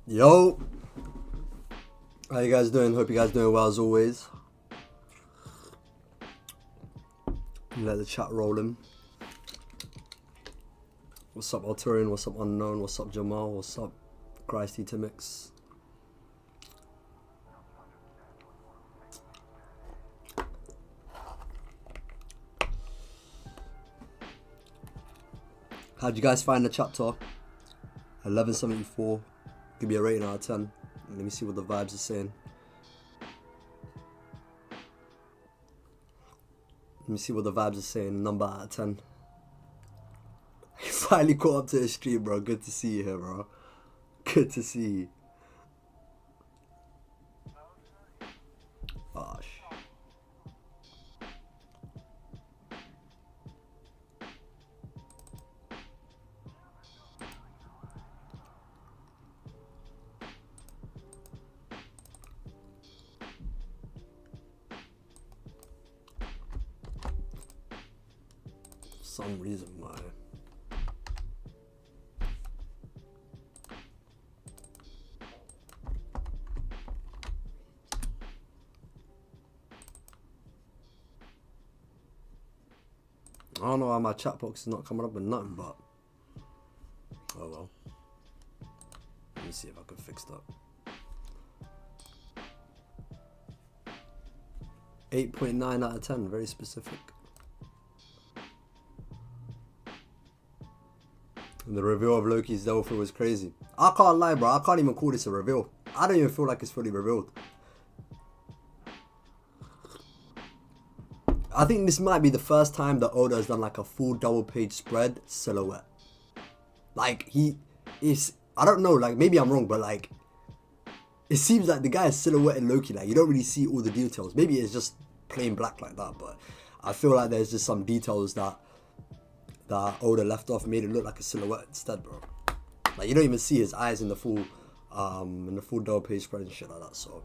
Yo, how you guys doing? Hope you guys doing well as always. Let the chat roll in. What's up, Alturian? What's up, Unknown? What's up, Jamal? What's up, Christy Timix? How'd you guys find the chapter? 1174. Give me a rating out of 10. Let me see what the vibes are saying. Let me see what the vibes are saying. Number out of 10. You finally caught up to the stream, bro. Good to see you here, bro. Good to see you. Gosh. For some reason why. I don't know why my chat box is not coming up with nothing, but oh well. Let me see if I can fix that. 8.9 out of 10, very specific. And the reveal of Loki's devil fruit was crazy. I can't lie, bro. I can't even call this a reveal. I don't even feel like it's fully revealed. I think this might be the first time that Oda has done like a full double page spread silhouette. Like he is, I don't know, like maybe I'm wrong, but like it seems like the guy is silhouetting Loki. Like you don't really see all the details. Maybe it's just plain black like that, but I feel like there's just some details that Oda left off, made it look like a silhouette instead, bro. Like you don't even see his eyes in the full double page spread and shit like that. So.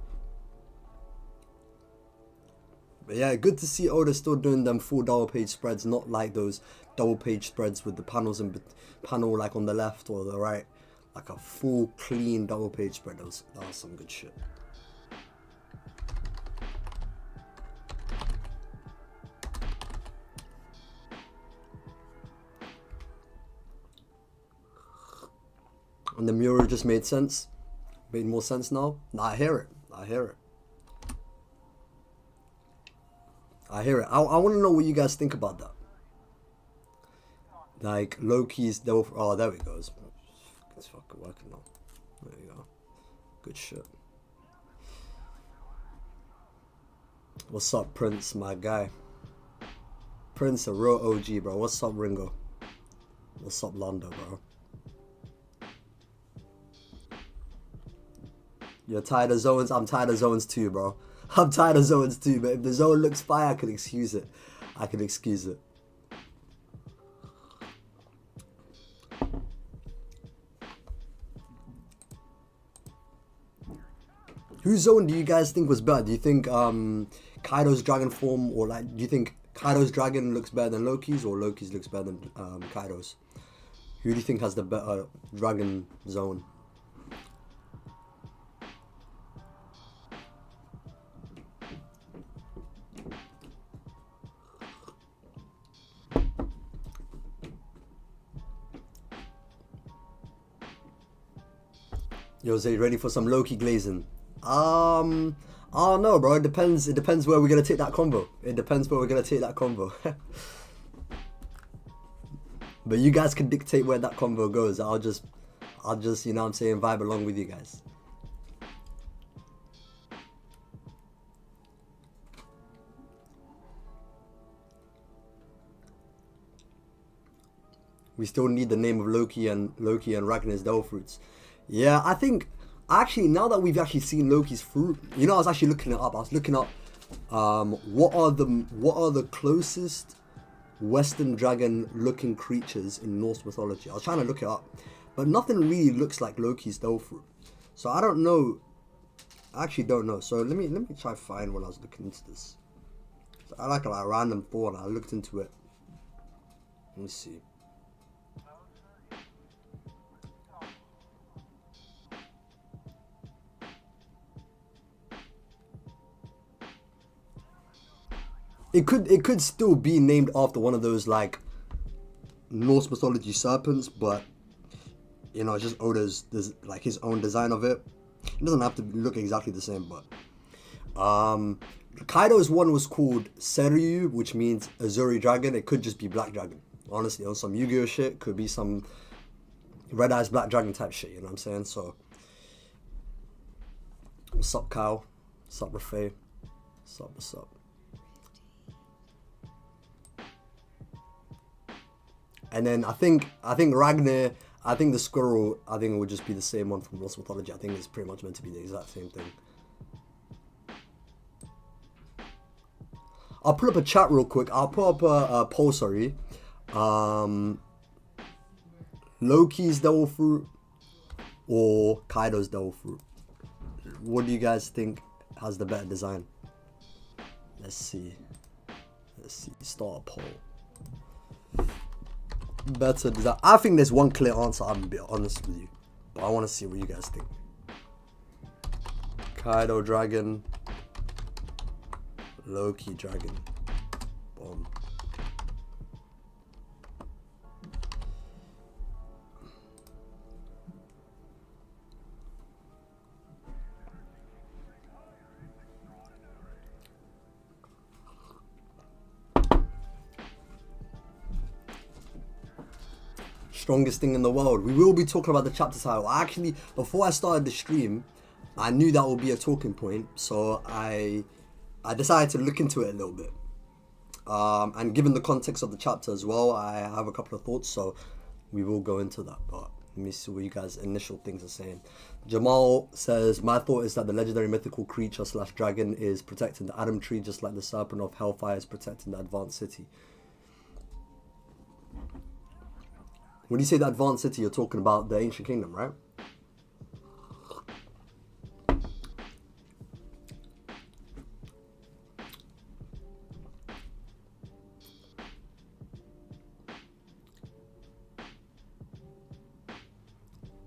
But yeah, good to see Oda still doing them full double page spreads, not like those double page spreads with the panels and panel like on the left or the right. Like a full clean double page spread. That was some good shit. And the mural just made sense. Made more sense now. Nah, I hear it. I hear it. I hear it. I want to know what you guys think about that. Like Loki's devil. Oh, there we go. It's fucking working now. There you go. Good shit. What's up, Prince, my guy? Prince, a real OG, bro. What's up, Ringo? What's up, Londo, bro? You're tired of zones? I'm tired of zones too, bro. I'm tired of zones too, but if the zone looks fire, I can excuse it. I can excuse it. Whose zone do you guys think was better? Do you think Kaido's dragon form, or like, do you think Kaido's dragon looks better than Loki's, or Loki's looks better than Kaido's? Who do you think has the better dragon zone? Yo, Zay, ready for some Loki glazing? I don't know, bro. It depends where we're gonna take that combo. It depends where we're gonna take that combo. But you guys can dictate where that combo goes. I'll just, you know what I'm saying, vibe along with you guys. We still need the name of Loki and Ragnar's devil fruits. Yeah, I think actually now that we've actually seen Loki's fruit, you know, I was actually looking it up. I was looking up what are the closest Western dragon looking creatures in Norse mythology. I was trying to look it up, but nothing really looks like Loki's devil fruit. So I don't know. I actually don't know. So let me try to find when I was looking into this. So I like a random thought. I looked into it. Let me see. it could still be named after one of those like Norse mythology serpents, but you know, just Oda's like his own design of it. It doesn't have to look exactly the same, but Kaido's one was called Seryu, which means Azuri Dragon. It could just be Black Dragon. Honestly, on some Yu-Gi-Oh shit, could be some Red Eyes Black Dragon type shit, you know what I'm saying? So, what's up, Kyle? What's up, Rafay? What's up? And then I think Ragnar, I think the squirrel, I think it would just be the same one from Norse mythology. I think it's pretty much meant to be the exact same thing. I'll put up a chat real quick. I'll put up a poll, sorry. Loki's Devil Fruit or Kaido's Devil Fruit? What do you guys think has the better design? Let's see. Start a poll. Better design. I think there's one clear answer, I'm gonna be honest with you. But I want to see what you guys think. Kaido Dragon. Loki Dragon. Boom. Strongest thing in the world. We will be talking about the chapter title. Actually, before I started the stream, I knew that would be a talking point, so I decided to look into it a little bit. And given the context of the chapter as well, I have a couple of thoughts, so we will go into that. But let me see what you guys' initial things are saying. Jamal says, my thought is that the legendary mythical creature / dragon is protecting the Adam Tree, just like the serpent of Hellfire is protecting the Advanced City. When you say the Advanced City, you're talking about the Ancient Kingdom, right?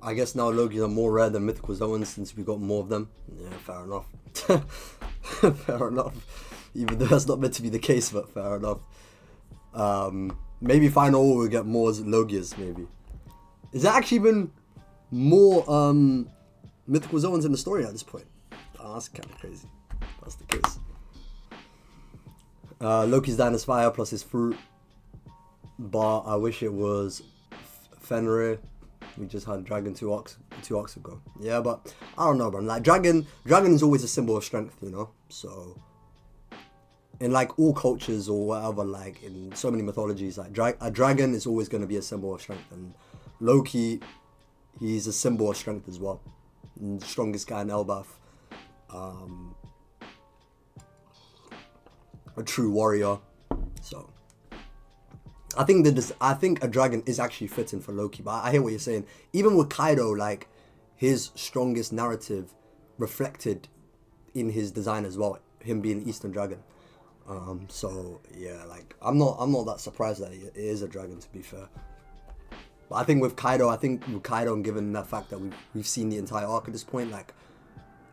I guess now Logis are more rare than mythical zones since we got more of them. Yeah, fair enough. Fair enough. Even though that's not meant to be the case, but fair enough. Maybe Final will get more Logias, maybe. Is there actually even more mythical zones in the story at this point? Oh, that's kind of crazy. That's the case. Loki's Dynast Fire plus his fruit. But I wish it was Fenrir. We just had Dragon two arcs ago. Yeah, but I don't know, bro. Like Dragon is always a symbol of strength, you know? So in like all cultures or whatever, like in so many mythologies, like a dragon is always going to be a symbol of strength, and Loki, he's a symbol of strength as well. And the strongest guy in Elbaf, a true warrior. So I think a dragon is actually fitting for Loki, but I hear what you're saying. Even with Kaido, like his strongest narrative reflected in his design as well, him being an Eastern dragon. So yeah, like I'm not that surprised that it is a dragon, to be fair. But I think with Kaido, and given the fact that we've seen the entire arc at this point, like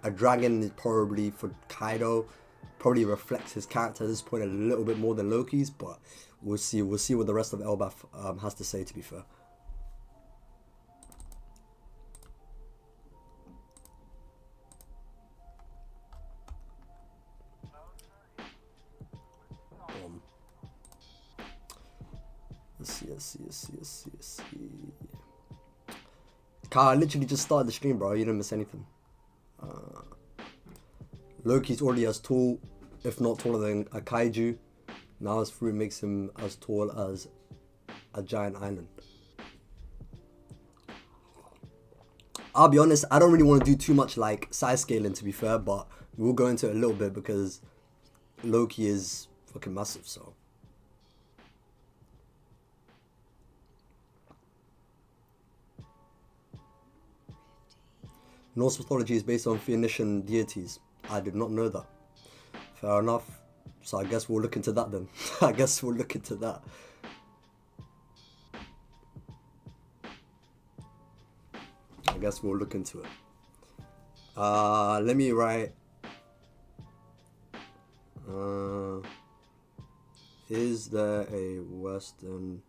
a dragon is probably for Kaido, probably reflects his character at this point a little bit more than Loki's, but we'll see what the rest of Elbaf has to say, to be fair. Let's see. Kyle, I literally just started the stream, bro. You didn't miss anything. Loki's already as tall, if not taller than a kaiju. Now his fruit makes him as tall as a giant island. I'll be honest, I don't really want to do too much like size scaling, to be fair, but we'll go into it a little bit because Loki is fucking massive, so. Norse mythology is based on Phoenician deities. I did not know that. Fair enough. So I guess we'll look into that then. I guess we'll look into that. Let me write. Is there a Western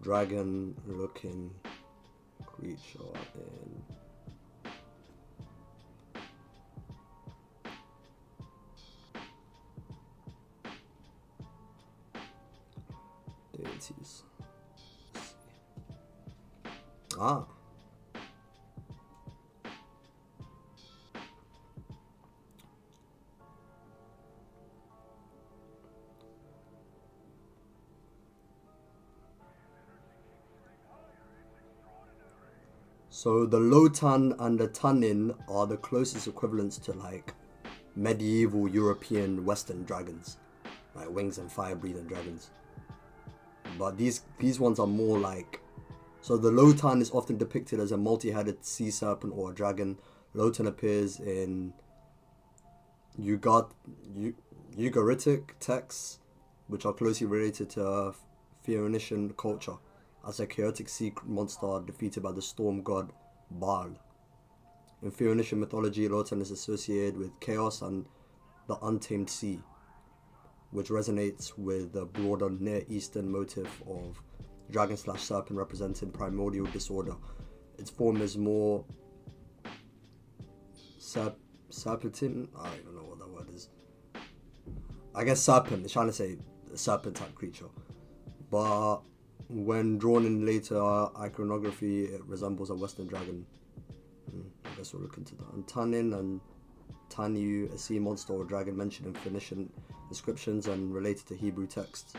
dragon-looking creature in deities? Let's see. Ah. So the Lotan and the Tanin are the closest equivalents to like medieval European Western dragons, like wings and fire-breathing dragons. But these ones are more like, so the Lotan is often depicted as a multi-headed sea serpent or a dragon. Lotan appears in Ugaritic texts, which are closely related to Phoenician culture, as a chaotic sea monster defeated by the storm god Baal. In Phoenician mythology, Lotan is associated with chaos and the untamed sea, which resonates with the broader Near Eastern motif of dragon/serpent representing primordial disorder. Its form is more serpentine. I don't even know what that word is. I guess serpent. It's trying to say a serpent type creature, but when drawn in later iconography, it resembles a Western dragon. I guess we'll look into that. And Tanin and Tanu, a sea monster or dragon mentioned in Phoenician inscriptions and related to Hebrew texts.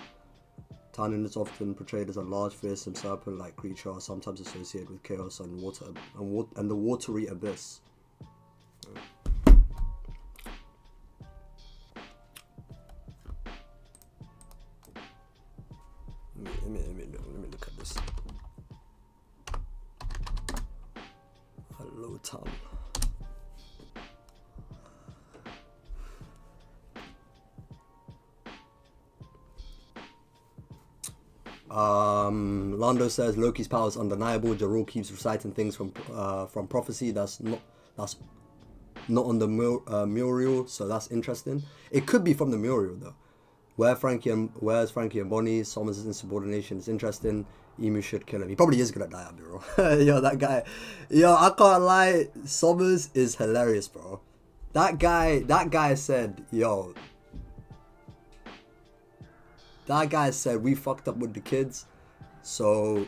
Tanin is often portrayed as a large, fearsome serpent-like creature, sometimes associated with chaos and water and the watery abyss. Let me look at this. Hello, Tom. Lando says Loki's power is undeniable. Jarul keeps reciting things from prophecy. That's not on the Muriel, so that's interesting. It could be from the Muriel though. Where's Frankie and Bonnie? Sommers' insubordination is interesting. Emu should kill him. He probably is good at that, bro. Yo, that guy. Yo, I can't lie. Sommers is hilarious, bro. That guy said, yo. That guy said we fucked up with the kids, so,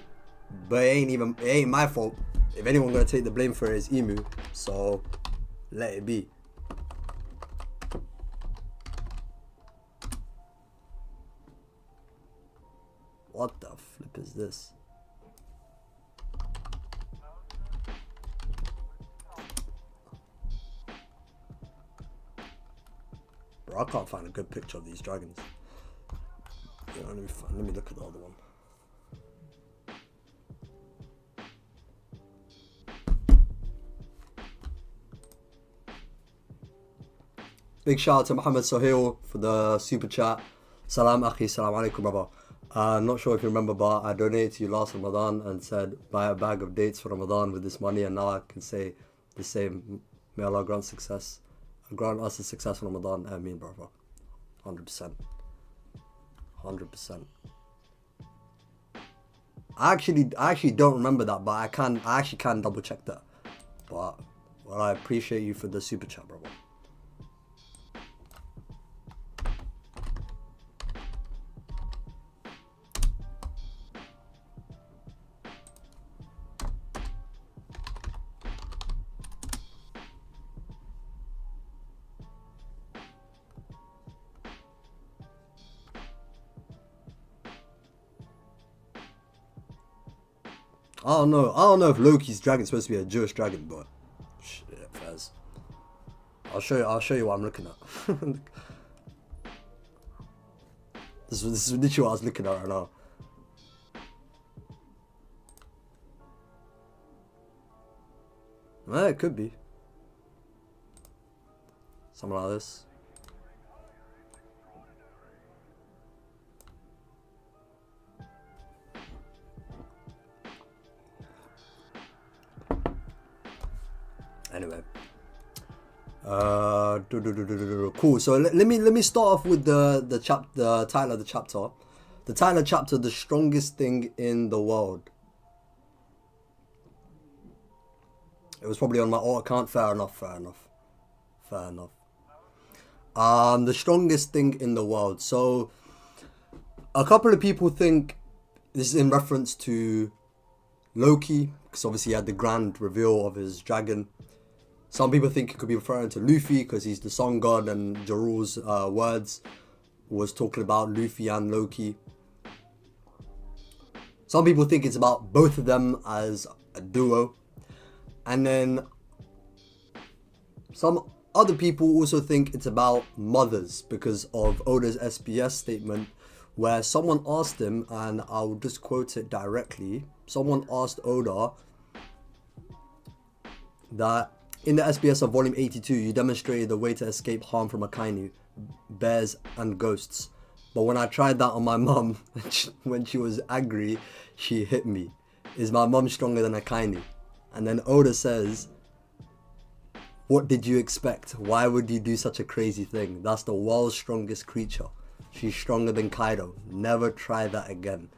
but it ain't my fault. If anyone gonna take the blame for it, it's Emu. So, let it be. What the flip is this? Bro, I can't find a good picture of these dragons. Yeah, let me look at the other one. Big shout out to Muhammad Sohail for the super chat. Salam akhi, salam alaikum brother. Not sure if you remember, but I donated to you last Ramadan and said buy a bag of dates for Ramadan with this money, and now I can say the same. May Allah grant us a successful Ramadan. Ameen, brother. 100%. 100%. I actually don't remember that, but I actually can double check that. But well, I appreciate you for the super chat, brother. I don't know if Loki's dragon is supposed to be a Jewish dragon, but shit, Faz. I'll show you what I'm looking at. This is literally what I was looking at right now. Well, it could be something like this. Anyway, Cool. So let me start off with the title of the chapter. The title of the chapter: The Strongest Thing in the World. It was probably on my alt account. Fair enough. The strongest thing in the world. So a couple of people think this is in reference to Loki, because obviously he had the grand reveal of his dragon. Some people think it could be referring to Luffy because he's the sun god, and Jarul's words was talking about Luffy and Loki. Some people think it's about both of them as a duo. And then some other people also think it's about mothers because of Oda's SBS statement, where someone asked him, and I'll just quote it directly. Someone asked Oda that in the SBS of volume 82, you demonstrated the way to escape harm from Akainu, bears and ghosts. But when I tried that on my mum, when she was angry, she hit me. Is my mum stronger than Akainu? And then Oda says, what did you expect? Why would you do such a crazy thing? That's the world's strongest creature. She's stronger than Kaido. Never try that again.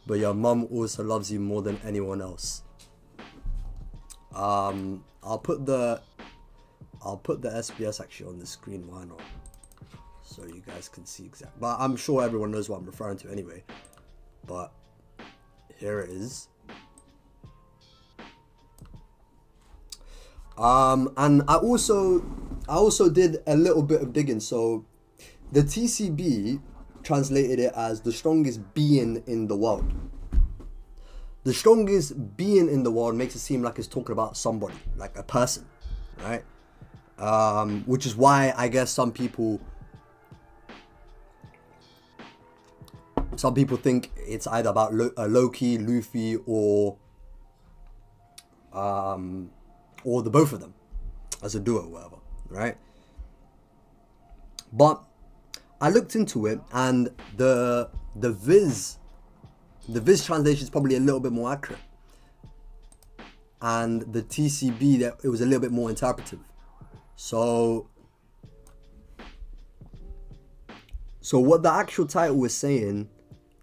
But your mum also loves you more than anyone else. I'll put the SBS actually on the screen. Why not? So you guys can see exactly. But I'm sure everyone knows what I'm referring to anyway. But here it is. And I also did a little bit of digging. So the TCB translated it as the strongest being in the world. The strongest being in the world makes it seem like it's talking about somebody, like a person, right? Which is why I guess some people think it's either about Loki, Luffy, or the both of them as a duo, whatever, right? But I looked into it, and the Viz translation is probably a little bit more accurate, and the TCB, that it was a little bit more interpretive. So what the actual title was saying,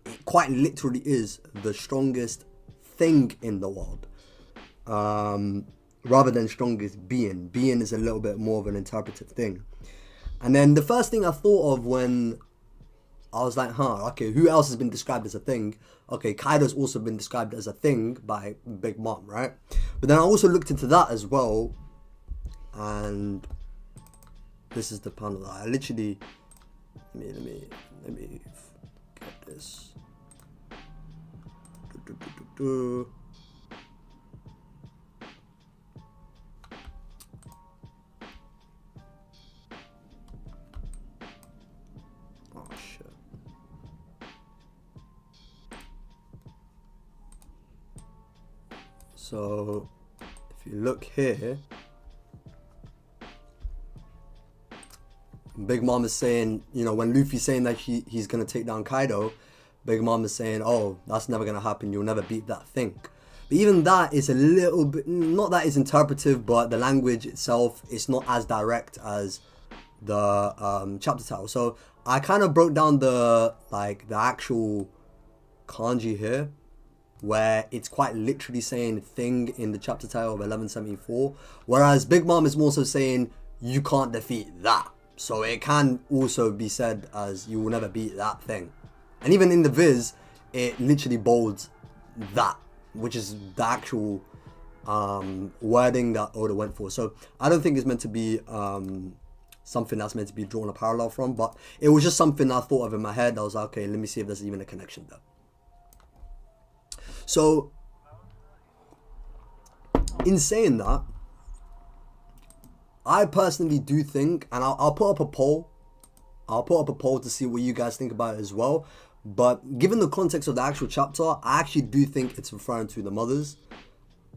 it quite literally is the strongest thing in the world, rather than strongest being. Being is a little bit more of an interpretive thing. And then the first thing I thought of when I was like, okay, who else has been described as a thing? Okay, Kaido's also been described as a thing by Big Mom, right? But then I also looked into that as well, and this is the panel that I literally, let me get this. Oh shit. So if you look here, Big Mom is saying, when Luffy's saying that he's gonna take down Kaido, Big Mom is saying, oh, that's never gonna happen, you'll never beat that thing. But even that is a little bit, not that it's interpretive, but the language itself is not as direct as the chapter title. So I kind of broke down the actual kanji here, where it's quite literally saying thing in the chapter title of 1174, whereas Big Mom is more so saying you can't defeat that. So it can also be said as you will never beat that thing. And even in the Viz, it literally bolds that, which is the actual wording that Oda went for. So I don't think it's meant to be something that's meant to be drawn a parallel from, but it was just something I thought of in my head. I was like, okay, let me see if there's even a connection there. So in saying that, I personally do think, and I'll put up a poll. I'll put up a poll to see what you guys think about it as well. But given the context of the actual chapter, I actually do think it's referring to the mothers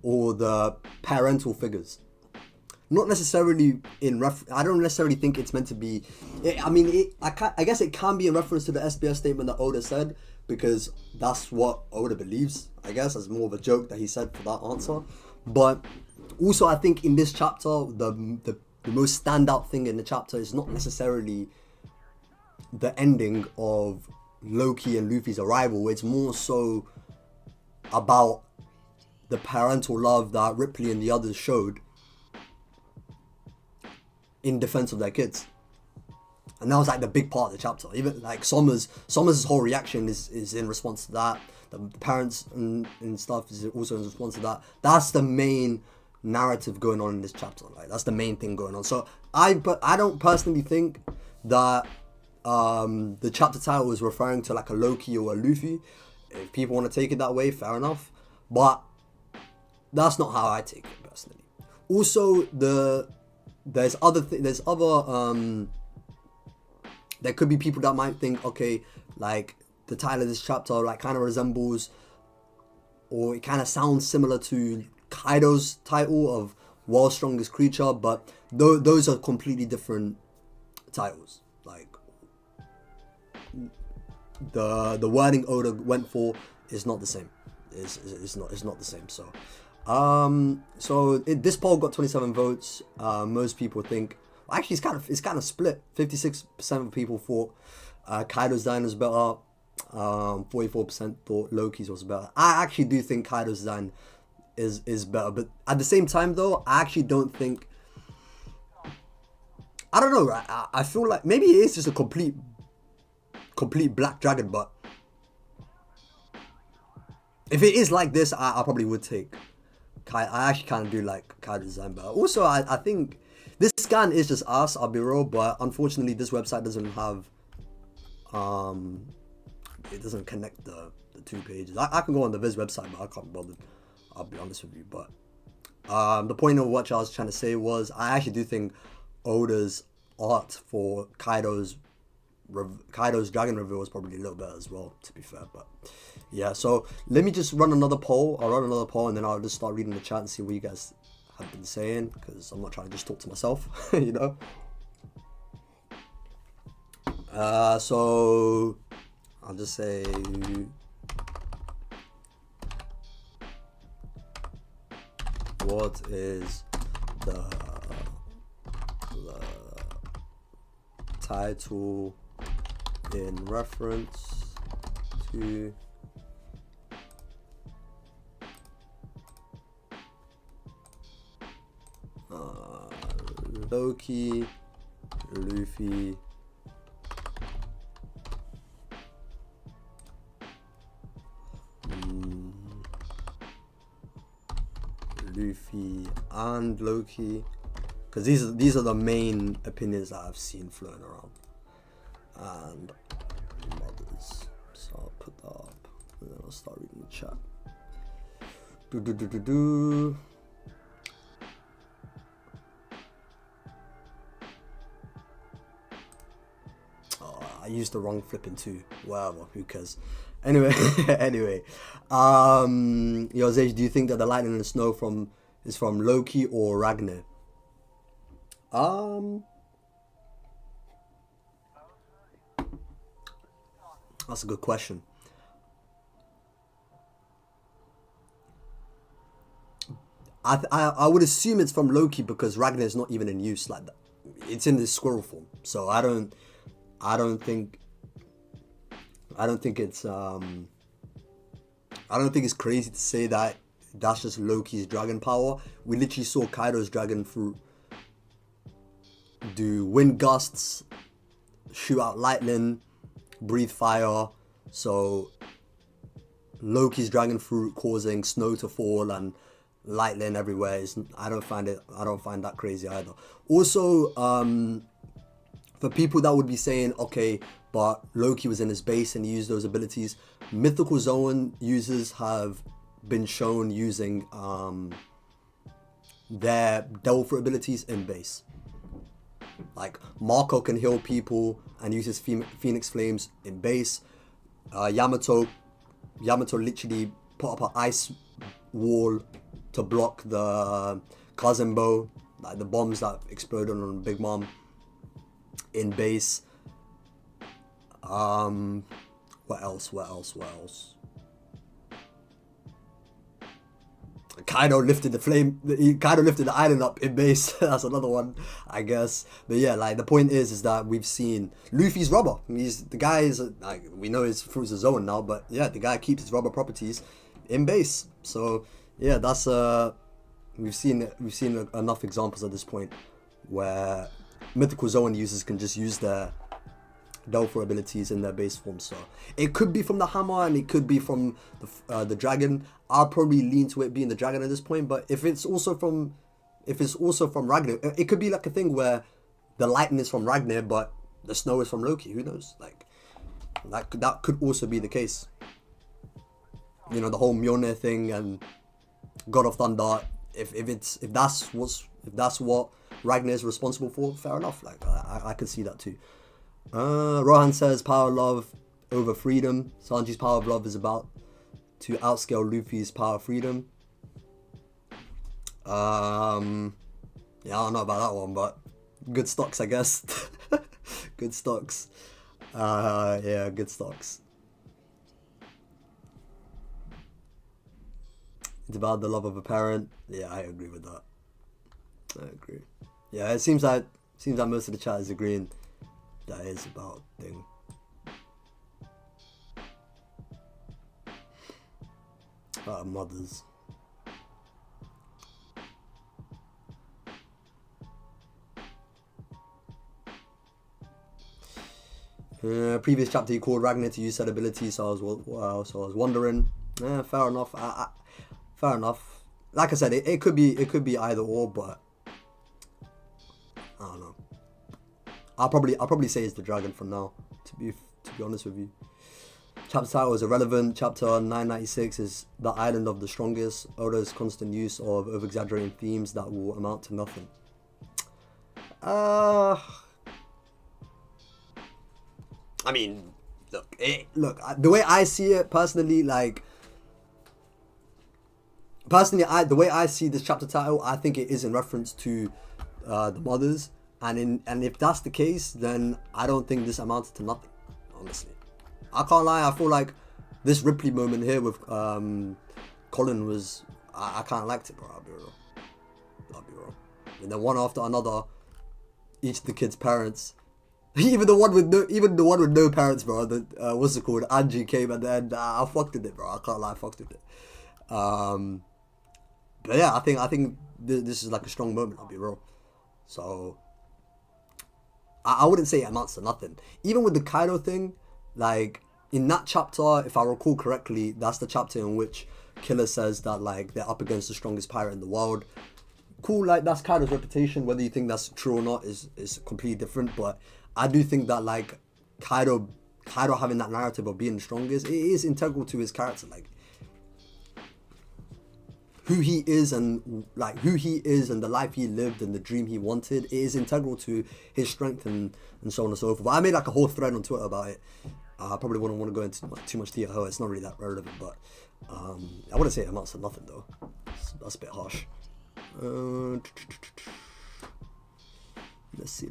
or the parental figures. Not necessarily I don't necessarily think it's meant to be. I guess it can be in reference to the SBS statement that Oda said, because that's what Oda believes, I guess, as more of a joke that he said for that answer. But also, I think in this chapter, the the most standout thing in the chapter is not necessarily the ending of Loki and Luffy's arrival. It's more so about the parental love that Ripley and the others showed in defense of their kids. And that was like the big part of the chapter. Even like Somers' whole reaction is in response to that. The parents and stuff is also in response to that. That's the main narrative going on in this chapter. Like that's the main thing going on. So I don't personally think that the chapter title is referring to like a Loki or a Luffy. If people want to take it that way, fair enough. But that's not how I take it personally. Also, there could be people that might think, okay, like the title of this chapter like kind of resembles, or it kind of sounds similar to Kaido's title of World's Strongest Creature, but those are completely different titles. Like the wording Oda went for is not the same. It's not the same. So this poll got 27 votes. Most people think, well, actually it's kind of split. 56% of people thought Kaido's design was better. 44% thought Loki's was better. I actually do think Kaido's design is better, but at the same time though, I actually don't think, I don't know, I feel like maybe it is just a complete black dragon, but if it is like this, I probably would take I actually kind of do like Kaido's design better. Also, I think this scan is just us, I'll be real, but unfortunately this website doesn't have it doesn't connect the two pages. I can go on the Viz website, but I can't be bothered, I'll be honest with you. But the point of what I was trying to say was, I actually do think Oda's art for Kaido's dragon reveal is probably a little better as well, to be fair. But yeah, so let me just run another poll. I'll run another poll and then I'll just start reading the chat and see what you guys have been saying, because I'm not trying to just talk to myself, you know. So I'll just say what is the title in reference to Loki, Luffy, and Loki, because these are the main opinions that I've seen floating around, and others. So I'll put that up and then I'll start reading the chat. Oh, I used the wrong flipping two. Whatever, who cares? Anyway, yo, Zage, do you think that the lightning and the snow is from Loki or Ragnar? That's a good question. I would assume it's from Loki, because Ragnar is not even in use like that. It's in this squirrel form, so I don't think it's crazy to say that that's just Loki's dragon power. We literally saw Kaido's dragon fruit do wind gusts, shoot out lightning, breathe fire. So Loki's dragon fruit causing snow to fall and lightning everywhere I don't find that crazy either. Also, for people that would be saying, okay, but Loki was in his base and he used those abilities, Mythical Zone users have been shown using their Devil Fruit abilities in base. Like Marco can heal people and uses Phoenix Flames in base. Yamato literally put up an ice wall to block the Kazembo, like the bombs that exploded on Big Mom, in base. What else? Kaido lifted Kaido lifted the island up in base. That's another one, I guess. But yeah, like the point is that we've seen Luffy's rubber. The guy is like, we know his fruits are Zoan now, but yeah, the guy keeps his rubber properties in base. So yeah, that's we've seen enough examples at this point where mythical Zoan users can just use their Delphi abilities in their base form. So it could be from the hammer and it could be from the dragon. I'll probably lean to it being the dragon at this point, but if it's also from Ragnar, it could be like a thing where the lightning is from Ragnar but the snow is from Loki. Who knows? Like that could also be the case. You know, the whole Mjolnir thing and God of Thunder. If that's what Ragnar is responsible for, fair enough. Like I could see that too. Rohan says power of love over freedom. Sanji's power of love is about to outscale Luffy's power of freedom. Yeah, I don't know about that one, but good stocks, I guess. Good stocks. Yeah, good stocks. It's about the love of a parent. Yeah, I agree with that. I agree. Yeah, it seems like most of the chat is agreeing that is about thing. Mothers. Previous chapter he called Ragnar to use said ability, so I was wondering. Fair enough. Fair enough. Like I said, it could be either or, but I don't know. I'll probably say it's the dragon for now. To be honest with you. Chapter title is irrelevant. Chapter 996 is the island of the strongest. Oda's constant use of over-exaggerating themes that will amount to nothing. I mean, look, the way I see it personally, the way I see this chapter title, I think it is in reference to the mothers, and if that's the case, then I don't think this amounts to nothing, honestly. I can't lie, I feel like this Ripley moment here with Colin was, I kind of liked it, bro. I'll be real. And then one after another, each of the kids' parents, even the one with no parents, bro. What's it called? Angie came at the end. I fucked with it, bro. I can't lie, I fucked with it. But yeah, I think this is like a strong moment. I'll be real. So I wouldn't say it amounts to nothing. Even with the Kaido thing, like in that chapter, if I recall correctly, that's the chapter in which Killer says that like they're up against the strongest pirate in the world. Cool, like that's Kaido's reputation. Whether you think that's true or not is completely different. But I do think that like Kaido having that narrative of being the strongest, it is integral to his character. Like who he is and the life he lived and the dream he wanted, it is integral to his strength and so on and so forth. But I made like a whole thread on Twitter about it. I probably wouldn't want to go into too much detail. It's not really that relevant, but I wouldn't say it amounts to nothing though. That's a bit harsh. Let's see.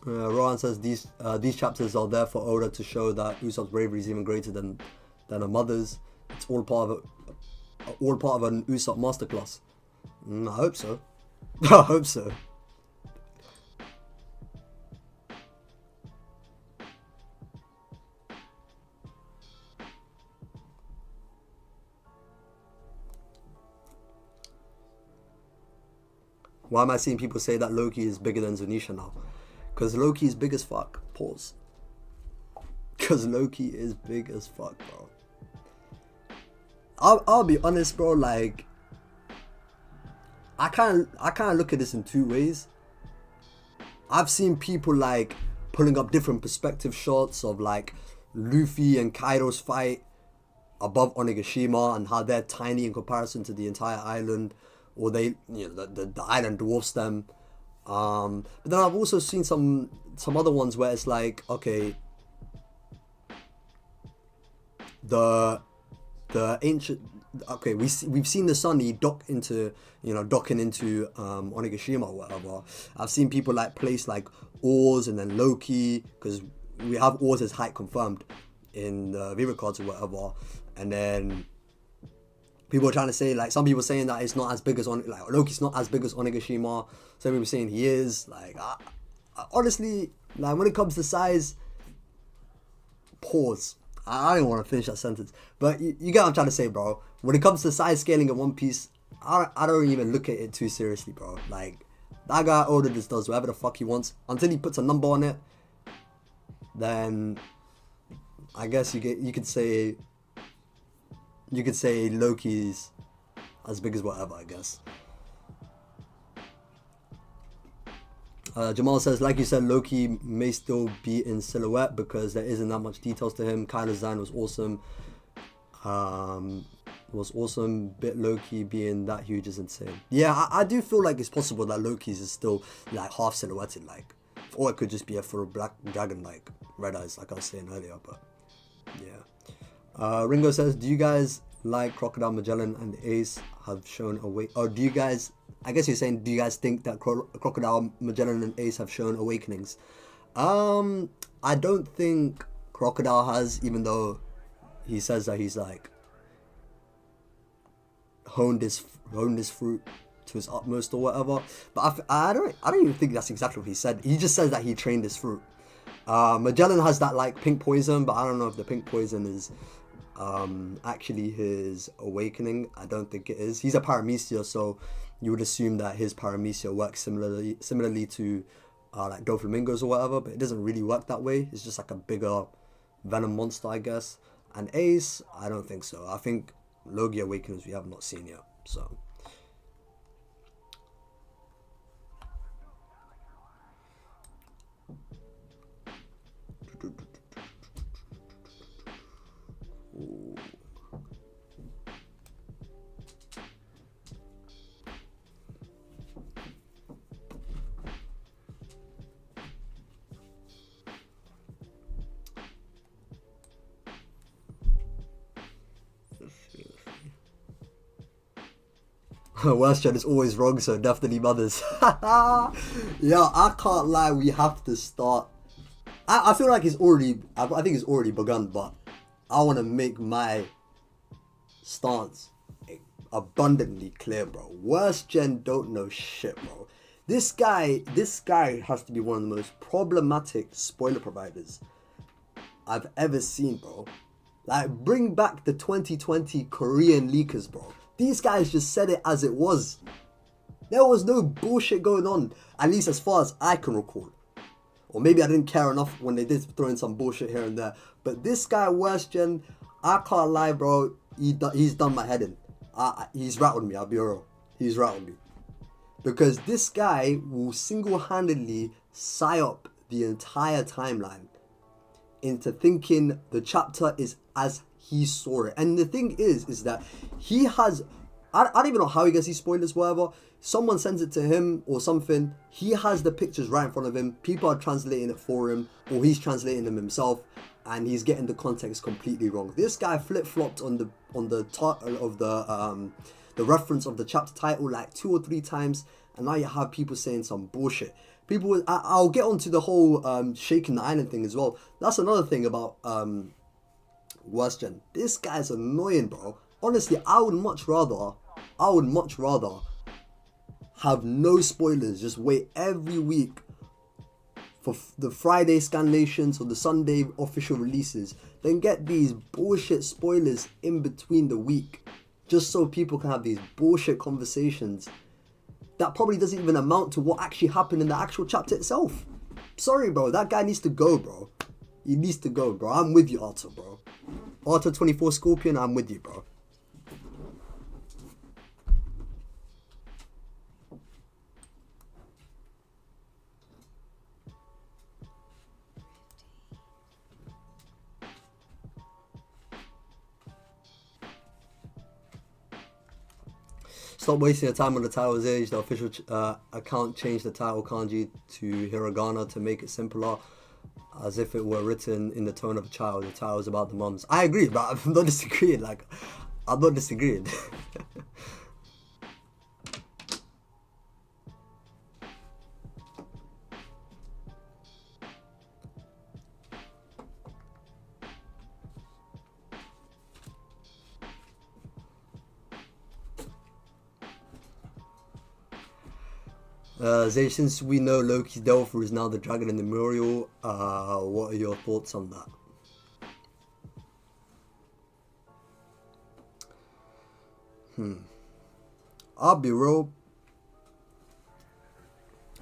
Rohan says these chapters are there for Oda to show that Usopp's bravery is even greater than her mother's. It's all part of an Usopp masterclass. I hope so. I hope so. Why am I seeing people say that Loki is bigger than Zunisha now? Because Loki is big as fuck. Pause. Because Loki is big as fuck, bro. I'll be honest, bro. Like, I kind of look at this in two ways. I've seen people like pulling up different perspective shots of like Luffy and Kaido's fight above Onigashima and how they're tiny in comparison to the entire island, or the island dwarfs them. But then I've also seen some other ones where it's like, okay, the okay, we've seen the Sunny docking into Onigashima or whatever. I've seen people like place like Oars and then Loki, because we have Oars as height confirmed in the Viva cards or whatever, and then people are trying to say, like, some people saying that it's not as big as Loki's not as big as Onigashima. Some people saying he is. Like, I honestly, like, when it comes to size, pause. I don't want to finish that sentence, but you get what I'm trying to say, bro. When it comes to size scaling in One Piece, I don't even look at it too seriously, bro. Like, that guy Oda just does whatever the fuck he wants until he puts a number on it. Then I guess you could say Loki's as big as whatever, I guess. Jamal says, like you said, Loki may still be in silhouette because there isn't that much details to him. Kylo's design was awesome. Bit Loki being that huge is insane. Yeah, I do feel like it's possible that Loki's is still like half silhouetted, like, or it could just be a full black dragon, like red eyes, like I was saying earlier. But yeah. Ringo says, do you guys like Crocodile, Magellan and Ace have shown or do you guys, I guess you're saying, do you guys think that Crocodile, Magellan and Ace have shown awakenings? I don't think Crocodile has, even though he says that he's like honed his fruit to his utmost or whatever. But I don't even think that's exactly what he said. He just says that he trained his fruit. Magellan has that like pink poison, but I don't know if the pink poison is actually his awakening. I don't think it is. He's a paramecia, so you would assume that his paramecia works similarly to like Doflamingo's or whatever, but it doesn't really work that way. It's just like a bigger venom monster, I guess. And Ace, I don't think so. I think Logia awakenings we have not seen yet, so. Western is always wrong, so definitely mothers. Yeah, I can't lie, we have to start. I feel like I think it's already begun, but I want to make my stance abundantly clear, bro. Worst gen don't know shit, bro. This guy has to be one of the most problematic spoiler providers I've ever seen, bro. Like, bring back the 2020 Korean leakers, bro. These guys just said it as it was. There was no bullshit going on, at least as far as I can recall. Or maybe I didn't care enough when they did throw in some bullshit here and there. But this guy, Worst Gen, I can't lie, bro. He's done my head in. He's rattled me, I'll be real. He's rattled me. Because this guy will single-handedly psyop the entire timeline into thinking the chapter is as he saw it. And the thing is that he has, I don't even know how he gets these spoilers, whatever. Someone sends it to him or something. He has the pictures right in front of him. People are translating it for him, or he's translating them himself, and he's getting the context completely wrong. This guy flip-flopped on the title of the reference of the chapter title like 2 or 3 times, and now you have people saying some bullshit. I'll get onto the whole shaking the island thing as well. That's another thing about Worst Gen. This guy's annoying, bro. Honestly, I would much rather have no spoilers. Just wait every week for the Friday scanlations or the Sunday official releases, then get these bullshit spoilers in between the week, just so people can have these bullshit conversations that probably doesn't even amount to what actually happened in the actual chapter itself. Sorry, bro. That guy needs to go, bro. He needs to go, bro. I'm with you, Arthur, bro. Arthur 24 Scorpion, I'm with you, bro. Stop wasting your time on the title's age. The official account changed the title kanji to hiragana to make it simpler, as if it were written in the tone of a child. The title is about the mums. I agree, but I'm not disagreeing. Like, I'm not disagreeing. Zay, since we know Loki's Delphi is now the dragon in the Muriel, what are your thoughts on that? I'll be real.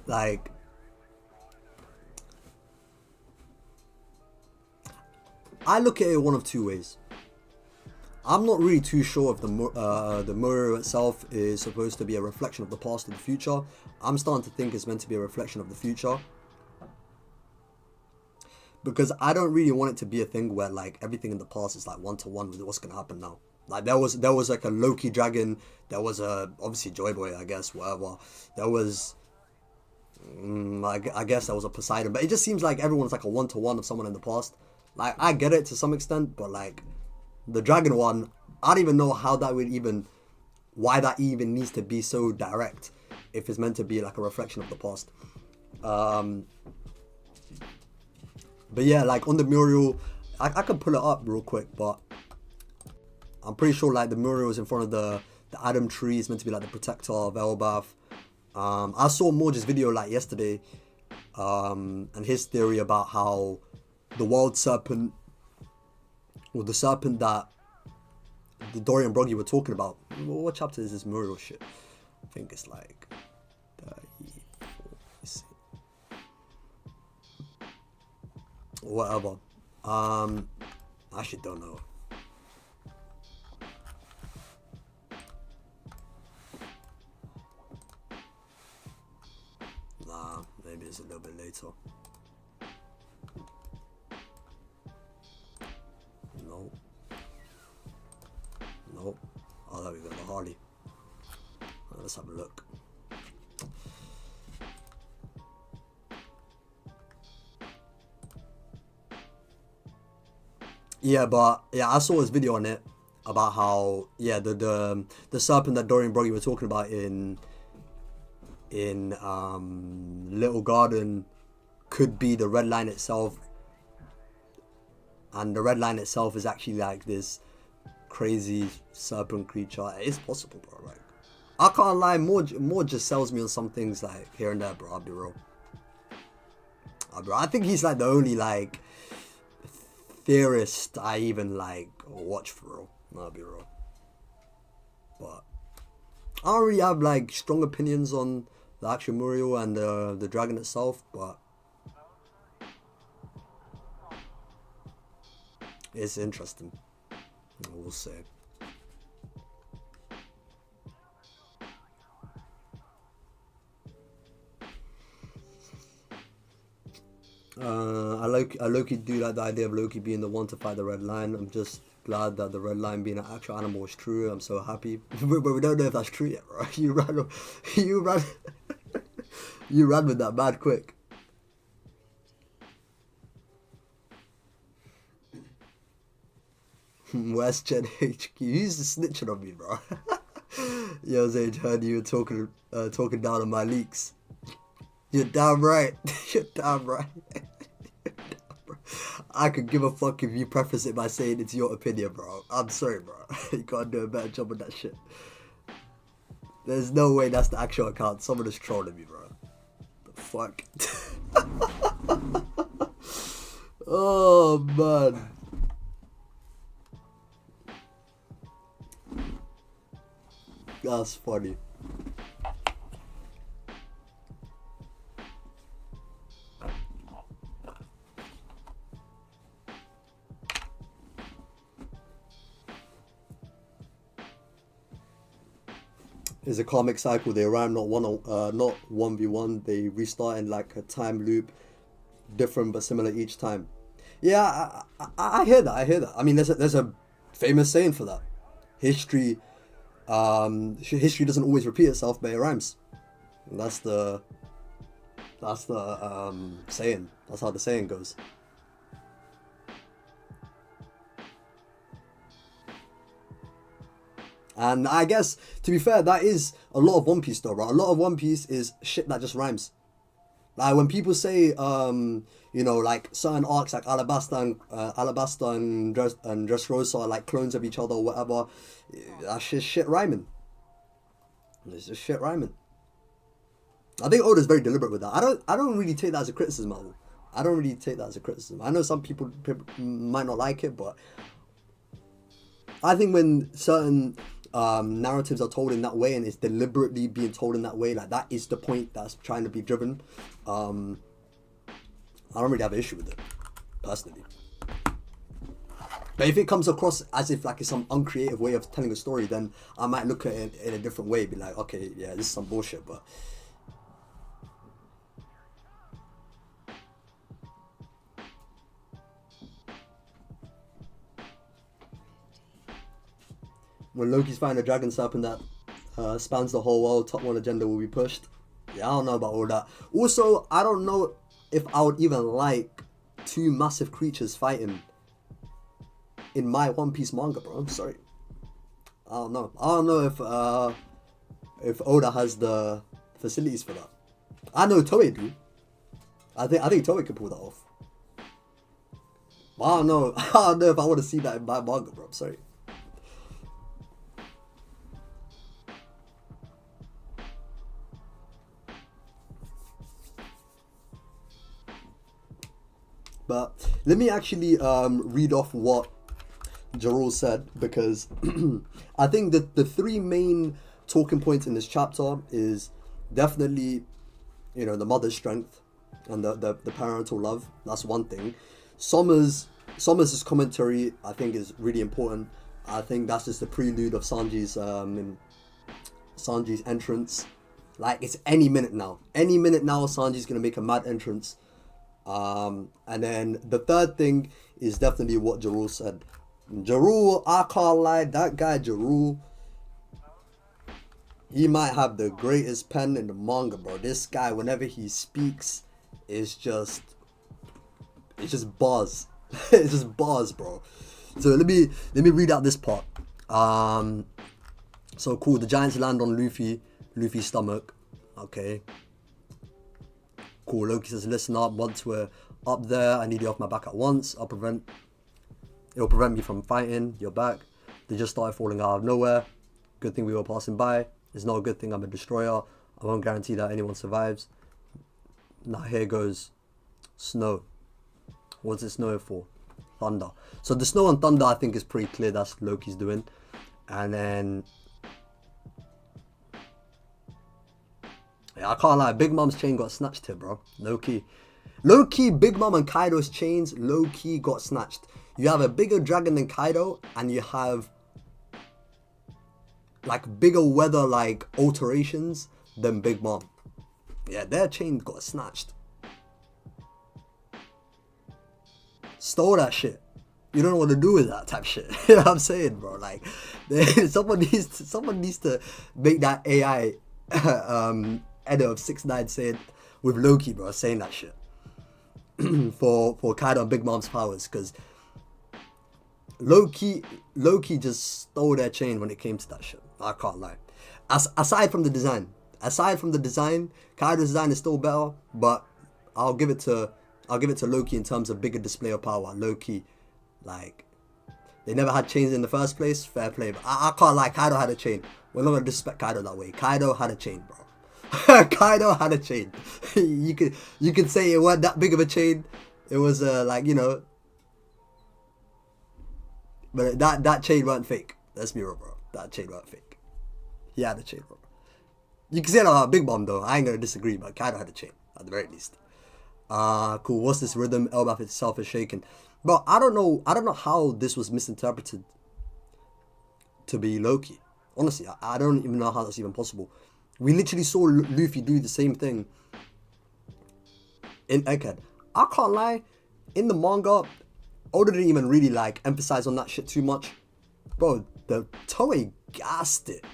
Like, I look at it one of two ways. I'm not really too sure if the Muriel itself is supposed to be a reflection of the past and the future. I'm starting to think it's meant to be a reflection of the future. Because I don't really want it to be a thing where like everything in the past is like one-to-one with what's going to happen now. Like there was like a Loki dragon, there was a, obviously Joy Boy, I guess, whatever. There was, I guess there was a Poseidon. But it just seems like everyone's like a one-to-one of someone in the past. Like, I get it to some extent, but like, the dragon one, I don't even know how that would even, why that even needs to be so direct if it's meant to be like a reflection of the past. But yeah, like on the Muriel, I can pull it up real quick, but I'm pretty sure like the Muriel is in front of the Adam tree. It's meant to be like the protector of Elbath. I saw Morge's video like yesterday, and his theory about how the world serpent, or the serpent that the Dorian Broggy were talking about. What chapter is this Muriel shit? I think it's like 34. Whatever. I actually don't know. Nah, maybe it's a little bit later. No. Nope. Oh, there we go, the Harley. Let's have a look. Yeah, but yeah, I saw his video on it about how the serpent that Dorian Broggy were talking about in Little Garden could be the red line itself, and the red line itself is actually like this crazy serpent creature. It's possible, bro. Like, I can't lie, more just sells me on some things like here and there, bro. I'll be real. I think he's like the only like theorist I even like watch for real. I'll be real. But I don't really have like strong opinions on the actual Muriel and the dragon itself, but it's interesting. We'll see. I Loki do like the idea of Loki being the one to fight the red line. I'm just glad that the red line being an actual animal is true. I'm so happy, but we don't know if that's true yet, right? You ran with that mad quick. West Gen HQ. Who's snitching on me, bro? Yo, Zage, heard you were talking down on my leaks. You're damn right. You're damn right. I could give a fuck if you preface it by saying it's your opinion, bro. I'm sorry, bro. You can't do a better job of that shit. There's no way that's the actual account. Someone is trolling me, bro. The fuck? Oh, man. That's funny. It's a karmic cycle. They rhyme not 1v1. They restart in like a time loop, different but similar each time. Yeah, I hear that. I hear that. I mean, there's a famous saying for that. History doesn't always repeat itself, but it rhymes. And that's the saying. That's how the saying goes. And I guess, to be fair, that is a lot of One Piece though, bro. A lot of One Piece is shit that just rhymes. Like when people say, you know, like certain arcs like Alabasta and Dressrosa are like clones of each other or whatever, that's just shit rhyming. It's just shit rhyming. I think Oda's very deliberate with that. I don't really take that as a criticism at all. I don't really take that as a criticism. I know some people might not like it, but I think when certain narratives are told in that way and it's deliberately being told in that way, like that is the point that's trying to be driven, I don't really have an issue with it, personally. But if it comes across as if like it's some uncreative way of telling a story, then I might look at it in a different way, be like, okay, yeah, this is some bullshit, but when Loki's fighting a dragon serpent that spans the whole world, top one agenda will be pushed. Yeah, I don't know about all that. Also, I don't know if I would even like two massive creatures fighting in my One Piece manga, bro. I'm sorry. I don't know. I don't know if Oda has the facilities for that. I know Toei do. I think Toei could pull that off. But I don't know. I don't know if I want to see that in my manga, bro. I'm sorry. But let me actually read off what Jarul said, because I think that the three main talking points in this chapter is definitely, you know, the mother's strength and the parental love. That's one thing. Somers' commentary, I think, is really important. I think that's just the prelude of Sanji's entrance. Like, it's any minute now. Any minute now, Sanji's gonna make a mad entrance. And then the third thing is definitely what Jarul said. Jarul, I can't lie, that guy Jarul, he might have the greatest pen in the manga, bro. This guy, whenever he speaks, it's just buzz. It's just buzz, bro. So let me read out this part. So cool, the giants land on Luffy's stomach. Okay. Cool, Loki says, listen up, once we're up there, I need you off my back at once. It'll prevent me from fighting. You're back. They just started falling out of nowhere. Good thing we were passing by. It's not a good thing I'm a destroyer. I won't guarantee that anyone survives. Now here goes snow. What's it snowing for? Thunder. So the snow and thunder, I think, is pretty clear that's Loki's doing. And then, yeah, I can't lie, Big Mom's chain got snatched here, bro. Low-key, Big Mom and Kaido's chains low-key got snatched. You have a bigger dragon than Kaido, and you have like bigger weather like alterations than Big Mom. Yeah, their chain got snatched. Stole that shit. You don't know what to do with that type shit. You know what I'm saying, bro? Like, someone needs to make that AI edit of 6ix9ine saying with Loki, bro, saying that shit for Kaido and Big Mom's powers, because Loki just stole their chain when it came to that shit. I can't lie. Aside from the design, Kaido's design is still better, but I'll give it to Loki in terms of bigger display of power. Loki, like, they never had chains in the first place. Fair play, but I can't lie. Kaido had a chain. We're not gonna disrespect Kaido that way. Kaido had a chain, bro. Kaido had a chain. you could say it wasn't that big of a chain. It was like, you know, but that chain wasn't fake. Let's be real, bro. That chain wasn't fake. He had a chain, bro. You can say that about Big Mom though. I ain't gonna disagree, but Kaido had a chain at the very least. Cool. What's this rhythm? Elbaf itself is shaking. But I don't know how this was misinterpreted to be Loki. Honestly, I don't even know how that's even possible. We literally saw Luffy do the same thing in Egghead. I can't lie, in the manga, Oda didn't even really like emphasize on that shit too much. Bro, the Toei gassed it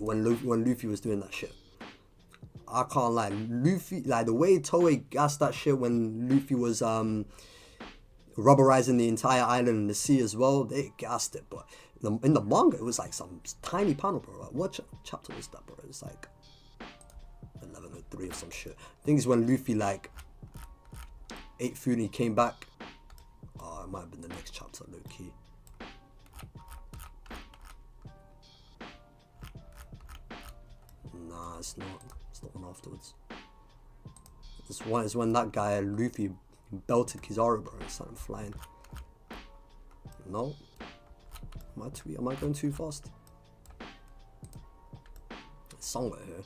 when Luffy was doing that shit. I can't lie, Luffy, like the way Toei gassed that shit when Luffy was rubberizing the entire island and the sea as well, they gassed it. But In the manga, it was like some tiny panel, bro. Like, what chapter was that, bro? It's like 1103 or some shit. I think it's when Luffy like ate food and he came back. Oh, it might have been the next chapter, low key. Nah, it's not. It's not one afterwards. This one is when that guy Luffy belted Kizaru, bro. It's started flying. No. Am I going too fast? It's somewhere here.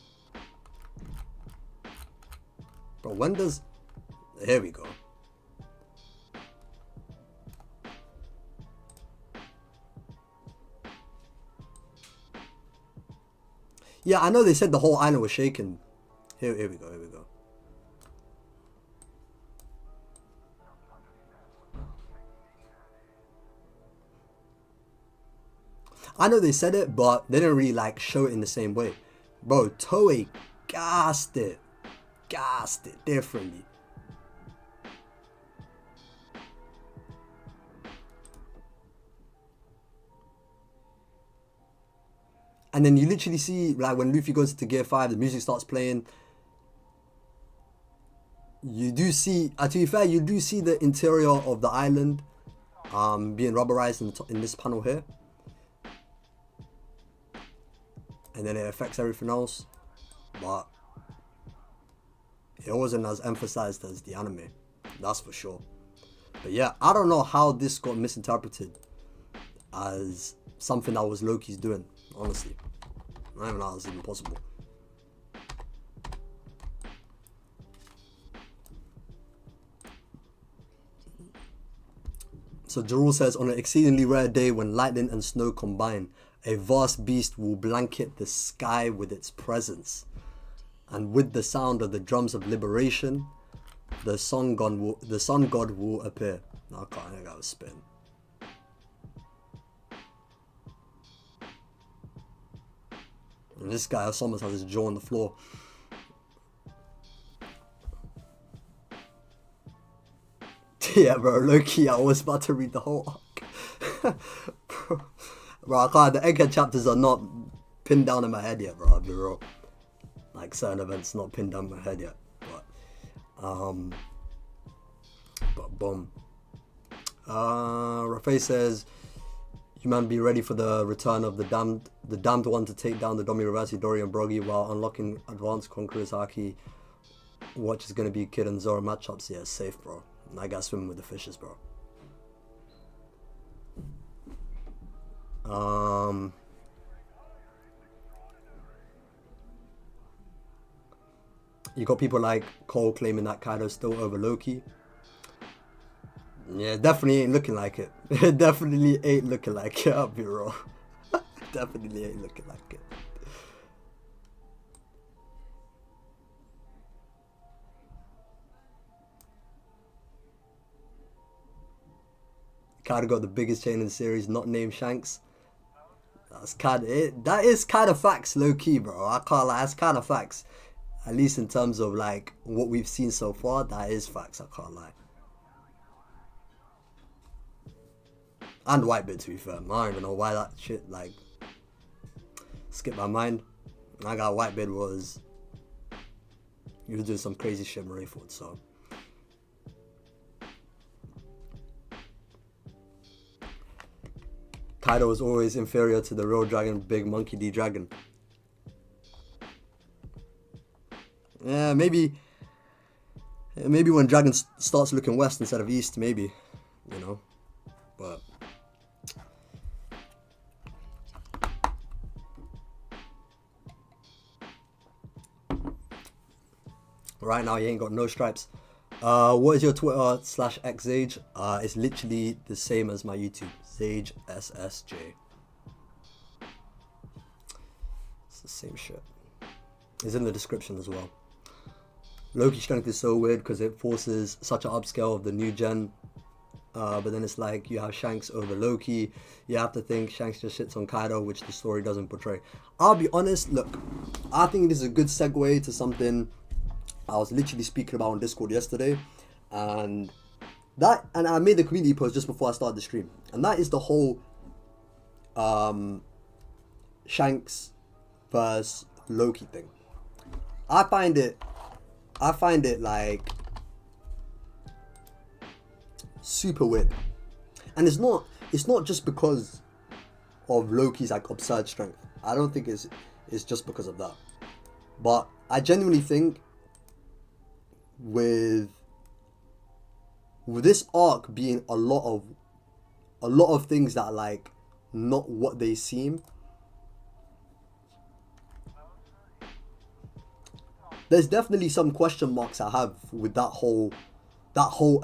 Bro, when does... Here we go. Yeah, I know they said the whole island was shaken. Here we go, here we go. I know they said it, but they didn't really like show it in the same way. Bro, Toei gassed it differently. And then you literally see, like, when Luffy goes to Gear 5, the music starts playing. You do see, to be fair, you do see the interior of the island being rubberized in this panel here. And then it affects everything else. But it wasn't as emphasized as the anime. That's for sure. But yeah, I don't know how this got misinterpreted as something that was Loki's doing, honestly. I don't even know how it's even possible. So Jarul says, on an exceedingly rare day when lightning and snow combine, a vast beast will blanket the sky with its presence. And with the sound of the drums of liberation, the sun god will appear. No, I can't, I gotta spin. And this guy almost has his jaw on the floor. Yeah, bro, low-key, I was about to read the whole arc. Bro, I can't, the Egghead chapters are not pinned down in my head yet, bro, I'll be real. Like, certain events not pinned down in my head yet. But boom. Rafay says, you man be ready for the return of the damned one to take down the Domi Ravasi, Dory and Brogy while unlocking advanced Conqueror's Haki. Watch is gonna be Kid and Zoro matchups. Yeah, safe, bro. I got swimming with the fishes, bro. You got people like Cole claiming that Kaido's still over Loki. Yeah, definitely ain't looking like it. It definitely ain't looking like it, I'll be real. Definitely ain't looking like it. Kaido got the biggest chain in the series, not named Shanks. That is kind of facts, low key, bro. I can't lie, that's kind of facts. At least in terms of like what we've seen so far, that is facts. I can't lie. And Whitebeard, to be fair. I don't even know why that shit like skipped my mind. I got Whitebeard was he was doing some crazy shit Marineford, so. Kaido was always inferior to the real dragon, Big Monkey D Dragon. Yeah, maybe when Dragon starts looking west instead of east, maybe, you know, but right now he ain't got no stripes. What is your Twitter /X Zage? It's literally the same as my YouTube, Zage SSJ. It's the same shit. It's in the description as well. Loki's strength is so weird because it forces such an upscale of the new gen. But then it's like you have Shanks over Loki. You have to think Shanks just shits on Kaido, which the story doesn't portray. I'll be honest, look, I think this is a good segue to something I was literally speaking about on Discord yesterday. And I made the community post just before I started the stream. And that is the whole Shanks versus Loki thing. I find it like super weird, and it's not just because of Loki's like absurd strength. I don't think it's just because of that, but I genuinely think with this arc being a lot of things that are like not what they seem, there's definitely some question marks I have with that whole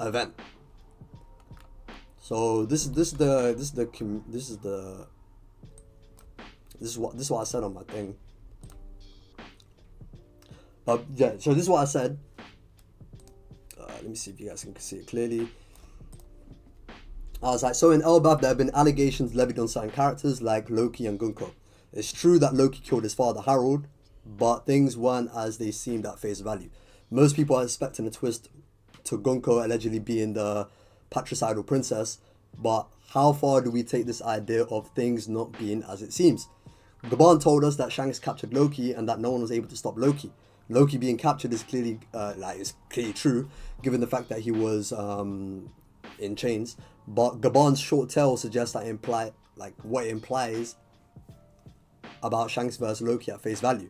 event. So this is what I said on my thing. But yeah, so this is what I said. Let me see if you guys can see it clearly. I was like, so in Elbaf there have been allegations levied on certain characters like Loki and Gunko. It's true that Loki killed his father Harold, but things weren't as they seemed at face value. Most people are expecting a twist to Gunko allegedly being the patricidal princess, but how far do we take this idea of things not being as it seems? Gaban told us that Shanks captured Loki and that no one was able to stop Loki. Loki being captured is clearly true, given the fact that he was in chains. But Gaban's short tale suggests that what it implies about Shanks versus Loki at face value.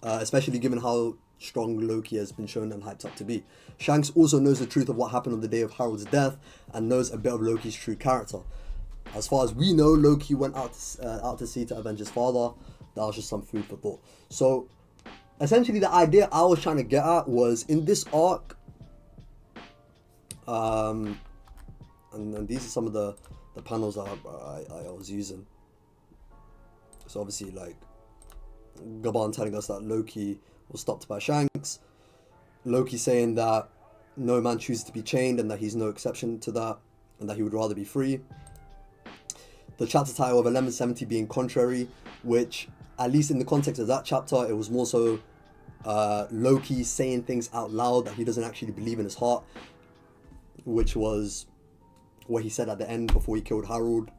Especially given how strong Loki has been shown and hyped up to be. Shanks also knows the truth of what happened on the day of Harold's death and knows a bit of Loki's true character. As far as we know, Loki went out to sea to avenge his father. That was just some food for thought. So, essentially the idea I was trying to get at was in this arc, and these are some of the panels that I was using. So obviously, like, Gaban telling us that Loki was stopped by Shanks. Loki saying that no man chooses to be chained and that he's no exception to that and that he would rather be free. The chapter title of 1170 being contrary, which, at least in the context of that chapter, it was more so Loki saying things out loud that he doesn't actually believe in his heart, which was what he said at the end before he killed Harold.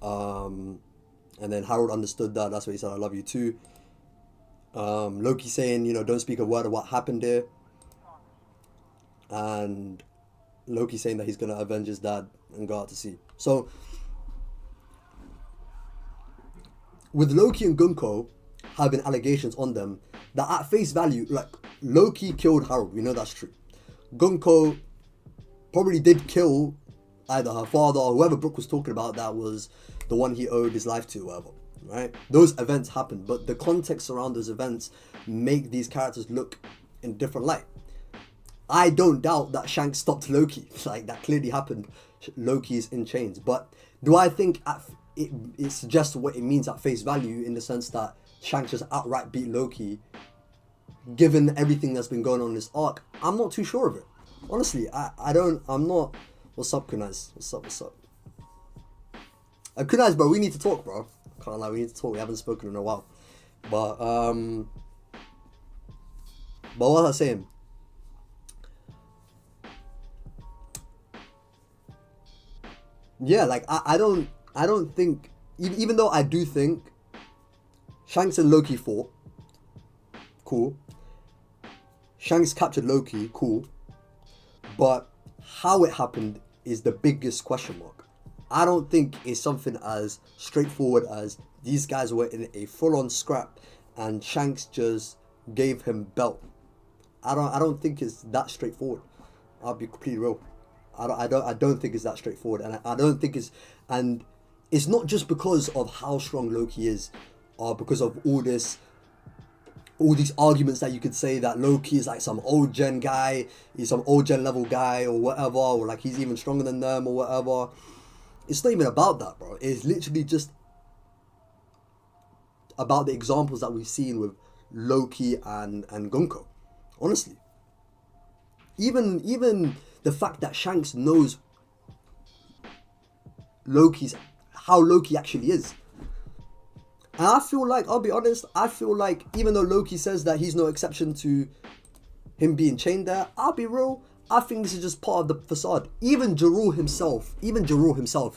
And then Harold understood that. That's why he said, I love you too. Loki saying, don't speak a word of what happened there. And Loki saying that he's going to avenge his dad and go out to sea. So, with Loki and Gunko having allegations on them, that at face value, like, Loki killed Harold. We know that's true. Gunko probably did kill either her father or whoever Brooke was talking about that was the one he owed his life to, whatever, right? Those events happened, but the context around those events make these characters look in a different light. I don't doubt that Shanks stopped Loki. Like, that clearly happened. Loki's in chains. But do I think it suggests what it means at face value in the sense that Shanks just outright beat Loki, given everything that's been going on in this arc? I'm not too sure of it. Honestly, I'm not. What's up, Kunaz? What's up? Kunaz, bro, we need to talk, bro. Can't lie, we need to talk. We haven't spoken in a while. But what was I saying? Yeah, like, I don't think, even though I do think Shanks and Loki fought, cool. Shanks captured Loki, cool. But how it happened is the biggest question mark. I don't think it's something as straightforward as these guys were in a full-on scrap and Shanks just gave him belt. I don't think it's that straightforward. I'll be completely real. I don't think it's that straightforward, and I don't think it's not just because of how strong Loki is, or because of all these arguments that you could say that Loki is like some old gen guy, he's some old gen level guy or whatever, or like he's even stronger than them or whatever. It's not even about that, bro. It's literally just about the examples that we've seen with Loki and Gunko. Honestly. Even the fact that Shanks knows how Loki actually is. And I feel like, I'll be honest, even though Loki says that he's no exception to him being chained there, I'll be real, I think this is just part of the facade. Even Jiro himself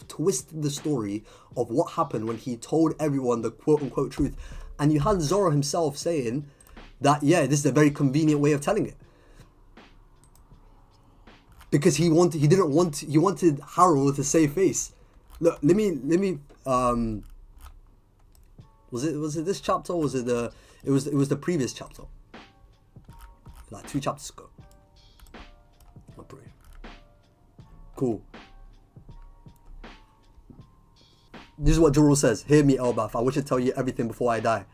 twisted the story of what happened when he told everyone the quote-unquote truth. And you had Zoro himself saying that, yeah, this is a very convenient way of telling it. Because he wanted Harold to save face. Look, let me was it this chapter or was it it was the previous chapter? Like 2 chapters ago. Cool. This is what Joro says. Hear me, Elbaf. I wish to tell you everything before I die.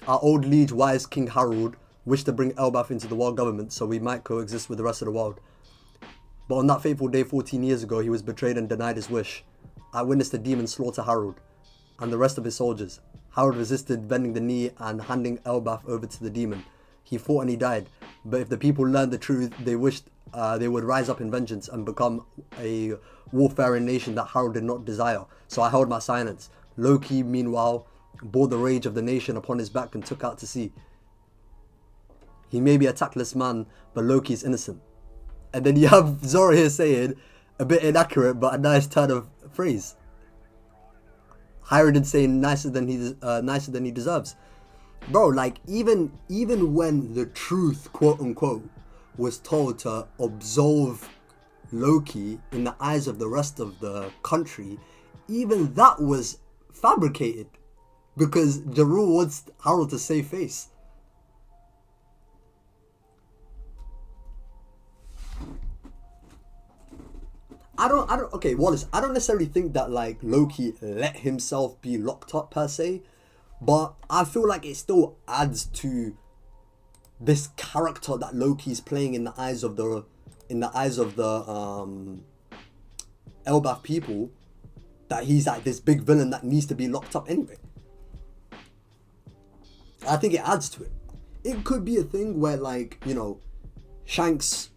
Our old liege, wise King Harold, wished to bring Elbaf into the world government so we might coexist with the rest of the world. But on that fateful day 14 years ago, he was betrayed and denied his wish. I witnessed the demon slaughter Harold and the rest of his soldiers. Harold resisted, bending the knee and handing Elbaf over to the demon. He fought and he died. But if the people learned the truth, they wished they would rise up in vengeance and become a warfaring nation that Harold did not desire. So I held my silence. Loki, meanwhile, bore the rage of the nation upon his back and took out to sea. He may be a tactless man, but Loki is innocent. And then you have Zoro here saying, a bit inaccurate, but a nice turn of phrase. Hired saying nicer than he deserves. Bro, like even when the truth, quote unquote, was told to absolve Loki in the eyes of the rest of the country, even that was fabricated because Jaro wants Harold to save face. Okay, Wallace, I don't necessarily think that like Loki let himself be locked up per se, but I feel like it still adds to this character that Loki's playing in the eyes of the Elbaf people, that he's like this big villain that needs to be locked up anyway. I think it adds to it. It could be a thing where, like, you know, Shanks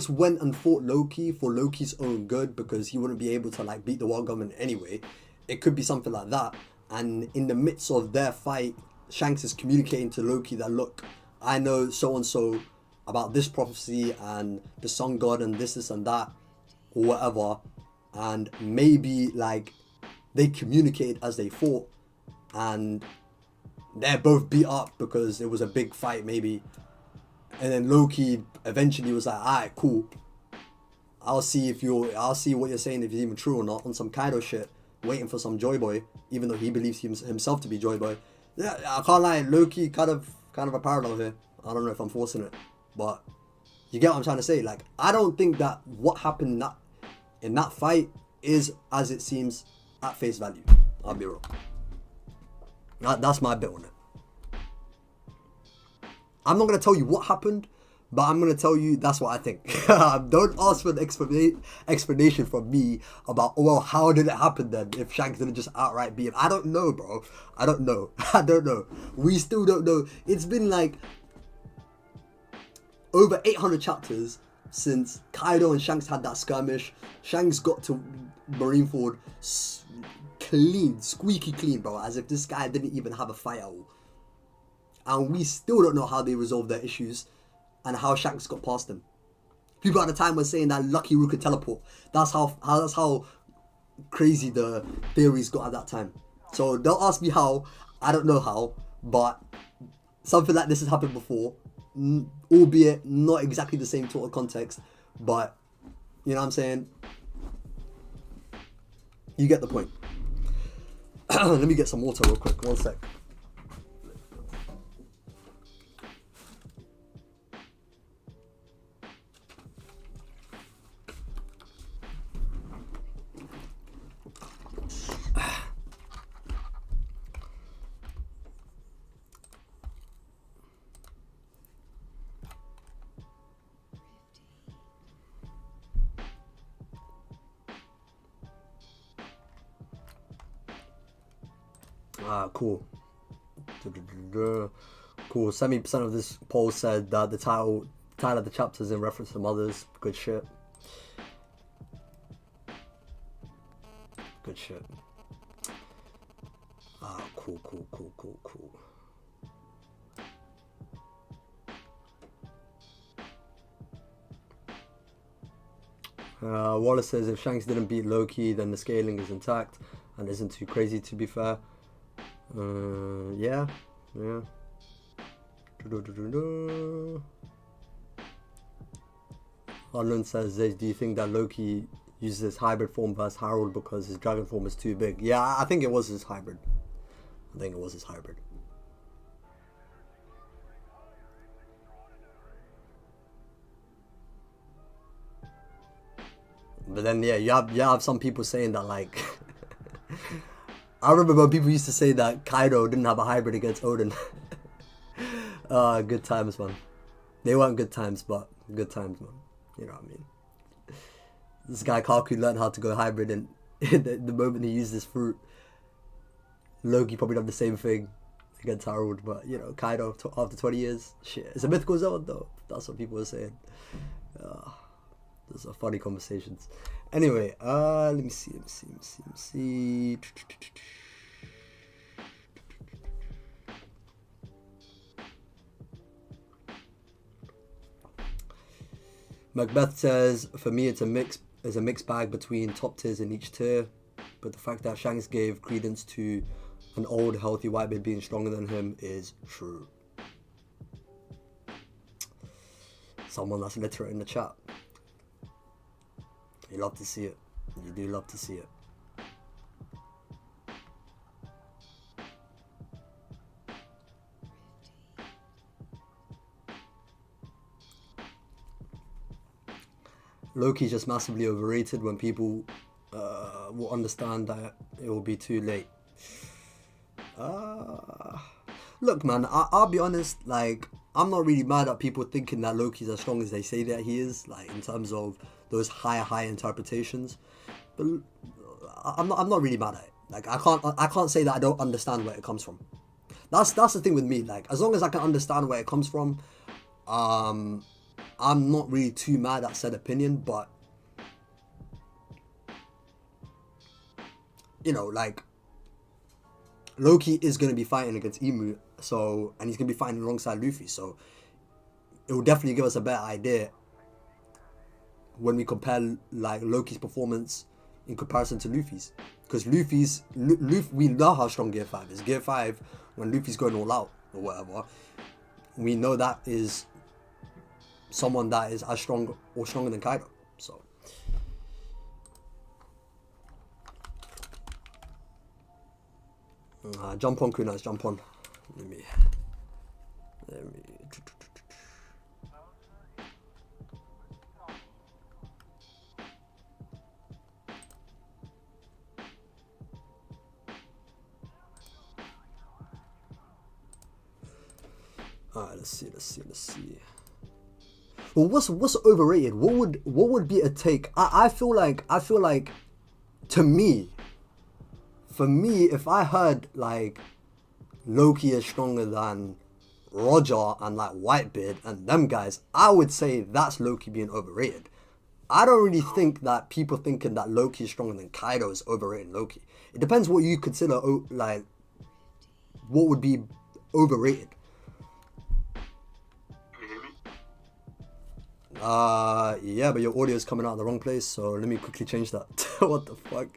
went and fought Loki for Loki's own good because he wouldn't be able to like beat the world government anyway. It could be something like that. And in the midst of their fight, Shanks is communicating to Loki that, look, I know so and so about this prophecy and the sun god and this and that or whatever, and maybe like they communicated as they fought and they're both beat up because it was a big fight maybe, and then Loki eventually was like, alright, cool, I'll see what you're saying, if it's even true or not, on some Kaido shit, waiting for some Joy Boy, even though he believes himself to be Joy Boy. Yeah, I can't lie, Loki kind of a parallel here. I don't know if I'm forcing it, but you get what I'm trying to say. Like, I don't think that what happened in that fight is as it seems at face value. I'll be real. That's my bit on it. I'm not gonna tell you what happened, but I'm gonna tell you that's what I think. Don't ask for an explanation from me about, oh, well, how did it happen then if Shanks didn't just outright beat him? I don't know, bro. I don't know. I don't know. We still don't know. It's been like over 800 chapters since Kaido and Shanks had that skirmish. Shanks got to Marineford clean, squeaky clean, bro, as if this guy didn't even have a fight at all. And we still don't know how they resolved their issues and how Shanks got past them. People at the time were saying that Lucky Rook could teleport. That's how crazy the theories got at that time. So don't ask me how. I don't know how, but something like this has happened before, albeit not exactly the same total context, but you know what I'm saying? You get the point. Let me get some water real quick, 1 sec. Cool. Cool. 70% of this poll said that the title of the chapter is in reference to mothers. Good shit. Good shit. Cool. Wallace says if Shanks didn't beat Loki, then the scaling is intact and isn't too crazy, to be fair. Yeah. Arnold says, do you think that Loki uses his hybrid form versus Harold because his dragon form is too big? Yeah, I think it was his hybrid. But then, yeah, you have some people saying that, like... I remember when people used to say that Kaido didn't have a hybrid against Odin. Good times, man. They weren't good times, but good times, man. You know what I mean? This guy Kaku learned how to go hybrid, and the moment he used this fruit, Loki probably done the same thing against Harold. But you know, Kaido after 20 years, shit, it's a mythical zone though. That's what people were saying. Those are funny conversations. Anyway, let me see. Macbeth says, for me it's a mixed bag between top tiers in each tier, but the fact that Shanks gave credence to an old healthy whitebeard being stronger than him is true. Someone that's literate in the chat. You love to see it. You do love to see it. Loki's just massively overrated. When people will understand that it will be too late. Look, man, I'll be honest, like, I'm not really mad at people thinking that Loki's as strong as they say that he is, like, in terms of those high interpretations. But I'm not really mad at it. Like, I can't say that I don't understand where it comes from. That's the thing with me. Like, as long as I can understand where it comes from, I'm not really too mad at said opinion. But you know, like, Loki is going to be fighting against Emu, and he's going to be fighting alongside Luffy, so it will definitely give us a better idea when we compare, like, Loki's performance in comparison to Luffy's. Because Luffy, we know how strong Gear 5 is. Gear 5, when Luffy's going all out, or whatever, we know that is someone that is as strong or stronger than Kaido, so... jump on, Kunas, jump on. Let me. Alright, let's see. Well, what's overrated? What would be a take? I feel like to me. For me, if I heard, like, Loki is stronger than Roger and, like, Whitebeard and them guys, I would say that's Loki being overrated. I don't really think that people thinking that Loki is stronger than Kaido is overrating Loki. It depends what you consider, like, what would be overrated. Yeah, but your audio is coming out of the wrong place, so let me quickly change that. What the fuck?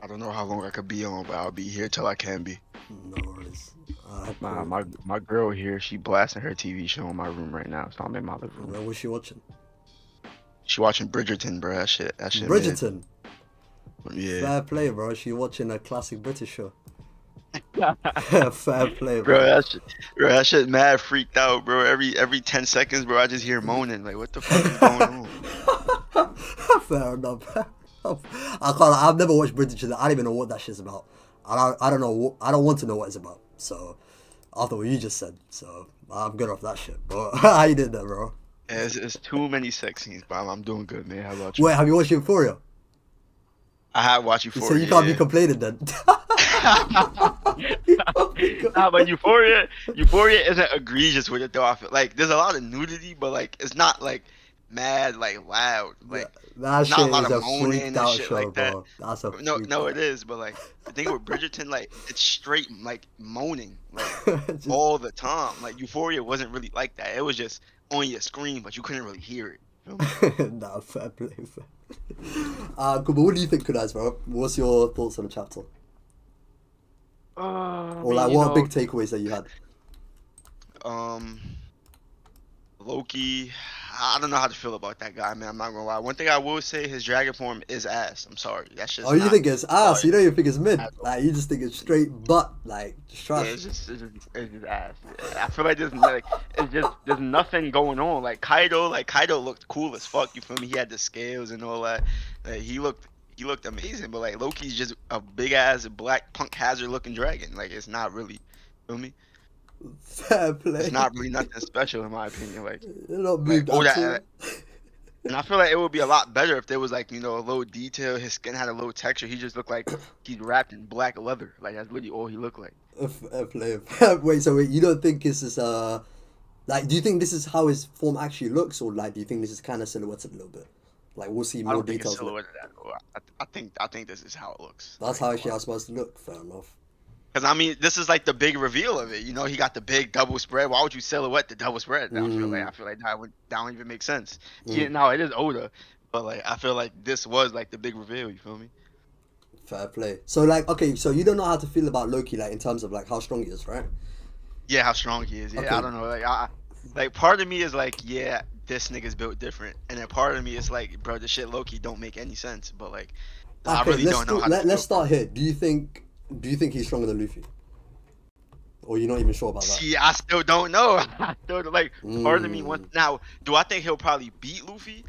I don't know how long I could be on, but I'll be here till I can be. No worries. My girl here, she blasting her TV show in my room right now, so I'm in my living room. What was she watching? She watching Bridgerton, bro. That shit. Bridgerton? Man. Yeah. Fair play, bro. She watching a classic British show. Fair play, bro. That shit mad freaked out, bro. Every 10 seconds, bro, I just hear moaning. Like, what the fuck is going on? Fair enough. I've never watched Bridgerton. I don't even know what that shit's about. I don't know. I don't want to know what it's about. So after what you just said, so I'm good off that shit. But how you did that, bro? Yeah, it's too many sex scenes, but I'm doing good, man. How about you? Wait, have you watched Euphoria? I have watched Euphoria. So you can't be complaining then. Nah, but Euphoria isn't egregious with it though. I feel like there's a lot of nudity, but like it's not like mad like loud. Yeah, Like that not a shit lot is of a moaning freaked and out shit show, like that. bro. That's a No, freaked no, out. it is. But like the thing with Bridgerton, like it's straight like moaning like Just all the time. Like Euphoria wasn't really like that. It was just on your screen, but you couldn't really hear it. Feel me? nah, fair play. Fair. Cool, but what do you think, Kunaz, bro? What's your thoughts on the chapter? I Or mean, like, what are big takeaways that you had? Um, Loki, I don't know how to feel about that guy, man. I'm not gonna lie. One thing I will say, his dragon form is ass. I'm sorry, that's just Oh, you not think it's ass? fire You don't even think it's mid? at all. Like, you just think it's straight butt, like, just Yeah, trash. it's just ass. Yeah, I feel like there's nothing going on. Like Kaido looked cool as fuck. You feel me? He had the scales and all that. Like, he looked amazing. But like Loki's just a big ass black punk hazard looking dragon. Like it's not really, feel me? Fair It's play. not really nothing special in my opinion. You're not Like moved all at that. all. And I feel like it would be a lot better if there was like, a little detail. His skin had a little texture. He just looked like he's wrapped in black leather. Like that's literally all he looked like. Fair play. Wait, you don't think this is, like, do you think this is how his form actually looks? Or, like, do you think this is kind of silhouetted a little bit? Like, we'll see I more don't think it's details. silhouetted at all. I think this is how it looks. That's how actually I'm supposed to look. Fair enough. Because I mean, this is like the big reveal of it. He got the big double spread. Why would you silhouette the double spread? I feel like that don't even make sense. Yeah, now it is Oda, but like I feel like this was like the big reveal. You feel me? Fair play. So, like, okay, so you don't know how to feel about Loki, like, in terms of, like, how strong he is, right? Yeah, how strong he is. Yeah, Okay. I don't know. Like part of me is like, yeah, this nigga's built different, and then part of me is like, bro, the shit Loki don't make any sense. But like, I Okay, really don't know how. let's start here. Do you think he's stronger than Luffy? Or you're not even sure about that? See, I still don't know. I still like part of me Mm. wants now. Do I think he'll probably beat Luffy?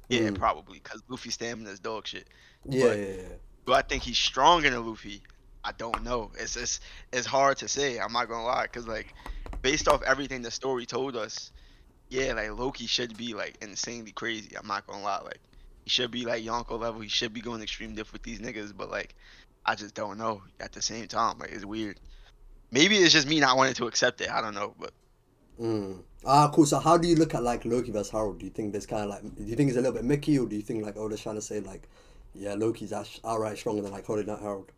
Yeah, Mm. probably, because Luffy's stamina is dog shit. Yeah, But yeah. do I think he's stronger than Luffy? I don't know. It's hard to say. I'm not gonna lie, cause like based off everything the story told us, yeah, like Loki should be like insanely crazy. I'm not gonna lie, like he should be like Yonko level. He should be going extreme diff with these niggas, but like I just don't know. At the same time, like it's weird. Maybe it's just me not wanting to accept it. I don't know, but Cool. So how do you look at, like, Loki versus Harold? Do you think there's kind of, like, do you think it's a little bit Mickey, or do you think, like, Oda's trying to say, like, yeah, Loki's outright stronger than, like, holding out Harold?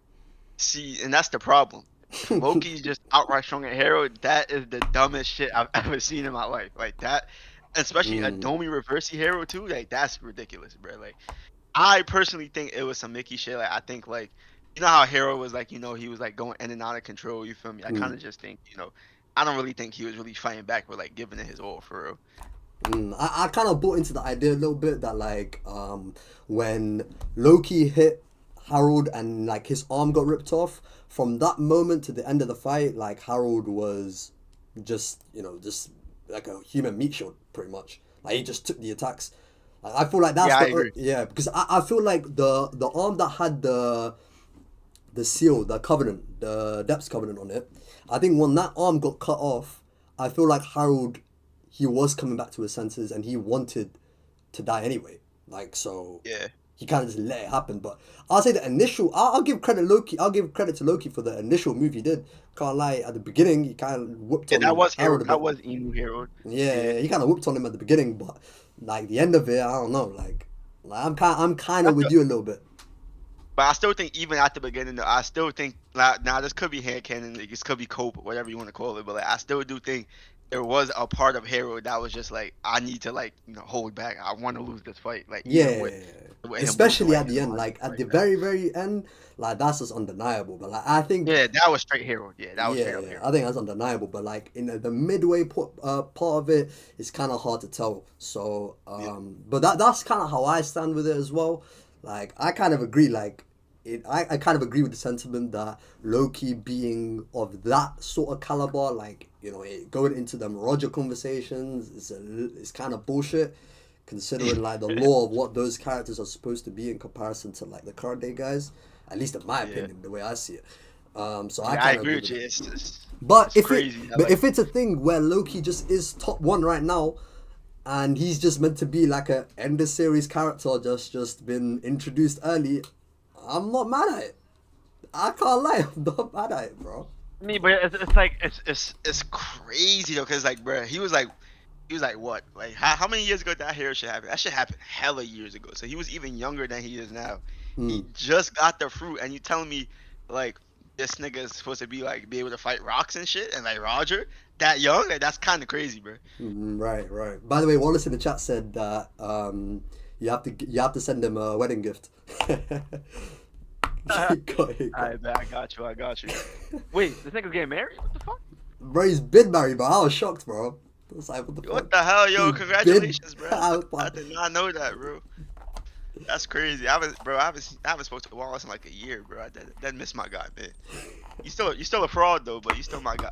see, and that's the problem. If Loki's just outright strong at Hero, that is the dumbest shit I've ever seen in my life. Like that, especially a Domi Reversi Hero too. Like that's ridiculous, bro. Like I personally think it was some Mickey shit. Like I think like how Hero was like he was like going in and out of control. You feel me? I kind of just think I don't really think he was really fighting back or like giving it his all for real. I kind of bought into the idea a little bit that, like, when Loki hit Harold and, like, his arm got ripped off, from that moment to the end of the fight, like, Harold was just like a human meat shield, pretty much. Like, he just took the attacks. Like, I feel like that's I agree. Yeah, because I feel like the arm that had the seal, the covenant, the depths covenant on it, I think when that arm got cut off, I feel like Harold, he was coming back to his senses and he wanted to die anyway. Like, so Yeah. he kind of just let it happen. But I'll say the initial, I'll give credit to Loki for the initial move he did. Can't lie, at the beginning he kind of whooped on That was Hero. Harold a bit. That was Emu Hero. Yeah, he kind of whooped on him at the beginning, but like the end of it, I don't know. Like I'm kind of with you a little bit. But I still think even at the beginning, though, I still think now this could be hand cannon, like, this could be cope, whatever you want to call it. But like I still do think there was a part of Hero that was just like I need to like hold back. I want to lose this fight. Like Yeah, especially at the end, end, like at the very end, like that's just undeniable. But like I think yeah, that was straight Hero. Yeah, that was straight up Hero. I think that's undeniable. But like in the midway part of it, it's kind of hard to tell. So but that's kind of how I stand with it as well. Like I kind of agree. Like I kind of agree with the sentiment that Loki being of that sort of caliber, like going into them Roger conversations, is kind of bullshit. Considering like the lore of what those characters are supposed to be in comparison to like the current day guys, at least in my opinion, the way I see it. So I agree with you. But it's crazy. If it's a thing where Loki just is top one right now, and he's just meant to be like a end of series character, just been introduced early, I'm not mad at it. I can't lie, I'm not mad at it, bro. Me, but it's like it's crazy though, cause like, bro, he was like he was like what? Like how many years ago did that hero shit happen? That shit happened hella years ago. So he was even younger than he is now. Hmm. He just got the fruit, and you telling me like this nigga is supposed to be like be able to fight rocks and shit, and like Roger that young? Like that's kind of crazy, bro. Right, right. By the way, Wallace in the chat said that you have to send him a wedding gift. Got it, got it. I got you. I got you. Wait, this nigga's getting married? What the fuck? Bro, he's been married, bro. I was shocked, bro. I was like, what the What fuck? the hell, yo? He Congratulations, been. bro. I was I like, did not know that, bro. That's crazy. I haven't spoken to Wallace in like a year, bro. That missed my guy, man. You still a fraud though, but you still my guy.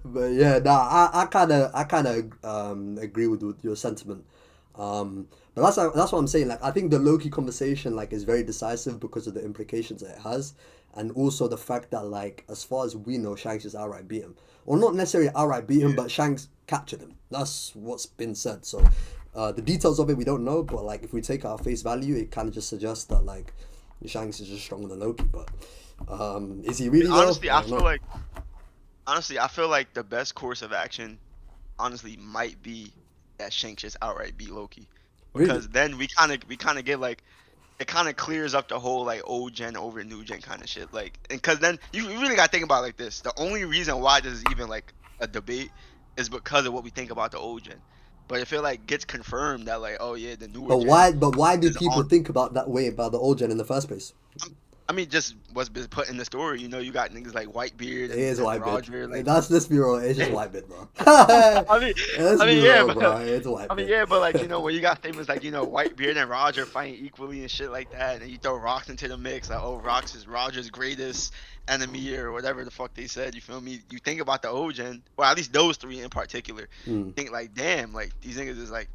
but yeah, nah, I kind of agree with your sentiment. But that's what I'm saying. Like, I think the Loki conversation like is very decisive because of the implications that it has, and also the fact that like as far as we know, Shanks just outright beat him, or not necessarily outright beat him, Yeah. but Shanks captured him. That's what's been said. So, the details of it we don't know, but like if we take our face value, it kind of just suggests that like Shanks is just stronger than Loki. But is he really? Honestly, though? I feel like the best course of action, honestly, might be that Shanks just outright beat Loki, Really. because then we kind of get like it kind of clears up the whole like old gen over new gen kind of shit. Like, and because then you really got to think about it like this. The only reason why this is even like a debate is because of what we think about the old gen. But if it like gets confirmed that like, oh yeah, the newer But gen why do is people on. think about that way about the old gen in the first place? I mean, just what's been put in the story. You know, you got niggas like Whitebeard It is and white Roger. bit. Like, Let's be real. It's just white bit, bro. I mean, Let's I be mean, yeah, real, bro. but It's white I mean, bit. yeah, but like you know, when you got statements like Whitebeard and Roger fighting equally and shit like that, and you throw Rocks into the mix, like oh, Rocks is Roger's greatest enemy or whatever the fuck they said. You feel me? You think about the old gen, or at least those three in particular. Mm, Think like, damn, like these niggas is like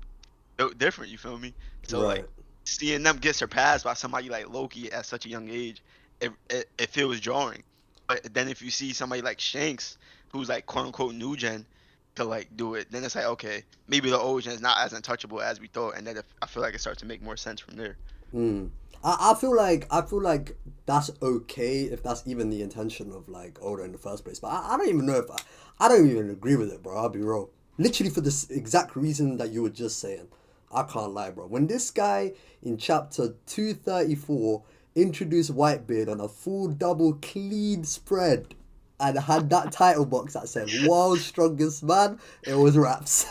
different. You feel me? So like right. seeing them get surpassed by somebody like Loki at such a young age, it feels jarring. But then if you see somebody like Shanks, who's like quote unquote new gen, to like do it, then it's like okay, maybe the old gen is not as untouchable as we thought, and then I feel like it starts to make more sense from there. Mm. I feel like that's okay if that's even the intention of like Oda in the first place. But I don't even know if I don't even agree with it, bro. I'll be real. Literally for this exact reason that you were just saying. I can't lie, bro. When this guy in chapter 234 introduced Whitebeard on a full double clean spread and had that title box that said World's Strongest Man, it was raps.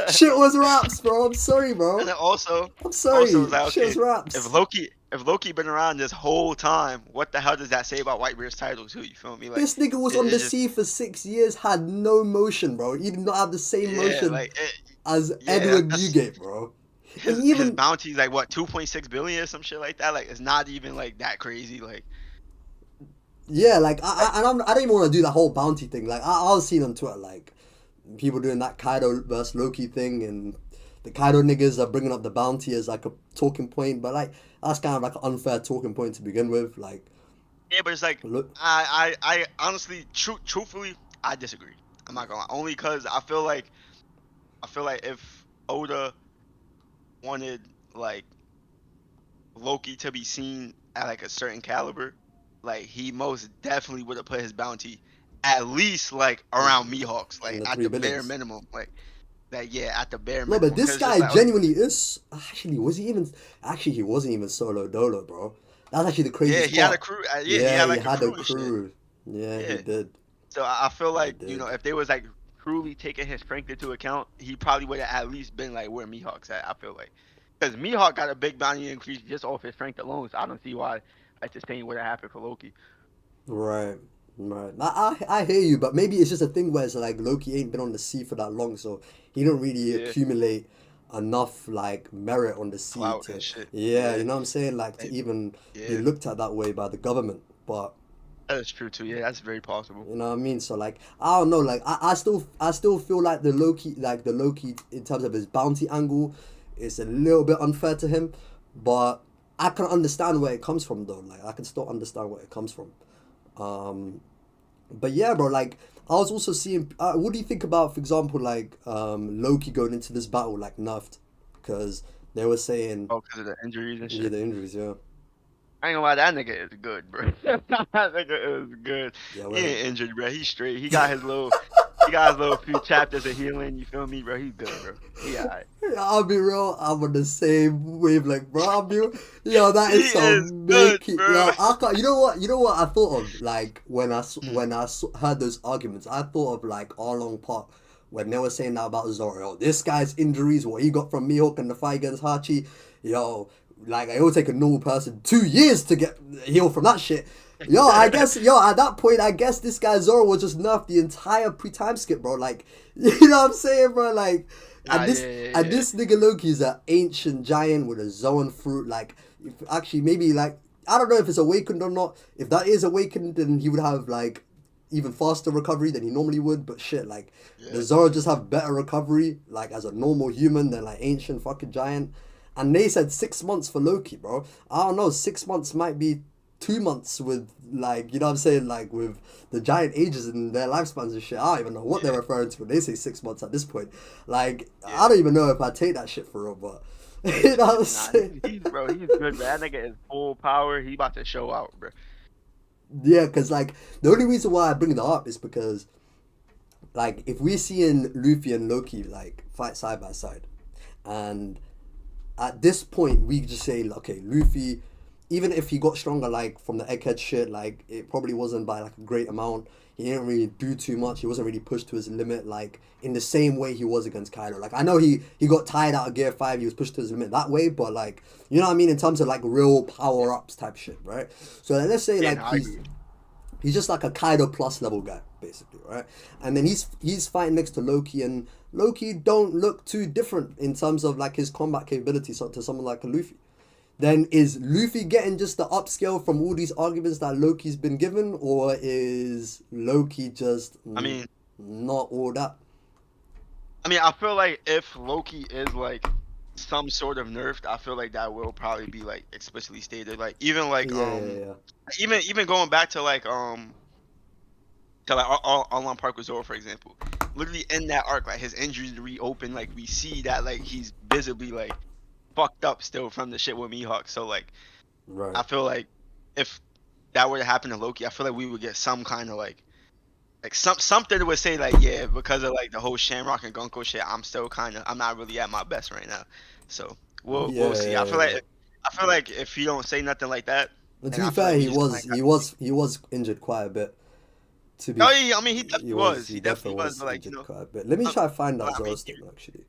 Shit was raps, bro. I'm sorry, And bro. then also I'm it's sorry. like Shit was okay, raps. if Loki been around this whole time, what the hell does that say about Whitebeard's title too? You feel me? Like This nigga was on it the just sea for 6 years, had no motion, bro. He did not have the same yeah, motion like it, as yeah, Edward that's Newgate, bro. And his even bounty's like what 2.6 billion or some shit like that. Like it's not even like that crazy. yeah, like Like I don't even want to do that whole bounty thing. Like I was seeing on Twitter like people doing that Kaido versus Loki thing, and the Kaido niggas are bringing up the bounty as like a talking point, but like that's kind of like an unfair talking point to begin with. Like, yeah, but it's like look, I honestly, truthfully, I disagree. I'm not gonna lie. Only because I feel like if Oda wanted like Loki to be seen at like a certain caliber, like he most definitely would have put his bounty at least like around Mihawk's, in like the at three the bare billions. minimum, like yeah, at the bare No, but minimum, this because guy just like okay, genuinely is. Actually, was he even? Actually, he wasn't even solo dolo, bro. That's actually the yeah, craziest he had a part. crew, yeah, he Yeah, had he like a had a crew and shit, crew. Yeah, he yeah. did. So I feel He like did. if they was like truly taking his strength into account, he probably would have at least been like where Mihawk's at. I feel like because Mihawk got a big bounty increase just off his strength alone, so I don't see why like the same would have happened for Loki. Right, right. I hear you, but maybe it's just a thing where it's like Loki ain't been on the sea for that long, so he don't really Yeah, accumulate enough like merit on the sea clout and to, shit. yeah, Yeah, you know what I'm saying, like to maybe. even be Yeah, looked at that way by the government. But that is true too. Yeah, that's very possible. you know what I mean? So like I don't know, like I still feel like the Loki in terms of his bounty angle is a little bit unfair to him, but I can understand where it comes from though. Like I can still understand where it comes from. Um, but yeah, bro, like I was also seeing. What do you think about, for example, like Loki going into this battle like nerfed, because they were saying Oh, because of the injuries and yeah shit. the injuries, yeah, I ain't gonna lie, that nigga is good, bro. That nigga is good. yeah, He well, ain't injured, bro. He's straight. He got his little. He got his little few chapters of healing. You feel me, bro? He's good, bro. He alright. I'll be real. I'm on the same wavelength, bro. Yo, that He is is some good, make it. bro. Yo, I can't. You know what? You know what I thought of? Like when heard those arguments, I thought of like Arlong Park when they were saying that about Zoro. This guy's injuries, what he got from Mihawk and the fight against Hachi. Yo, like it would take a normal person 2 years to get healed from that shit. Yo, I guess, at that point, I guess this guy Zoro was just nerfed the entire pre-time skip, bro. Like, you know what I'm saying, bro? Like, and this nigga Loki is an ancient giant with a Zoan fruit. Like, if actually, maybe, like, I don't know if it's awakened or not. If that is awakened, then he would have, like, even faster recovery than he normally would. But shit, like, does Zoro just have better recovery, like, as a normal human than, like, ancient fucking giant? And they said 6 months for Loki, bro. I don't know, 6 months might be 2 months with, like, you know what I'm saying, like, with the giant ages and their lifespans and shit. I don't even know what they're referring to when they say 6 months at this point. Like, I don't even know if I take that shit for real, but, you know what I'm saying? He's good, man. That nigga is full power. He about to show out, bro. Yeah, because, like, the only reason why I bring that up is because, like, if we're seeing Luffy and Loki, like, fight side by side, and at this point, we just say, okay, Luffy, even if he got stronger, like, from the egghead shit, like, it probably wasn't by, like, a great amount. He didn't really do too much. He wasn't really pushed to his limit, like, in the same way he was against Kaido. Like, I know he got tired out of Gear 5. He was pushed to his limit that way, but, like, you know what I mean? In terms of, like, real power-ups type shit, right? So, like, let's say, like, he's just, like, a Kaido plus level guy, basically, right? And then he's fighting next to Loki, and Loki don't look too different in terms of, like, his combat capabilities to someone like a Luffy. Then is Luffy getting just the upscale from all these arguments that Loki's been given, or is Loki just not all that? I mean, I feel like if Loki is like some sort of nerfed, I feel like that will probably be like explicitly stated. Like even like even going back to like Alon Park with Zoro, for example. Literally in that arc, like his injuries reopen, like we see that like he's visibly like fucked up still from the shit with Mihawk. So like, right. I feel like if that were to happen to Loki, I feel like we would get some kind of like something that would say like, yeah, because of like the whole Shamrock and Gunko shit, I'm not really at my best right now. So we'll see. I feel like if he don't say nothing like that. But to be fair, he was injured quite a bit. I mean, he definitely was. He definitely was. But like, quite a bit. Let me try to find that Zoro statement actually.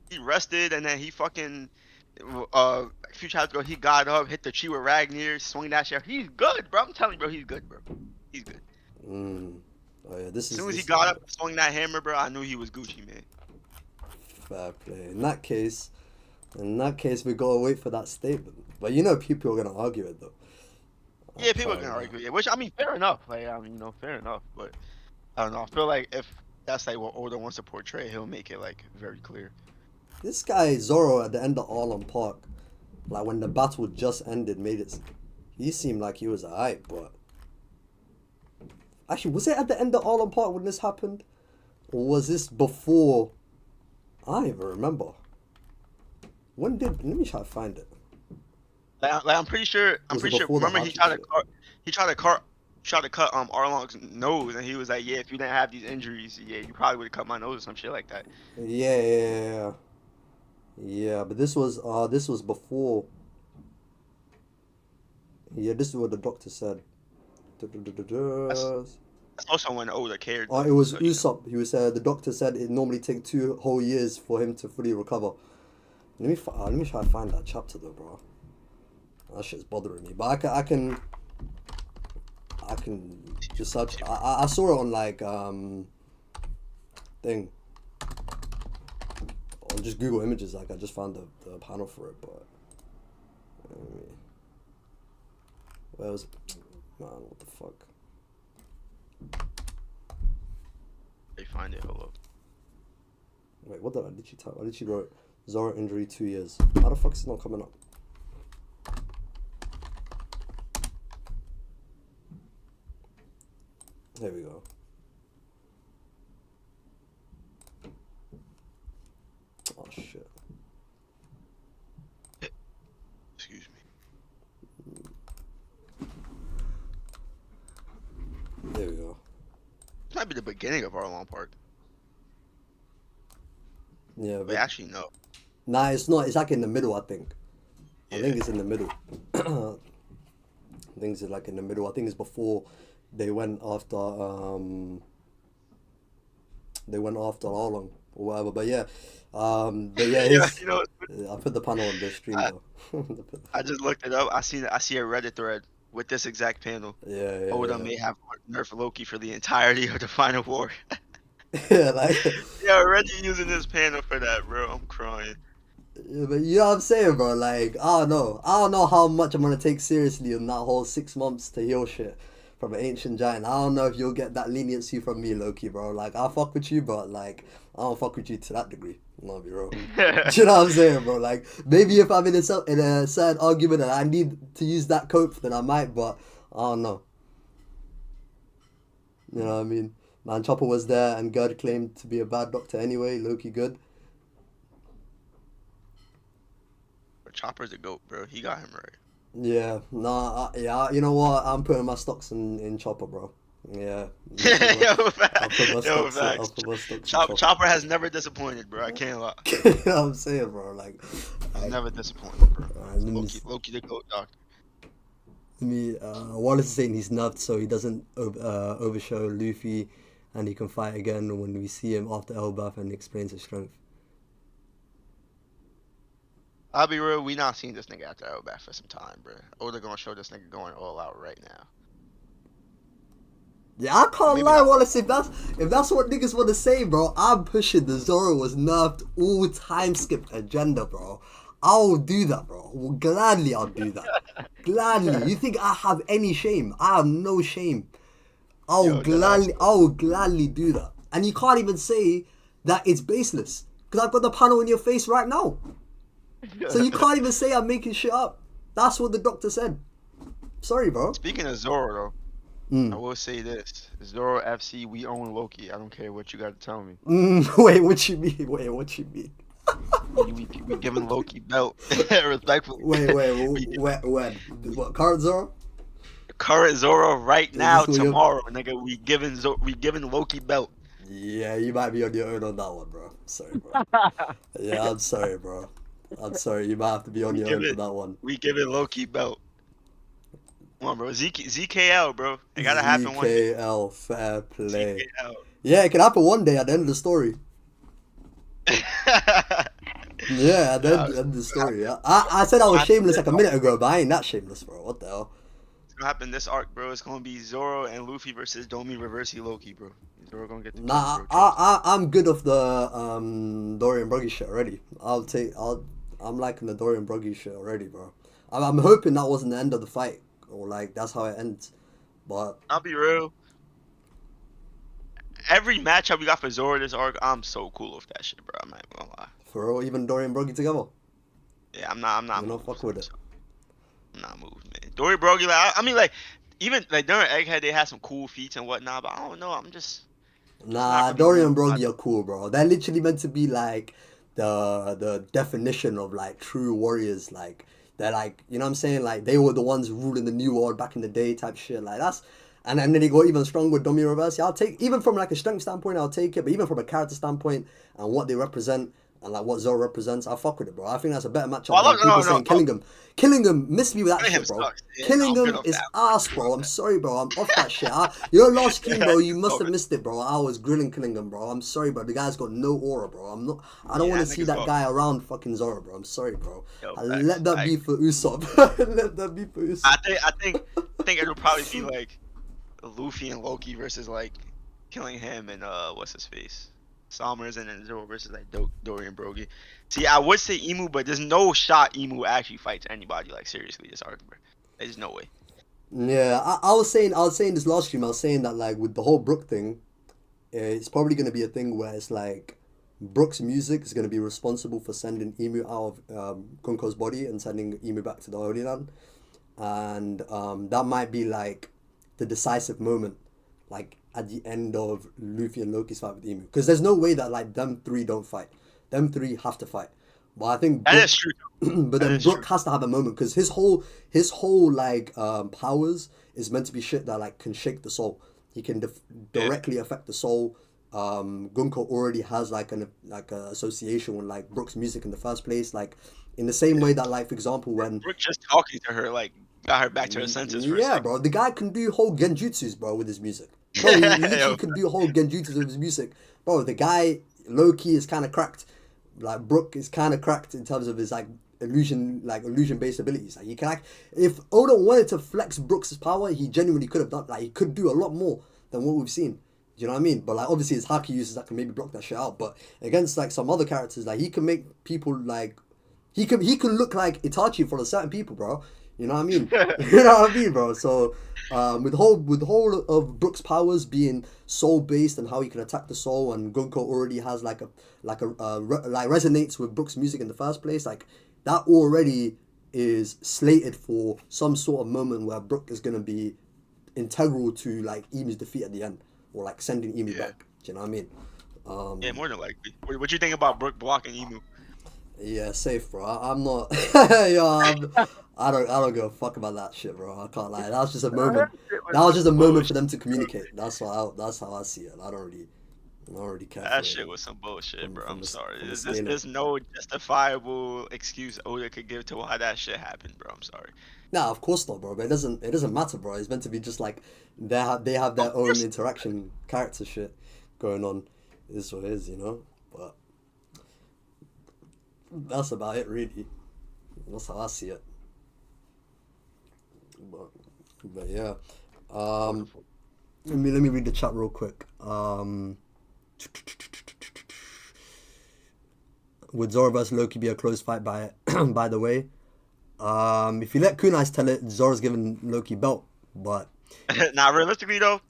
He rested and then he fucking a few chapters ago he got up, hit the tree with Ragnar, swung that shit. He's good, bro. I'm telling you, bro, he's good, bro. He's good. Oh yeah, as soon as he got up, swung that hammer, bro, I knew he was Gucci, man. Fair play. In that case, we gotta wait for that statement. But you know, people are gonna argue it though. Yeah, people are gonna argue it. Which I mean, fair enough. Like I mean, you know, fair enough. But I don't know. I feel like if that's like what Oda wants to portray, he'll make it like very clear. This guy Zoro at the end of Arlong Park, like when the battle just ended, he seemed like he was alright, but actually, was it at the end of Arlong Park when this happened, or was this before? I don't even remember. Let me try to find it. Like I'm pretty sure. Remember, he tried to cut Arlong's nose, and he was like, "Yeah, if you didn't have these injuries, yeah, you probably would have cut my nose or some shit like that." Yeah, but this was before. Yeah, this is what the doctor said. That's also when Oda cared. It was Usopp. He was the doctor said it normally takes 2 whole years for him to fully recover. Let me try to find that chapter though, bro. That shit's bothering me. But I can just search. I saw it on like thing. Or just Google Images. Like I just found the panel for it, but where was it? Man, what the fuck? They find it. Hold up. Wait, what did she type? What did she wrote? Zoro injury 2 years. How the fuck is it not coming up? There we go. Oh shit. Excuse me. There we go. This might be the beginning of Arlong Park. Yeah, Wait, but actually, no. nah, it's not. It's like in the middle. I think. I Yeah. think it's in the middle. I think it's like in the middle. I think it's before they went after Arlong or whatever. But yeah, Yeah, his. I put the panel on the stream I, though. I just looked it up. I see a Reddit thread with this exact panel. Yeah, yeah, Oda yeah. may have nerfed Loki for the entirety of the final war. Yeah, like, Yeah, already using this panel for that, bro. I'm crying. yeah, but you know what I'm saying, bro? Like, I don't know. I don't know how much I'm gonna take seriously in that whole 6 months to heal shit from an ancient giant. I don't know if you'll get that leniency from me, Loki, bro. Like, I fuck with you, but like, I don't fuck with you to that degree. I'll be real. Do you know what I'm saying, bro? Like, maybe if I'm in a certain argument and I need to use that cope, then I might, but I don't know. You know what I mean? Man, Chopper was there, and Gerd claimed to be a bad doctor anyway. Loki good. But Chopper's a goat, bro. He got him right. Yeah, nah, yeah. You know what? I'm putting my stocks in Chopper, bro. Yeah, Yo, I'll put my yo, stocks. I'll facts. put my stocks in Chopper. Chopper has never disappointed, bro. I can't lie. You know what I'm saying, bro? He's Like, never disappointed, bro. let me, Loki the goat doctor. Wallace is saying he's nubbed so he doesn't overshow Luffy, and he can fight again when we see him after Elbaf and explains his strength. I'll be real, we not seen this nigga after Elbaf for some time, bro. Oda gonna show this nigga going all out right now. Yeah, I can't Maybe lie, not. Wallace. If that's what niggas want to say, bro, I'm pushing the Zoro was nerfed all time skip agenda, bro. I'll do that, bro. Well, gladly, I'll do that. Gladly. You think I have any shame? I have no shame. Yo, I will gladly do that. And you can't even say that it's baseless because I've got the panel in your face right now. So you can't even say I'm making shit up. That's what the doctor said. Sorry, bro. Speaking of Zoro, though, I will say this: Zoro FC, we own Loki. I don't care what you got to tell me. Wait, what you mean? Wait, what you mean? We giving Loki belt respectfully. When? What, current Zoro? Current Zoro right Is now, this who you're- tomorrow, nigga. We giving Loki belt. Yeah, you might be on your own on that one, bro. Sorry, bro. Yeah, I'm sorry, bro. I'm sorry. You might have to be on your own for that one. We giving Loki belt. Come on, bro. ZKL, bro. It gotta happen one day. ZKL, fair play. ZKL. Yeah, it can happen one day at the end of the story. Yeah, at the end of the story. Yeah. I said I was shameless like a minute ago, but I ain't that shameless, bro. What the hell? It's gonna happen this arc, bro. It's gonna be Zoro and Luffy versus Domi Reversi Loki, bro. Zoro gonna get the Nah, kills, bro. I'm good of the Dorian Broggy shit already. I'm liking the Dorian Broggy shit already, bro. I'm hoping that wasn't the end of the fight, or like that's how it ends. But I'll be real. Every matchup we got for Zoro this arc, I'm so cool with that shit, bro. I'm not even gonna lie. for real, even Dorian Broggy together. Yeah, I'm not You know, moved. fuck with it. I'm not moved, man. Dory Broggy, like, I mean, like, even like during Egghead, they had some cool feats and whatnot, but I don't know. I'm just Nah, really Dorian moved by Broggy are cool, bro. They're literally meant to be like the definition of like true warriors. Like they're like, you know what I'm saying? Like they were the ones ruling the new world back in the day, type shit. Like that's, and then they got even stronger with Domi Reversi. I'll take, even from like a strength standpoint, I'll take it. But even from a character standpoint and what they represent and like what Zoro represents, I fuck with it, bro. I think that's a better matchup Oh, than look, people no, saying no. Killingham. Killingham missed me with that Killingham shit, bro. sucks. Yeah, I'm Killingham good off is that. ass, bro. I'm sorry, bro. I'm off that shit. You know, last stream, bro, you must have missed it, bro. I was grilling Killingham, bro. I'm sorry, bro. The guy's got no aura, bro. I don't Yeah, want to see niggas that fuck. guy around fucking Zoro, bro. I'm sorry, bro. Yo, Let that facts. be for Usopp. Let that be for Usopp. I think it'll probably be like Luffy and Loki versus like Killingham and what's his face, Somers, and then Zoro versus like Dorian Broggy. See, I would say Emu, but there's no shot Emu actually fights anybody like seriously this arc, bro. There's no way. Yeah, I was saying this last stream. I was saying that like with the whole Brook thing, it's probably gonna be a thing where it's like Brook's music is gonna be responsible for sending Emu out of Gunko's body and sending Emu back to the Holy Land, and that might be like the decisive moment, like at the end of Luffy and Loki's fight with Emu, because there's no way that like them three don't fight. Them three have to fight. But I think That Brook, is true. but then is Brook true. has to have a moment because his whole like powers is meant to be shit that like can shake the soul. He can directly affect the soul, Gunko already has like an association with like Brooks' music in the first place, like in the same way that like for example when We're just talking to her, like, got her back to her senses for a yeah, second. bro, the guy can do whole genjutsus, bro, with his music. Bro, he literally Yo, can do whole genjutsus with his music. Bro, the guy low key is kind of cracked. Like Brook is kind of cracked in terms of his like illusion based abilities. Like he can act, if Oda wanted to flex Brooks' power, he genuinely could have done. Like he could do a lot more than what we've seen. Do you know what I mean? But like obviously his haki uses that can maybe block that shit out. But against like some other characters, like he can make people like he can look like Itachi for certain people, bro. You know what I mean? You know what I mean, bro? So with the whole of Brooks' powers being soul based and how he can attack the soul, and Gunko already has like resonates with Brooks' music in the first place, like that already is slated for some sort of moment where Brook is gonna be integral to like Emu's defeat at the end, or like sending Emu back. Do you know what I mean? yeah, more than likely. What you think about Brook blocking Emu? Yeah, safe, bro. I'm not. I don't give a fuck about that shit, bro. I can't lie. That was just a moment. That was just a moment for them to communicate. That's how I see it. I don't really care. That shit was some bullshit, bro. I'm sorry. There's There's no justifiable excuse Oda could give to why that shit happened, bro. I'm sorry. Nah, of course not, bro. But it doesn't matter, bro. It's meant to be just like they have their own interaction character shit going on. Is what it is, you know. But that's about it, really. That's how I see it. But yeah. Let me read the chat real quick. Would Zoro vs Loki be a close fight by by the way? If you let Kunai tell it, Zoro's giving Loki belt, but Nah, realistically though,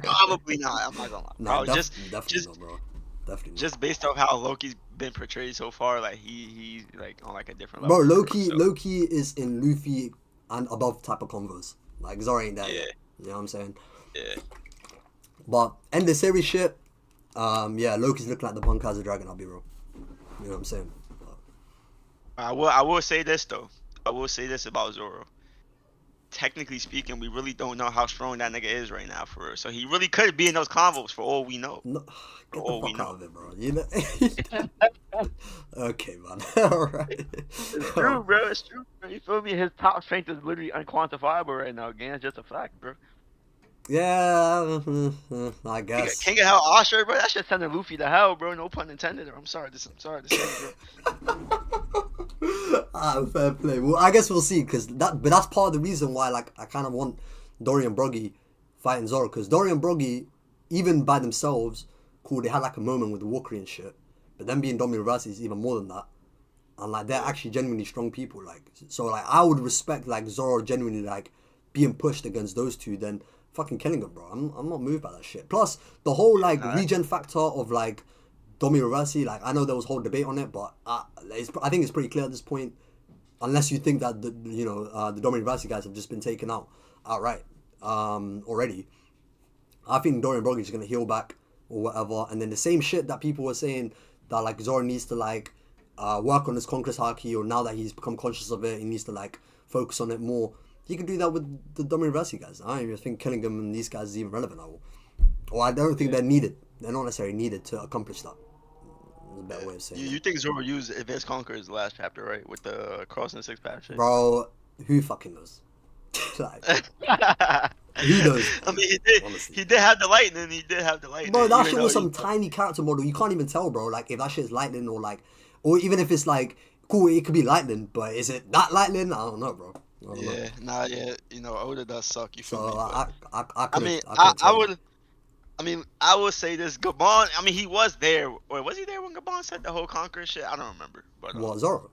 probably not. I'm not gonna lie. nah, Bro, definitely not, bro. Definitely not. Just based off how Loki's been portrayed so far, like he's like on like a different level. Bro, Loki is in Luffy and above type of convos. Like Zoro ain't there yet. You know what I'm saying? Yeah. But end the series shit. Yeah, Loki's looking like the punk as a dragon. I'll be real. You know what I'm saying? I will say this though. I will say this about Zoro. Technically speaking, we really don't know how strong that nigga is right now, for real. So he really could be in those convos for all we know. No, get the fuck out of it, bro. You know? Okay, man. All right. It's true, bro. It's true. Bro. You feel me? His top strength is literally unquantifiable right now. Again, it's just a fact, bro. Yeah, I guess. King of Hell Osher, bro. That shit sending Luffy to hell, bro. No pun intended. I'm sorry to say, bro. Fair play. Well, I guess we'll see, but that's part of the reason why, like, I kind of want Dory and Broggy fighting Zoro, because Dory and Broggy, even by themselves, cool, they had like a moment with the Walkery and shit, but them being Domi Reversi is even more than that, and like they're actually genuinely strong people, like, so like I would respect like Zoro genuinely like being pushed against those two than fucking killing them, bro. I'm not moved by that shit. Plus the whole like regen factor of like Domi Reversi, like I know there was a whole debate on it, but I think it's pretty clear at this point, unless you think that the Domi Reversi guys have just been taken out outright already. I think Dorian Broggy is gonna heal back or whatever, and then the same shit that people were saying that like Zoro needs to like work on his Conquest Haki, or now that he's become conscious of it, he needs to like focus on it more. He can do that with the Domi Reversi guys. I don't even think killing them and these guys is even relevant at all. Or I don't think they're needed. They're not necessarily needed to accomplish that. There's a better way of saying You think Zoro used Advanced Conqueror's last chapter, right? With the crossing the six-pack shit? Bro, who fucking knows? Like, who knows? I mean, he did have the lightning. He did have the lightning. Bro, that shit was some tiny character model. You can't even tell, bro. Like, if that shit is lightning or even if it's like, cool, it could be lightning, but is it that lightning? I don't know, bro. Yeah, nah, yeah. You know, Oda does suck. You feel me? I would say this. Gabon, I mean, he was there. Or was he there when Gabon said the whole Conqueror shit? I don't remember. But what, Zoro?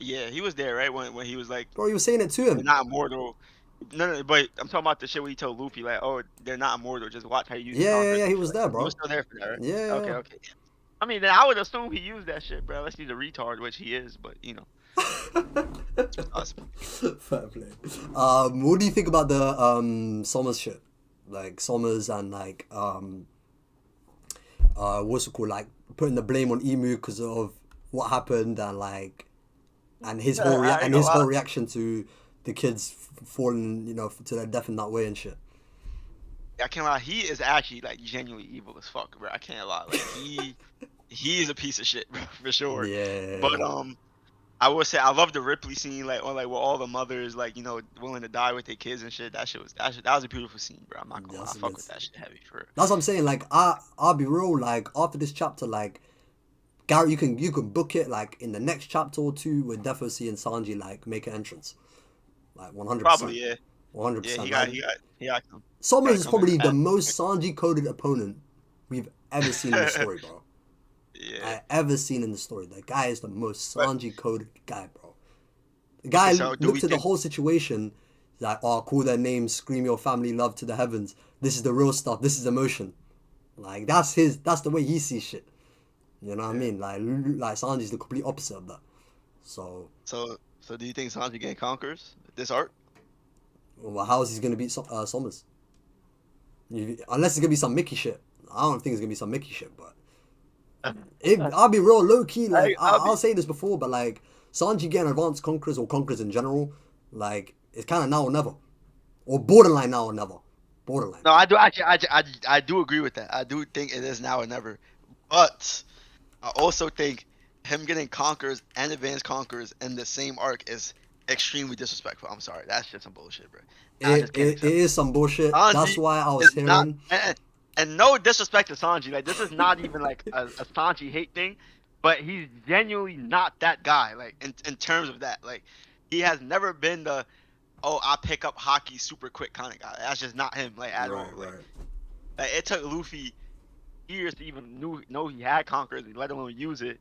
Yeah, he was there, right? When he was like, bro, you were saying it to him. They're not immortal. No, but I'm talking about the shit where he told Luffy, like, oh, they're not immortal. Just watch how you use Yeah, he was there, bro. He was still there for that, right? Yeah. Okay. I mean, then I would assume he used that shit, bro. Unless he's a retard, which he is, but, you know. Awesome. Fair play. What do you think about the Sommers shit? Like Sommers and like what's it called? Like putting the blame on Emu because of what happened and like his whole reaction to the kids falling, you know, to their death in that way and shit. I can't lie. He is actually like genuinely evil as fuck, bro. I can't lie. Like he is a piece of shit, bro, for sure. But Yeah, I will say I love the Ripley scene, like or like with all the mothers, like willing to die with their kids and shit. That was a beautiful scene, bro. I'm not gonna lie. I that's fuck good. with that shit heavy for real. That's what I'm saying. Like I'll be real. Like after this chapter, like Gary, you can book it. Like in the next chapter or two, we're definitely seeing Sanji like make an entrance. Like 100%, Probably, yeah. Yeah, 100%. he got Like he got he got Summers gotta is come in probably the fast. most Sanji coded opponent we've ever seen in the story, bro. Yeah. I ever seen in the story. The guy is the most But Sanji coded guy, bro. The okay, guy so do we looked at the think whole situation like, oh, call their names, scream your family love to the heavens. This is the real stuff. This is emotion. Like that's the way he sees shit. You know what I yeah. mean? Like Sanji's the complete opposite of that. So, So do you think Sanji getting conquers this arc? well, how is he gonna beat Summers? Unless it's gonna be some Mickey shit. I don't think it's gonna be some Mickey shit, but I'll be real low key. Like I'll I'll be say this before, but like Sanji getting advanced conquerors or conquerors in general, like it's kind of now or never, or borderline now or never, borderline. no, I do actually I do agree with that. I do think it is now or never. But I also think him getting conquerors and advanced conquerors in the same arc is extremely disrespectful. I'm sorry, that's just some bullshit, bro. I It, just can't it it accept it. is some bullshit. That's Sanji why I was is not, hearing. and no disrespect to Sanji, like this is not even like a Sanji hate thing, but he's genuinely not that guy. Like in terms of that, like he has never been the I pick up hockey super quick kind of guy. That's just not him, like at all. Right, Like, right. like it took Luffy years to even know he had conquerors, let alone use it.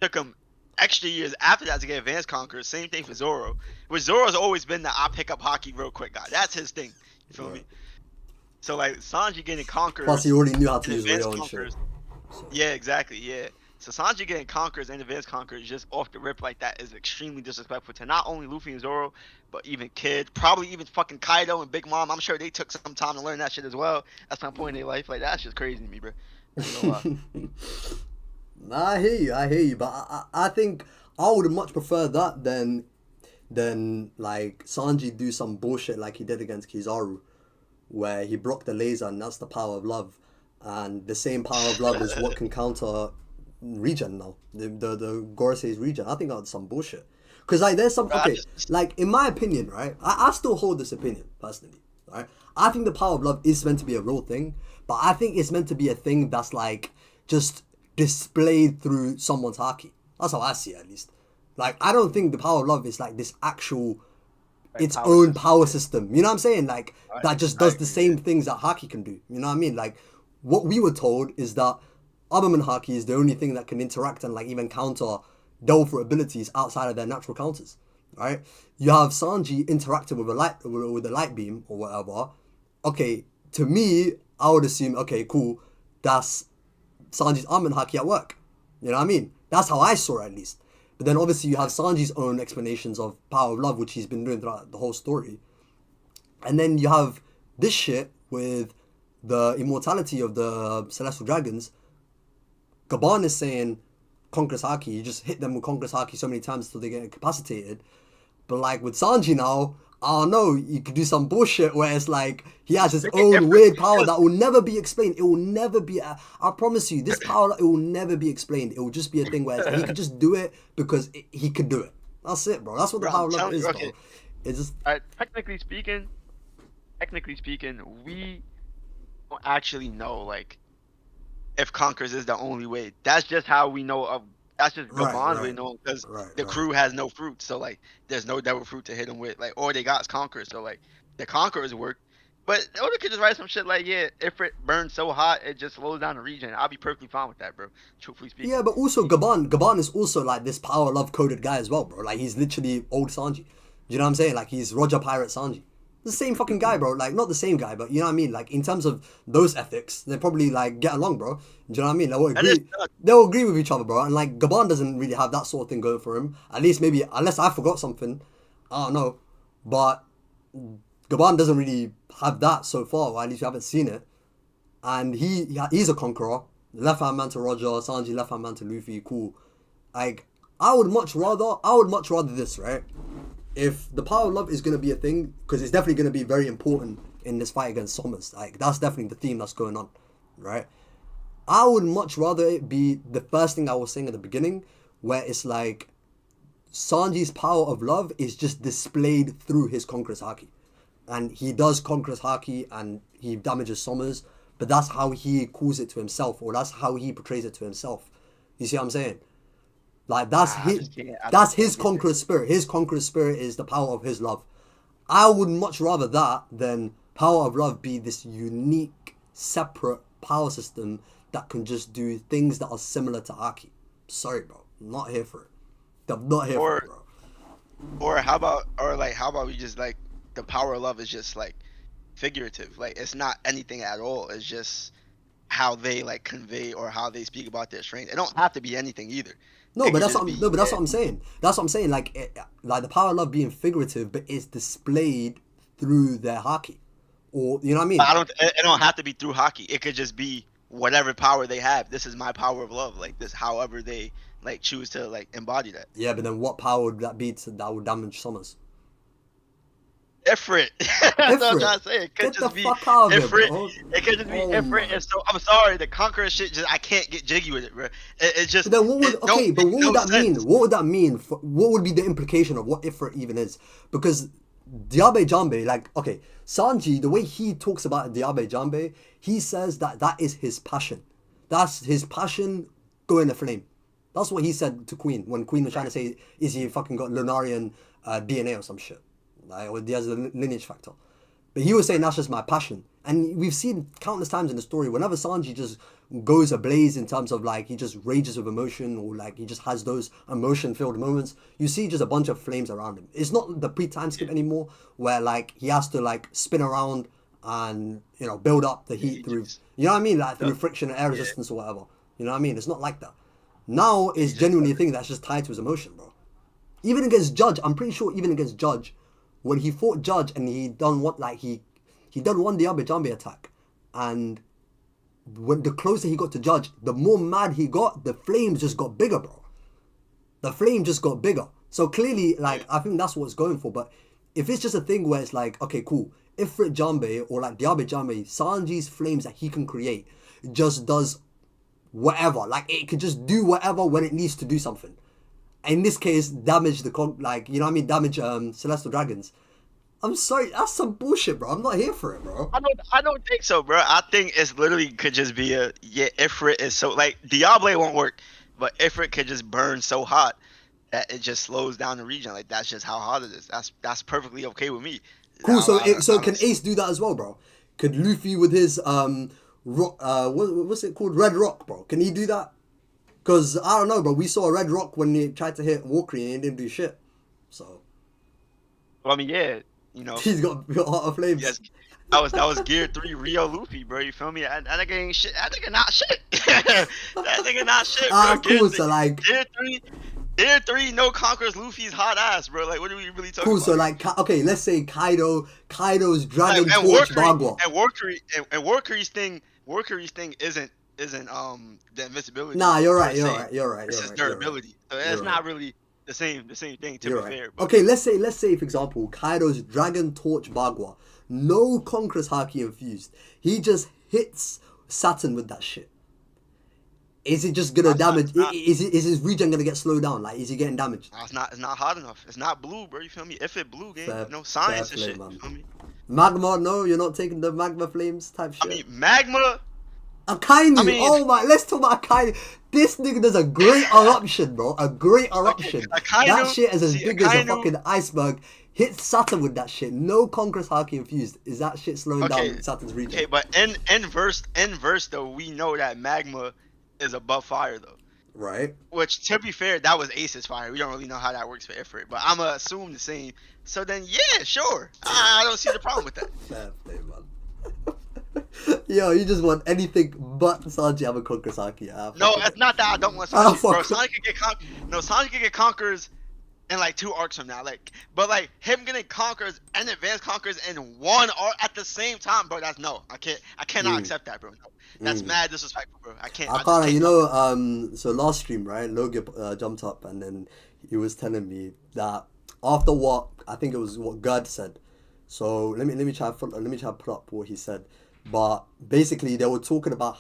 Took him extra years after that to get advanced conquerors. Same thing for Zoro. But Zoro's always been the I pick up hockey real quick guy. That's his thing. You feel Right. me? So like Sanji getting Plus, he conquerors already knew how to and use advanced Rio and shit. conquerors. So, Yeah, exactly. Yeah. So Sanji getting conquerors and advanced conquerors just off the rip like that is extremely disrespectful to not only Luffy and Zoro, but even Kid, probably even fucking Kaido and Big Mom. I'm sure they took some time to learn that shit as well at some point in their life. Like that's just crazy to me, bro. I ain't gonna lie. nah, I hear you, but I think I would much prefer that than like Sanji do some bullshit like he did against Kizaru, where he blocked the laser and that's the power of love, and the same power of love is what can counter regen now. The Gorosei's regen. I think that's some bullshit. Cause like there's some Bro, okay, like in my opinion, right? I still hold this opinion personally, right? I think the power of love is meant to be a real thing, but I think it's meant to be a thing that's like just displayed through someone's haki. That's how I see it, at least. Like I don't think the power of love is like this actual like its power own system. power system. You know what I'm saying? Like that just I does the agree. same things that haki can do. You know what I mean? Like what we were told is that Armament haki is the only thing that can interact and like even counter Dolphin abilities outside of their natural counters. Right? You have Sanji interacting with a light beam or whatever. Okay, to me, I would assume okay, cool, that's Sanji's armament haki at work. You know what I mean? That's how I saw it at least. But then obviously you have Sanji's own explanations of power of love, which he's been doing throughout the whole story. And then you have this shit with the immortality of the celestial dragons. Gaban is saying Conqueror's haki. You just hit them with Conqueror's haki so many times until they get incapacitated. But like with Sanji now, I don't know, you could do some bullshit where it's like he has his Make it own different weird power because that will never be explained. It will never be. I promise you, this power it will never be explained. It will just be a thing where it's like, he could just do it because he could do it. That's it, bro. That's what the bro, power I'm of love telling is, you, bro. okay. It's just Technically speaking, we don't actually know like if Conquerors is the only way. That's just how we know of. That's just right, Gabon's way right, of knowing because right, the right. crew has no fruit. So like, there's no devil fruit to hit them with. Like, all they got is Conquerors. So like, the Conquerors work. But Oda could just write some shit like, yeah, if it burns so hot, it just slows down the region. I'll be perfectly fine with that, bro. Truthfully Yeah, speaking. but also Gaban is also like this power love coded guy as well, bro. Like he's literally old Sanji. You know what I'm saying? Like he's Roger Pirate Sanji. The same fucking guy, bro. Like not the same guy, but you know what I mean? Like in terms of those ethics, they probably like get along, bro. Do you know what I mean? They will That is agree. They'll agree with each other, bro. And like Gaban doesn't really have that sort of thing going for him. At least maybe unless I forgot something. I don't know. But Gaban doesn't really have that so far, or at least you haven't seen it. And he's a conqueror. Left hand man to Roger, Sanji left hand man to Luffy. Cool. Like I would much rather this, right? If the power of love is gonna be a thing, because it's definitely gonna be very important in this fight against Somers. Like, that's definitely the theme that's going on, right? I would much rather it be the first thing I was saying at the beginning, where it's like Sanji's power of love is just displayed through his Conqueror's Haki. And he does Conqueror's Haki and he damages Somers, but that's how he calls it to himself, or that's how he portrays it to himself. You see what I'm saying? Like, that's his Conqueror's spirit. His Conqueror's spirit is the power of his love. I would much rather that than power of love be this unique, separate power system that can just do things that are similar to Haki. Sorry, bro. I'm not here for it. I'm not here for it, bro. Or how about we just like the power of love is just like figurative. Like, it's not anything at all. It's just how they like convey or how they speak about their strength. It don't have to be anything either. No, but that's what I'm saying. That's what I'm saying. Like, like the power of love being figurative, but it's displayed through their Haki, or you know what I mean. But it don't have to be through Haki. It could just be whatever power they have. This is my power of love. Like this, however they like choose to like embody that. Yeah, but then what power would that be that would damage Somers? Ifrit. That's what I'm trying to say. It could just be Ifrit. It could just be Ifrit. And so I'm sorry, the Conqueror shit. Just I can't get jiggy with it, bro. It just. But then what would what would that mean? What would that mean? What would be the implication of what Ifrit even is? Because Diabe Jambe, like, okay, Sanji, the way he talks about Diabe Jambe, he says that is his passion. That's his passion going to flame. That's what he said to Queen when Queen was trying to say, is he fucking got Lunarian DNA or some shit? Like, or he has a lineage factor. But he was saying that's just my passion. And we've seen countless times in the story, whenever Sanji just goes ablaze in terms of like, he just rages with emotion, or like he just has those emotion-filled moments, you see just a bunch of flames around him. It's not the pre-time skip anymore, where like he has to like spin around and, you know, build up the heat through, you know what I mean? Like through friction and air resistance or whatever. You know what I mean? It's not like that. Now it's genuinely a thing that's just tied to his emotion, bro. Even against Judge, I'm pretty sure even against Judge, when he fought Judge and he done what, like he done one Diabe Jambe attack, and when the closer he got to Judge, the more mad he got, the flames just got bigger, bro. The flame just got bigger. So clearly, like, I think that's what it's going for. But if it's just a thing where it's like, okay, cool, Ifrit Jambe or like Diabe Jambe, Sanji's flames that he can create just does whatever. Like, it could just do whatever when it needs to do something. In this case, damage like, you know what I mean, damage Celestial Dragons. I'm sorry, that's some bullshit, bro. I'm not here for it, bro. I don't think so, bro. I think it's literally could just be Ifrit is so, like, Diable won't work, but Ifrit could just burn so hot that it just slows down the region. Like, that's just how hot it is. That's perfectly okay with me. Cool. So can Ace do that as well, bro? Could Luffy with his what's it called, Red Rock, bro? Can he do that? Because, I don't know, bro. We saw a Red Rock when he tried to hit Walker and he didn't do shit. So. Well, I mean, yeah, you know. He's got hotter flames. Yes, that was Gear 3 Rio Luffy, bro. You feel me? That nigga ain't shit. That nigga not shit. That nigga not shit, bro. Cool, so like. Gear 3, no Conquerors Luffy's hot ass, bro. Like, what are we really talking about? Cool, so like, okay, let's say Kaido's Dragon Torch Bagua. And Warcurry's thing isn't the invincibility. Nah, you're right. It's his durability. So it's not really the same thing, to be fair. But. Okay, let's say for example, Kaido's Dragon Torch Bagua, no Conqueror's Haki infused. He just hits Saturn with that shit. Is it just gonna damage? Is his regen gonna get slowed down? Like, is he getting damaged? It's not hot enough. It's not blue, bro. You feel me? If it blue, game, no science and shit. Man. You feel me? Magma, no, you're not taking the magma flames type shit. I mean, magma. Akainu, oh my, let's talk about Akainu. This nigga does a great eruption, bro. A great eruption. Akainu, that shit is as big as a fucking iceberg. Hit Saturn with that shit. No Conqueror's Haki infused. Is that shit slowing down Saturn's regen? Okay, but in verse though, we know that magma is above fire though. Right. Which, to be fair, that was Ace's fire. We don't really know how that works for Ifrit, but I'ma assume the same. So then, yeah, sure. I don't see the problem with that. Fair play, man. Yo, you just want anything but Sanji have a Conqueror's Haki. No, it's not that I don't want Sanji. Bro, Sanji could get Conquerors in like 2 arcs from now. Like, but like him getting Conquerors and Advanced Conquerors in 1 arc at the same time, bro. That's no. I cannot accept that, bro. No. That's mad disrespectful, bro. I can't. You know, so last stream, right? Logan jumped up and then he was telling me that after what I think it was what God said, So let me try to put up what he said. But basically, they were talking about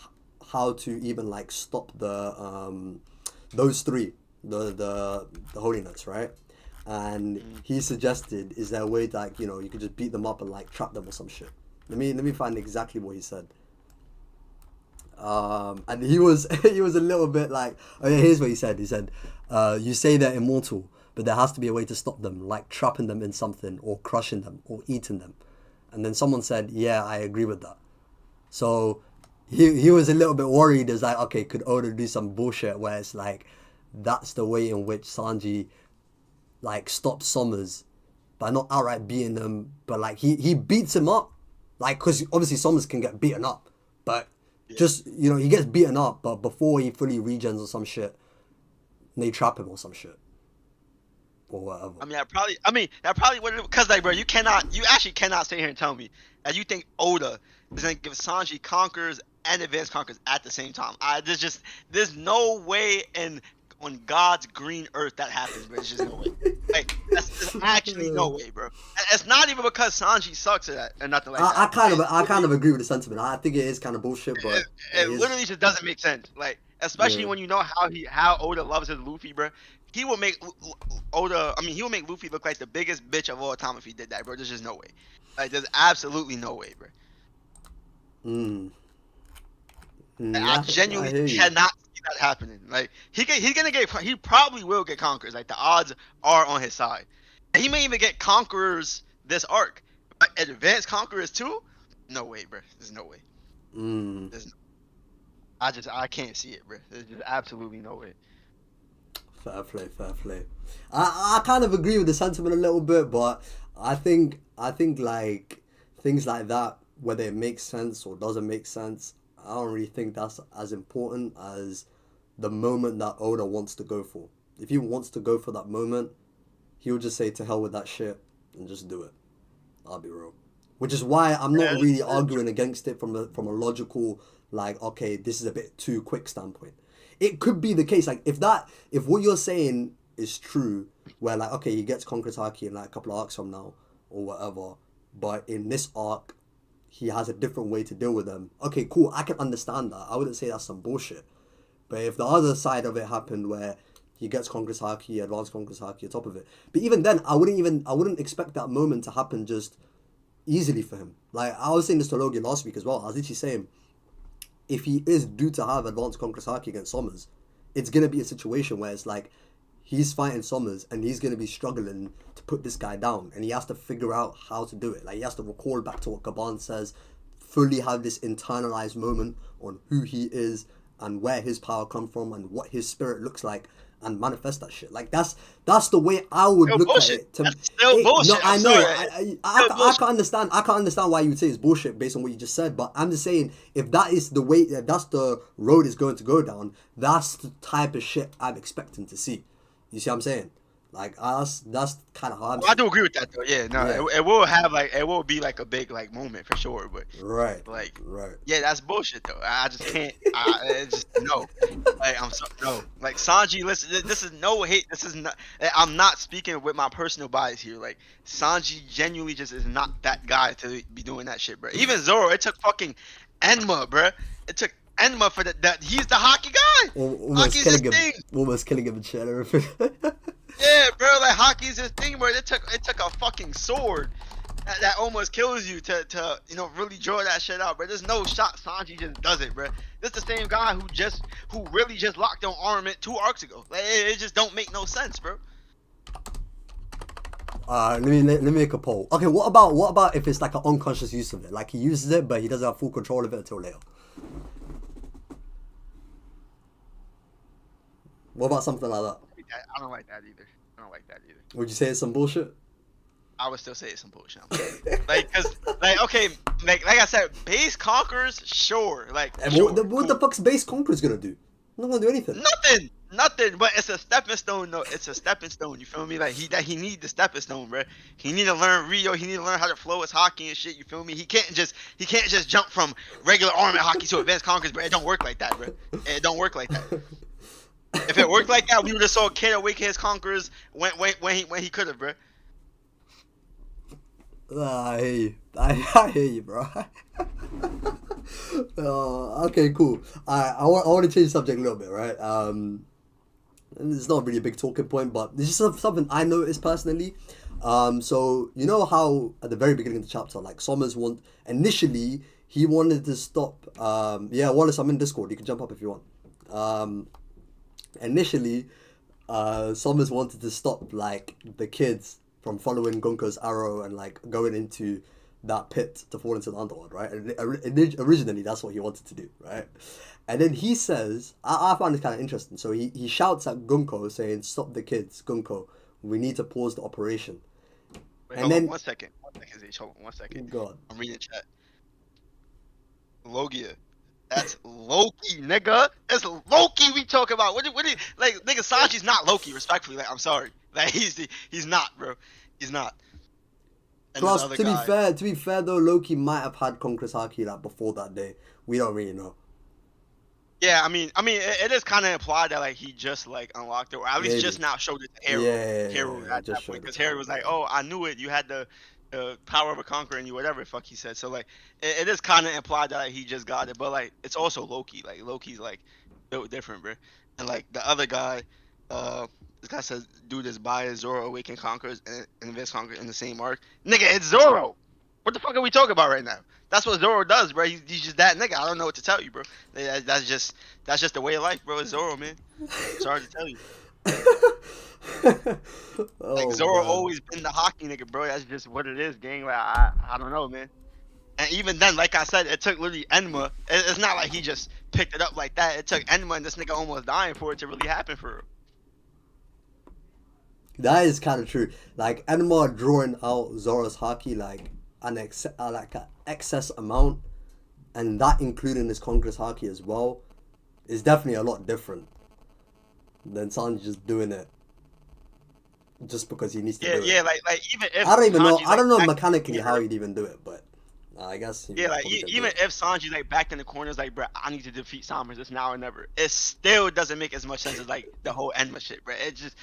how to even like stop the those three, the holiness, right? And Mm. he suggested, is there a way that, like, you could just beat them up and like trap them or some shit. Let me find exactly what he said. And he was he was a little bit like, oh yeah, here's what he said. He said, you say they're immortal, but there has to be a way to stop them, like trapping them in something or crushing them or eating them. And then someone said, yeah, I agree with that. So he was a little bit worried. It's like, okay, could Oda do some bullshit where it's like, that's the way in which Sanji like stops Summers by not outright beating them, but like he beats him up, like, because obviously Summers can get beaten up, but Yeah. just, he gets beaten up, but before he fully regens or some shit, they trap him or some shit or whatever. That probably would, because like, bro, you actually cannot sit here and tell me that you think Oda is gonna give Sanji conquerors and advanced conquerors at the same time. There's no way on God's green earth that happens, bro. There's just no way. Like, there's actually no way, bro. And it's not even because Sanji sucks at that or nothing like that. I kind of agree with the sentiment. I think it is kind of bullshit, but it literally just doesn't make sense. Like, especially when you know how Oda loves his Luffy, bro. He will make he will make Luffy look like the biggest bitch of all time if he did that, bro. There's just no way. Like, there's absolutely no way, bro. I genuinely cannot see that happening. Like, he probably will get conquerors. Like, the odds are on his side. And he may even get conquerors this arc. But advanced conquerors too? No way, bro. There's no way. I can't see it, bro. There's just absolutely no way. Fair play. I kind of agree with the sentiment a little bit, but I think like things like that, whether it makes sense or doesn't make sense, I don't really think that's as important as the moment that Oda wants to go for. If he wants to go for that moment, he'll just say to hell with that shit and just do it. I'll be real. Which is why I'm not really arguing against it from a logical, like, okay, this is a bit too quick standpoint. It could be the case, like, if what you're saying is true, where like, okay, he gets Conqueror's Haki in like a couple of arcs from now or whatever, but in this arc he has a different way to deal with them. Okay, cool, I can understand that. I wouldn't say that's some bullshit. But if the other side of it happened where he gets Conqueror's Haki, advanced Conqueror's Haki on top of it, but even then, I wouldn't expect that moment to happen just easily for him. Like, I was saying this to Logie last week as well. I was literally saying, if he is due to have advanced Conqueror's Haki against Summers, it's gonna be a situation where it's like he's fighting Summers and he's gonna be struggling to put this guy down, and he has to figure out how to do it. Like, he has to recall back to what Gaban says, fully have this internalized moment on who he is and where his power comes from and what his spirit looks like, and manifest that shit. Like, that's the way I would look bullshit. at it. That's still bullshit. No, I know. Sorry. I can understand why you would say it's bullshit based on what you just said. But I'm just saying, if that is the way, if that's the road it's going to go down, that's the type of shit I'm expecting to see. You see what I'm saying? Like, that's kind of how I'm. I do agree with that though. Yeah, no, yeah. It will be like a big like moment for sure. But right, yeah, that's bullshit though. I just can't. It's just no. Like, no. Like, Sanji, listen, this is no hate. This is not. I'm not speaking with my personal bias here. Like, Sanji genuinely just is not that guy to be doing that shit, bro. Even Zoro, it took fucking Enma, bro. It took Enma for that. He's the hockey guy. Hockey's his thing. Almost killing him in chat and everything. Yeah, bro, like, hockey's his thing, bro. It took a fucking sword that almost kills you to really draw that shit out, bro. There's no shot Sanji just does it, bro. This the same guy who really just locked on armament 2 arcs ago. Like, it just don't make no sense, bro. Let me make a poll. Okay, what about if it's like an unconscious use of it? Like, he uses it, but he doesn't have full control of it until later. What about something like that? I don't like that either. Would you say it's some bullshit? I would still say it's some bullshit. Like, cause, like, okay, like I said, base conquerors, sure. Like, sure, what the fuck's base conquerors gonna do? Not gonna do anything. Nothing. But it's a stepping stone, though. It's a stepping stone. You feel me? Like, he need the stepping stone, bro. He need to learn Rio. He need to learn how to flow his hockey and shit. You feel me? He can't just jump from regular armament hockey to advanced conquerors, bro. It don't work like that, bro. It don't work like that. If it worked like that, we would have saw Kid awaken his conquerors when he could have, bro. I hear you. I hear you, bro. Okay, cool. I want to change the subject a little bit, right? It's not really a big talking point, but it's just something I noticed personally. So you know how at the very beginning of the chapter, like initially he wanted to stop. Yeah, Wallace, I'm in Discord. You can jump up if you want. Initially, Summers wanted to stop like the kids from following Gunko's arrow and like going into that pit to fall into the underworld, right? And originally, that's what he wanted to do, right? And then he says, I found this kind of interesting. So he shouts at Gunko saying, "Stop the kids, Gunko. We need to pause the operation." Wait, And hold then on 1 second. 1 second, Zage. Hold on 1 second. God, I'm reading chat. Logia. That's Loki, nigga. That's Loki we talk about. What like, nigga, Sanji's not Loki, respectfully. Like, I'm sorry. Like, he's not, bro. He's not. And this plus other to guy. be fair though, Loki might have had Conqueror's Haki like before that day. We don't really know. Yeah, I mean, it is kind of implied that like he just like unlocked it, or at least Maybe. just now showed it to Harold. Yeah, Harold at just that point, showed because it. Harold was like, "Oh, I knew it. You had the power of a conqueror in you, whatever the fuck he said." So like, it is kind of implied that like, he just got it, but like, it's also Loki. Like Loki's like built different, bro. And like the other guy, this guy says, "Dude is biased. Zoro awakened conquerors and advanced conquerors in the same arc." Nigga, it's Zoro. What the fuck are we talking about right now? That's what Zoro does, bro. He's just that nigga. I don't know what to tell you, bro. That's just the way of life, bro. It's Zoro, man. Sorry to tell you. Like Oh Zoro man. always been the hockey nigga, bro. That's just what it is, gang. Like I don't know, man. And even then, like I said, it took literally Enma. It's not like he just picked it up like that. It took Enma and this nigga almost dying for it to really happen for real. That is kind of true. Like Enma drawing out Zoro's haki like an excess amount, and that including his Conqueror's haki as well, is definitely a lot different than Sanji just doing it just because he needs to do it. Yeah, like even if I don't even know. Sanji's, I don't know like, mechanically back how in he'd even do it, but I guess he yeah, like probably can do even it. if Sanji's like backed in the corners, like, bro, I need to defeat Summers. It's now or never. It still doesn't make as much sense as like the whole Enma shit, bro. It just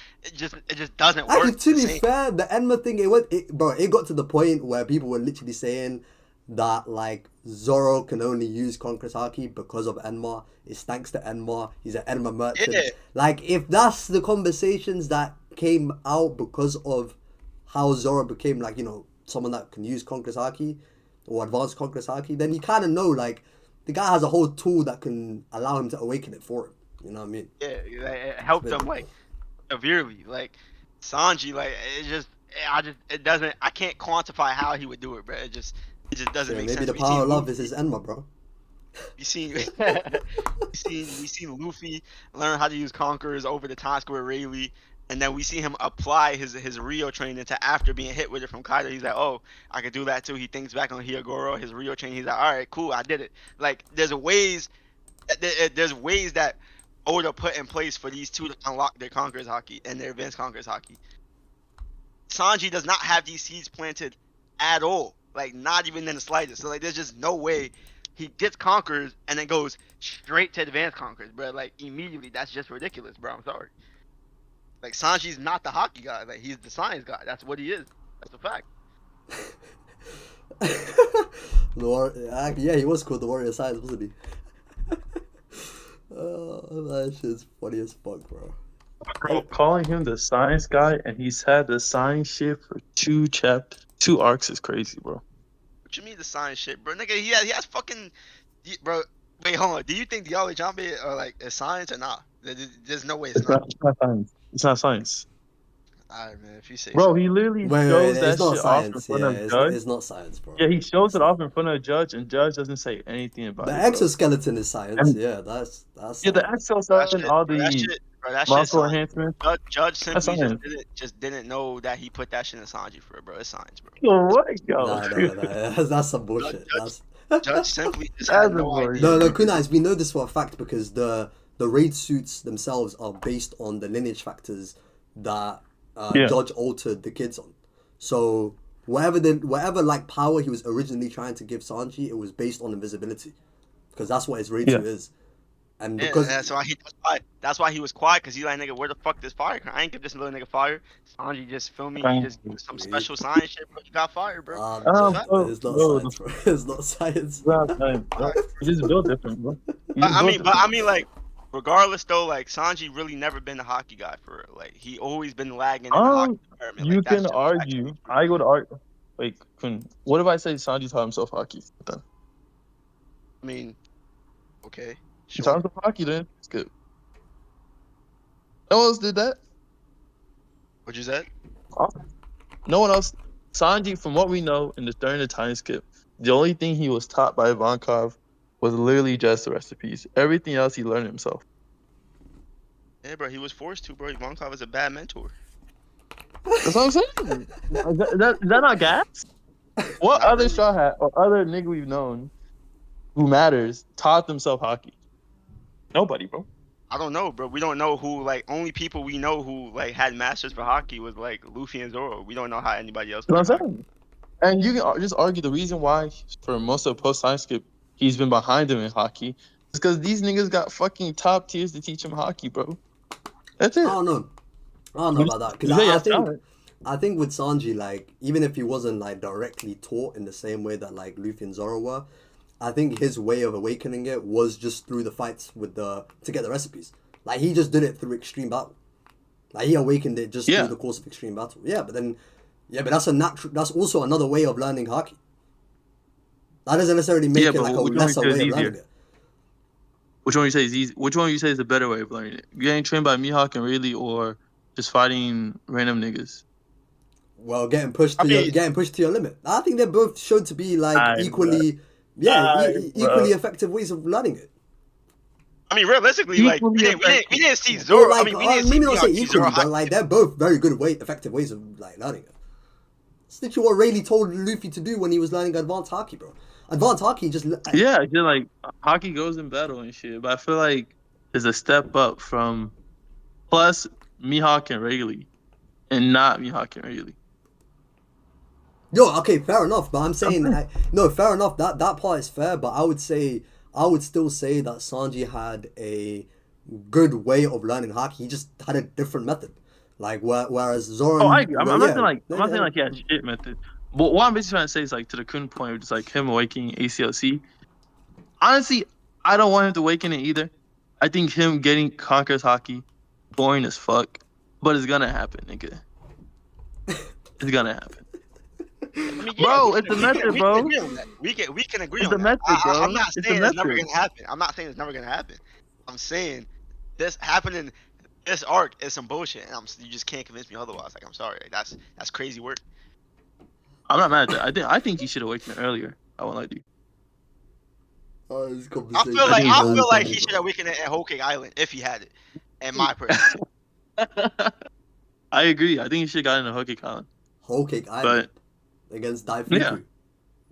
doesn't work. Actually, to the be same. fair, the Enma thing, it got to the point where people were literally saying that like Zoro can only use Conqueror's haki because of Enma. It's thanks to Enma. He's an Enma merchant. Yeah. Like if that's the conversations that came out because of how Zoro became like, you know, someone that can use Conqueror's haki or advanced Conqueror's haki, then you kind of know like the guy has a whole tool that can allow him to awaken it for him. You know what I mean? Yeah, like, it helped It's them like severely. Like Sanji, like it doesn't. I can't quantify how he would do it, bro. It just doesn't make maybe sense. the power of love is his Enma, bro. We seen we seen Luffy learn how to use conquerors over the Times Square Rayleigh, and then we see him apply his Rio training to after being hit with it from Kaido. He's like, oh, I could do that too. He thinks back on Hyogoro, his Rio training. He's like, all right, cool, I did it. Like there's ways that Oda put in place for these two to unlock their conquerors haki and their advanced conquerors haki. Sanji does not have these seeds planted at all. Like not even in the slightest. So like there's just no way he gets conquerors and then goes straight to advanced conquerors, bro. Like immediately, that's just ridiculous, bro. I'm sorry. Like Sanji's not the hockey guy. Like he's the science guy. That's what he is. That's a fact. Yeah, he was called the Warrior of Science, wasn't he? Oh, that shit's funny as fuck, bro. Bro, calling him the science guy and he's had the science shit for two arcs is crazy, bro. What you mean the science shit, bro? Nigga, he has fucking, bro. Wait, hold on. Do you think the Yali Jambe are like is science or not? There's no way it's not. It's not science. It's not science. Alright, man. If you say Bro, so. he literally Wait, shows it's that not shit off in science. front Yeah, of Judge. it's not science, bro. Yeah, he shows it off in front of Judge, and Judge doesn't say anything about The it. exoskeleton is science. And- Yeah, that's. Yeah, the science. exoskeleton, all the that shit muscle science. enhancements. Judge simply science. just didn't know that he put that shit in Sanji for it, bro. It's science, bro. Yo, what? Yo. No, that's some bullshit. Judge simply just That's had no a idea. No, Kunais, we know this for a fact because the raid suits themselves are based on the lineage factors that Judge altered the kids on. So whatever like power he was originally trying to give Sanji, it was based on invisibility, because that's what his raid suit is. And Yeah, because that's why he was quiet, because he like, nigga, where the fuck this fire? I ain't give this little nigga fire. Sanji just feel me. He just do some special science shit, bro. He got fired, bro. That's a fact. it's not Bro, science, bro. It's not science. bro. He just built different, bro. He But just I built mean, but different. I mean, like, regardless though, like Sanji really never been a hockey guy for real. Like he always been lagging in the hockey department. You Like that's can just argue. actually true. I would argue. Wait, what if I say Sanji taught himself hockey? Then I mean, okay, he taught sure. himself hockey. Then it's good. No one else did that. What you said? No one else. Sanji, from what we know, during the time skip, the only thing he was taught by Ivankov was literally just the recipes. Everything else he learned himself. Yeah, bro. He was forced to, bro. Ivankov is a bad mentor. That's what I'm saying. Is that not gas? What Not other really. straw hat or other nigga we've known who matters taught themselves hockey? Nobody, bro. I don't know, bro. We don't know who. Like only people we know who like had masters for hockey was like Luffy and Zoro. We don't know how anybody else You know learned what I'm hockey. saying? And you can just argue the reason why, for most of post time skip, he's been behind him in hockey is because these niggas got fucking top tiers to teach him hockey, bro. That's I it. don't know. I don't know about that because You say I yes, think talent. I think with Sanji, like even if he wasn't like directly taught in the same way that like Luffy and Zoro were, I think his way of awakening it was just through the fights with the to get the recipes. Like he just did it through extreme battle. Like he awakened it just through Yeah. the course of extreme battle. Yeah, but then, yeah, but that's a natural. That's also another way of learning hockey. That doesn't necessarily make Yeah, it but like a which one would lesser you say is way of learning easier? it. Which one you say is easy? Which one you say is a better way of learning it? Getting trained by Mihawk and Rayleigh or just fighting random niggas? Well, I mean, getting pushed to your limit. I think they're both shown to be like Aye, bro. equally, yeah, Aye, bro. equally effective ways of learning it. realistically, like Equally we effective. didn't see Or Zoro. I like, mean, we didn't see maybe not say Mihawk see Zoro equally, but hockey. like they're both very good effective ways of like learning it. It's literally what Rayleigh told Luffy to do when he was learning advanced hockey, bro. Advanced hockey just Yeah, just like hockey goes in battle and shit, but I feel like there's a step up from plus Mihawk and Rayleigh and not Mihawk and Rayleigh. Yo, okay, fair enough, but I'm saying no, fair enough. That part is fair, but I would still say that Sanji had a good way of learning hockey. He just had a different method. Like whereas Zoran, Oh, I agree. I'm well, not yeah, saying like I'm not saying yeah, like yeah, shit method. But what I'm basically trying to say is like to the Kun point, which is like him awakening ACLC. Honestly, I don't want him to awaken it either. I think him getting Conqueror's hockey, boring as fuck, but it's gonna happen, nigga. It's gonna happen, I mean, bro. we It's can, the we can, method, we can bro. agree on that. We can agree It's on the that. method, bro. I'm not It's the saying it's never method. gonna happen. I'm not saying it's never gonna happen. I'm saying this happening. This arc is some bullshit, and you just can't convince me otherwise. Like I'm sorry, like, that's crazy work. I'm not mad at that. I think he should awaken it earlier. I won't lie to you. Oh, this I conversation. feel I like think he's I old, feel like bro. he should have weakened it at Whole Cake Island if he had it. In my personal, I agree. I think he should have gotten a hooky Colin. Whole Cake Island against Daifuku. Yeah.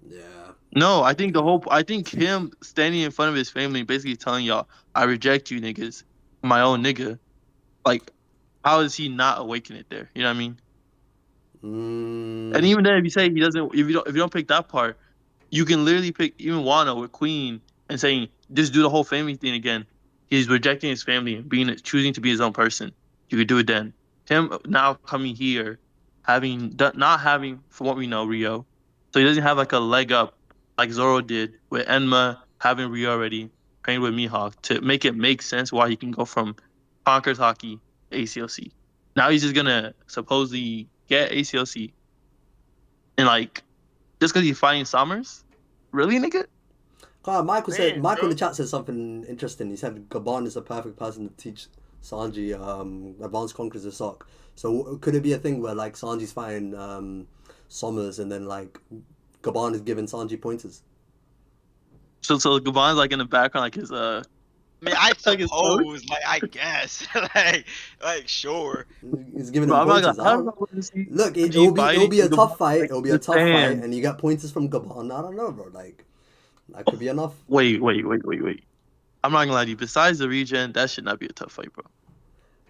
Yeah. No, I think him standing in front of his family, basically telling y'all, "I reject you, niggas, my own nigga." Like, how is he not awaken it there? You know what I mean? And even then, if you say he doesn't, if you don't pick that part, you can literally pick even Wano with Queen and saying just do the whole family thing again. He's rejecting his family and choosing to be his own person. You could do it then. Him now coming here, not having, from what we know, Rio, so he doesn't have like a leg up like Zoro did with Enma having Rio already trained with Mihawk to make it make sense why he can go from Conqueror's Hockey to ACLC. Now he's just gonna supposedly get ACLC and like just because he's fighting Summers, really, nigga? Michael said. Man, Michael in bro. the chat said something interesting. He said Gabon is a perfect person to teach Sanji advanced conquerors of Sock. So could it be a thing where like Sanji's fighting Sommers and then like Gabon is giving Sanji pointers? So Gabon's like in the background, like his I mean, I like his coach. suppose, like I guess, like sure. He's giving Bro, him I'm not pointers. gonna. I I don't don't know. know. See Look, Sanji it'll fighting be a Gabon, tough fight. like, It'll be a the tough fight, stand. and you get pointers from Gabon. I don't know, bro. Like that could be enough. Wait. I'm not gonna lie to you. Besides the regen, that should not be a tough fight, bro.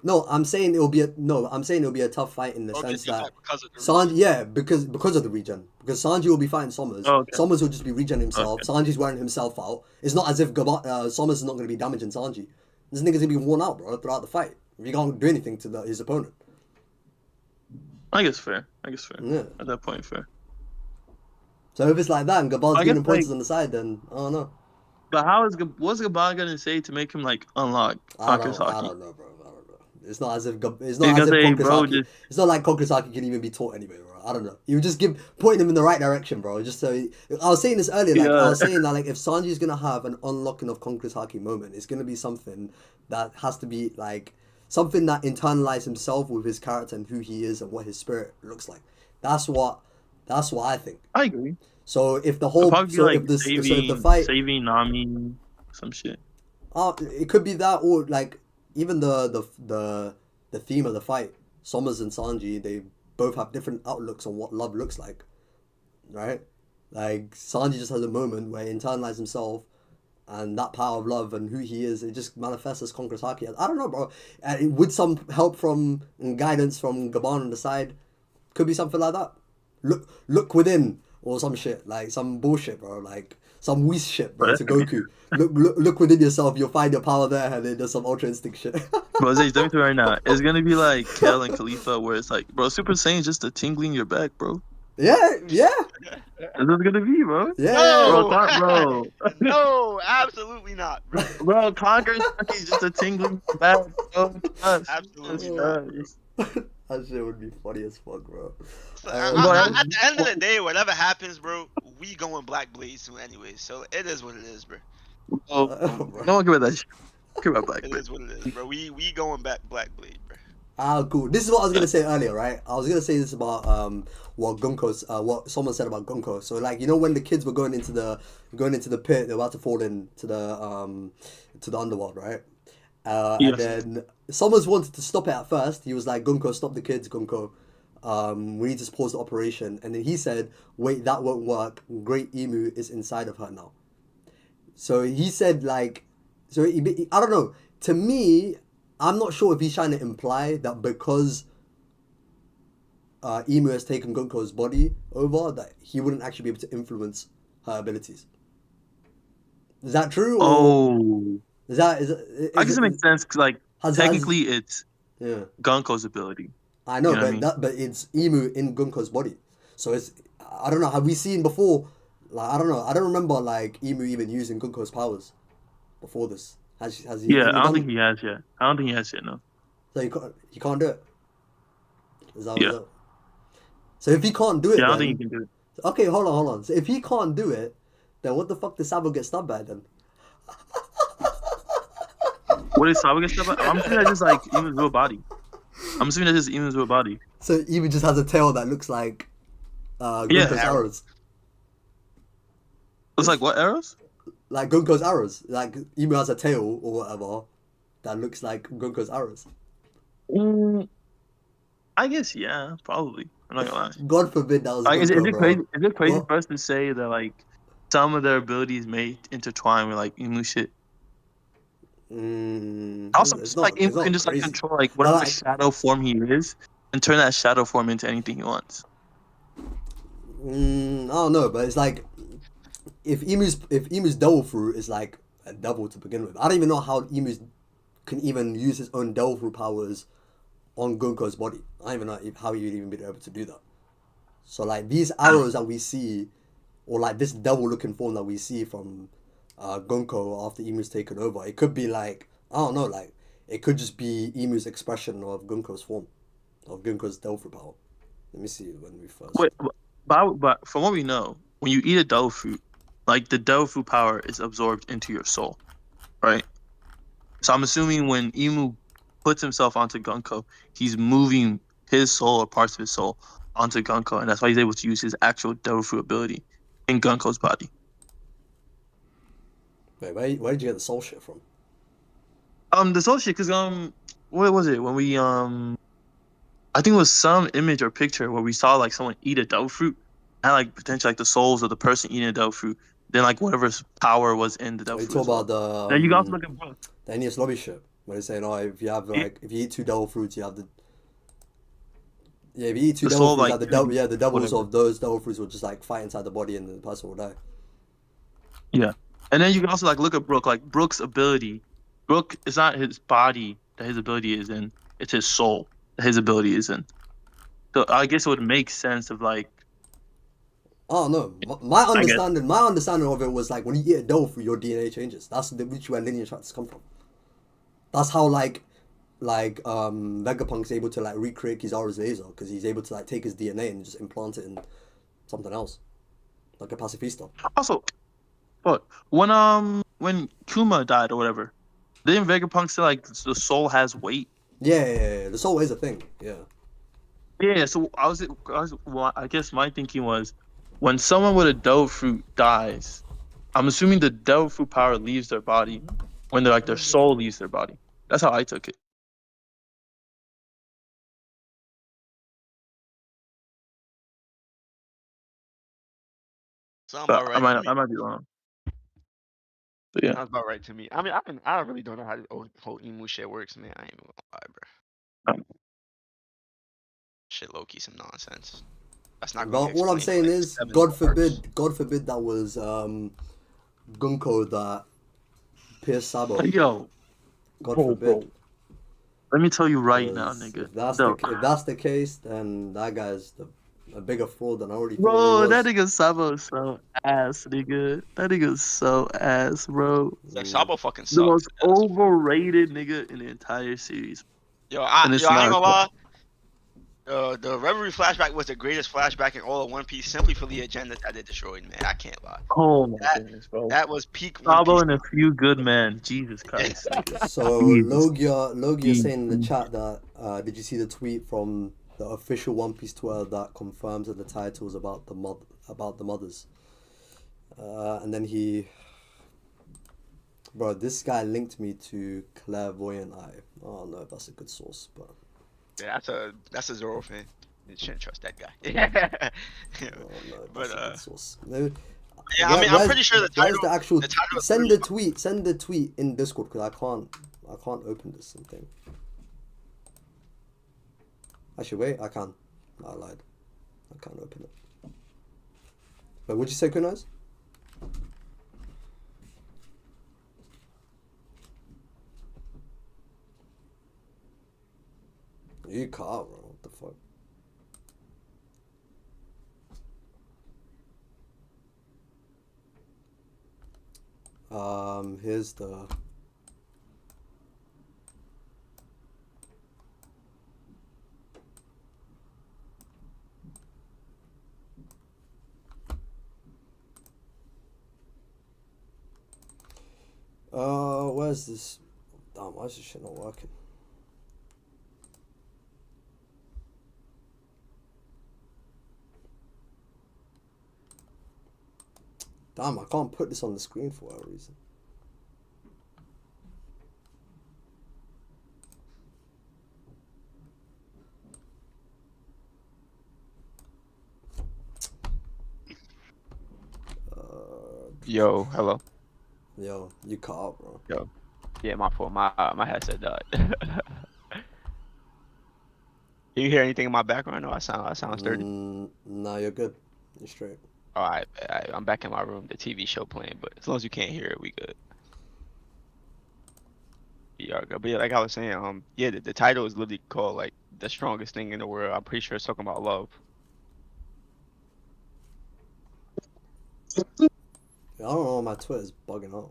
No, I'm saying it'll be a tough fight in the Or sense it's a that fight because of the Sanji, yeah, because of the regen. Because Sanji will be fighting Sommers. Oh, okay. Sommers will just be regen himself. Okay. Sanji's wearing himself out. It's not as if Sommers is not going to be damaging Sanji. This nigga's gonna be worn out, bro, throughout the fight. He can't do anything to his opponent. I guess fair. Yeah. At that point, fair. So if it's like that and Gabal's I gaining guess, points like- on the side, then I don't know. But what's Gabon gonna say to make him like unlock I Conqueror's don't Haki? know, bro. I don't know. It's not as if He's gonna say, Conqueror's bro, Haki. It's not like Conqueror's Haki can even be taught anyway, bro. I don't know. You would just pointing him in the right direction, bro. Just so I was saying this earlier. Like Yeah. I was saying that, like if Sanji's gonna have an unlocking of Conqueror's Haki moment, it's gonna be something that has to be like something that internalizes himself with his character and who he is and what his spirit looks like. That's what I think. I agree. So if the It'll whole probably be so like if the saving, so if the fight saving Nami, some shit. it could be that, or like even the theme of the fight. Sommers and Sanji, they both have different outlooks on what love looks like, right? Like Sanji just has a moment where he internalizes himself, and that power of love and who he is, it just manifests as Conqueror's Haki. I don't know, bro. With some help from and guidance from Gaban on the side, could be something like that. Look within, or some shit, like some bullshit, bro. Like some Whis shit, bro. To Goku. Look within yourself. You'll find your power there, and then there's some Ultra Instinct shit. Bro, Zage, let me tell you right now. It's gonna be like Kel and Khalifa, where it's like, bro, Super Saiyan is just a tingling your back, bro. yeah. That's what it's gonna be, bro. Yeah. No. Bro, No, absolutely not, bro. bro, Conqueror's Haki is just a tingling your back, bro. Absolutely not. Yes. That shit would be funny as fuck, bro. At the end of the day, whatever happens, bro, we going Black Blade soon anyway. So it is what it is, bro. Oh, Bro. no one care about that shit. Care about Black It Blade. is what it is, bro. We going back Black Blade, bro. Cool. This is what I was gonna say earlier, right? I was gonna say this about what someone said about Gunko. So like, you know, when the kids were going into the pit, they're about to fall into the underworld, right? Yes. And then someone wanted to stop it at first. He was like, Gunko, stop the kids, Gunko. We need to pause the operation. And then he said, wait, that won't work. Great Emu is inside of her now. So he said, like, I don't know. To me, I'm not sure if he's trying to imply that because Emu has taken Gunko's body over, that he wouldn't actually be able to influence her abilities. Is that true? Or Oh, I guess it makes sense because, like, technically it's yeah. Gunko's ability. I know, You know what I but mean? but it's Emu in Gunko's body. So it's, I don't know, have we seen before, like, I don't know, I don't remember, like, Emu even using Gunko's powers before this. Has he? Yeah, ever I don't done think it? he has yet. I don't think he has yet. No. So he can't do it? Is that what Yeah. is that? So if he can't do it, Yeah, I don't then, think he can do it. okay, hold on. So if he can't do it, then what the fuck does Sabo get stabbed by then? What is Sawa gets about? I'm assuming that's just like Emun's real body. I'm assuming that's just Emun's real body. So Emu just has a tail that looks like Gunko's Yeah. arrows. Looks like what arrows? Like Gunko's arrows. Like Emu has a tail or whatever that looks like Gunko's arrows. I guess yeah, probably. I'm not gonna lie. God forbid that was Like, is Gunko, it bro. crazy? Is it crazy What? for us to say that like some of their abilities may intertwine with like Emu shit? Also, It's just not- like it's Emu not can just like crazy. control like whatever like- shadow form he is and turn that shadow form into anything he wants. I don't know, but it's like if Emu's devil fruit is like a devil to begin with. I don't even know how Emus can even use his own devil fruit powers on Gunko's body. I don't even know how he would even be able to do that. So like these arrows that we see, or like this devil looking form that we see from Gunko after Emu's taken over, it could be like, I don't know, like it could just be Emu's expression of Gunko's form, of Gunko's devil fruit power. Let me see when we first. Wait, but from what we know, when you eat a devil fruit, like the devil fruit power is absorbed into your soul, right? So I'm assuming when Emu puts himself onto Gunko, he's moving his soul or parts of his soul onto Gunko, and that's why he's able to use his actual devil fruit ability in Gunko's body. Wait, where did you get the soul shit from? The soul shit, cause what was it when we I think it was some image or picture where we saw like someone eat a devil fruit, and like potentially like the souls of the person eating a devil fruit, then like whatever's power was in the devil You fruit. talk as well. about the Then you can also look at both. the Enies Lobby shit. Where they're saying, oh, if you have like, if you eat 2 devil fruits, you have the. Yeah, if you eat 2 The devil soul, fruits, like, the devils whatever. of those devil fruits will just like fight inside the body, and the person will die. Yeah. And then you can also like look at Brook, like Brook's ability. Brook is not his body that his ability is in; it's his soul that his ability is in. So I guess it would make sense of like, Oh no, my I guess. understanding of it was like when you eat a devil fruit, your DNA changes. That's literally where lineage tracks come from. That's how Vegapunk's able to like recreate Kizaru's laser, because he's able to like take his DNA and just implant it in something else, like a pacifista. Also, but when Kuma died or whatever, didn't Vegapunk say like the soul has weight? Yeah, the soul is a thing. Yeah. Yeah. So well, I guess my thinking was, when someone with a devil fruit dies, I'm assuming the devil fruit power leaves their body when they're like their soul leaves their body. That's how I took it. Sounds But about right to me. I might be wrong. But yeah. Sounds about right to me. I mean, I really don't know how the whole emu shit works, man. I ain't even gonna lie, bro. Shit, low-key some nonsense. That's not But gonna all I'm explain saying like is, 7 God parts. forbid that was Gunko that pierced Sabo. Yo, God bro, forbid. bro. Let me tell you right now, 'Cause nigga. if that's the case, then that guy's a bigger fraud than I already thought Bro, he that was. nigga Sabo is so ass, nigga. That nigga's so ass, bro. Like Sabo fucking The sucks. most overrated nigga in the entire series. And Yo, it's I ain't not gonna a lie. The Reverie flashback was the greatest flashback in all of One Piece, simply for the agendas that it destroyed, man. I can't lie. Oh my That goodness, bro. that was peak One Sabo Piece. and a few good men. Jesus Christ. So Jesus. Logia saying in the Jesus. chat that did you see the tweet from the official One Piece Twitter that confirms that the title is about the mothers? And then this guy linked me to Clairvoyant Eye. I don't know if that's a good source, but Yeah, that's a Zoro fan. You shouldn't trust that guy. I don't know if But that's a good source. Maybe, yeah, I mean, I'm pretty sure where's the actual? the title is Send literally- the tweet in Discord, because I can't open this thing. Actually, wait, I can. I lied. I can't open it. But would you say, Kunaz? You cut out, bro. What the fuck? Here's the. Where's this? Damn, why is this shit not working? Damn, I can't put this on the screen for whatever reason. Yo, hello. Yo, you cut out, bro. Yo. Yeah, my fault. My headset died. You hear anything in my background? No, I sound sturdy. Nah, you're good. You're straight. All right, I'm back in my room. The TV show playing, but as long as you can't hear it, we good. Yeah, but yeah, like I was saying, yeah, the title is literally called like the strongest thing in the world. I'm pretty sure it's talking about love. I don't know, my Twitter's bugging out.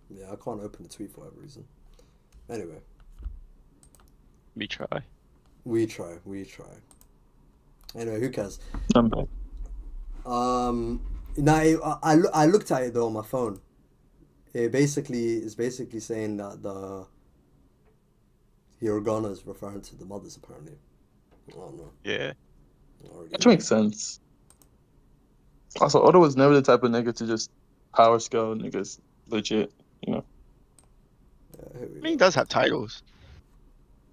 Yeah, I can't open the tweet for whatever reason. Anyway. We try. We try. Anyway, who cares? I'm back. Now I looked at it though on my phone. It is basically saying that the Hiragana is referring to the mothers apparently. I don't know. Yeah. Which makes sense. Also, Oda was never the type of nigga to just power scale niggas legit, you know. Yeah, here we I mean, he go. does have titles.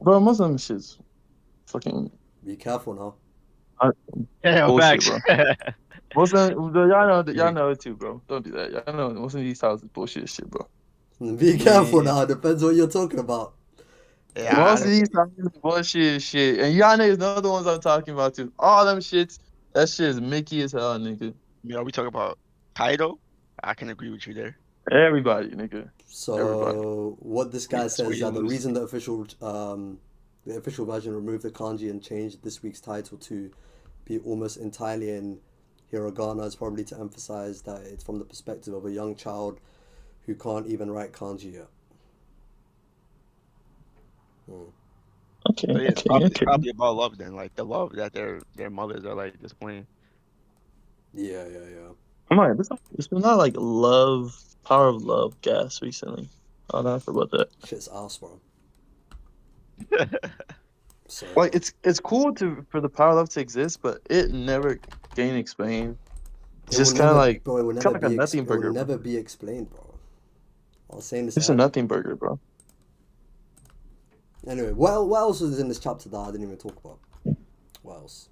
Bro, most of them shit's fucking Be careful now. Yeah, bullshit, facts. bro. Most of them, y'all know it too, bro. Don't do that. Y'all know most of these titles is bullshit shit, bro. Be careful now. Depends what you're talking about. Yeah, Most of these times bullshit shit. And y'all niggas know the ones I'm talking about too. All them shits, that shit is Mickey as hell, nigga. we talk about Kaido. I can agree with you there. Everybody, nigga. Everybody. So what this guy That's says where is you that the lose. reason the official version removed the kanji and changed this week's title to be almost entirely in hiragana is probably to emphasize that it's from the perspective of a young child who can't even write kanji yet. Okay, So yeah, okay. it's probably about love then, like the love that their mothers are like displaying. Yeah. I'm like, it's been not like love, power of love gas recently. I don't know about that. Shit's ass, bro. Sorry, Like bro. it's cool for the power of love to exist, but it never gain explained. It's It will just kind of never, like bro. It will kind never of like a be. nothing It will burger. never be explained, bro. I was saying this. It's a nothing burger, bro. Anyway, what else was in this chapter that I didn't even talk about? What else?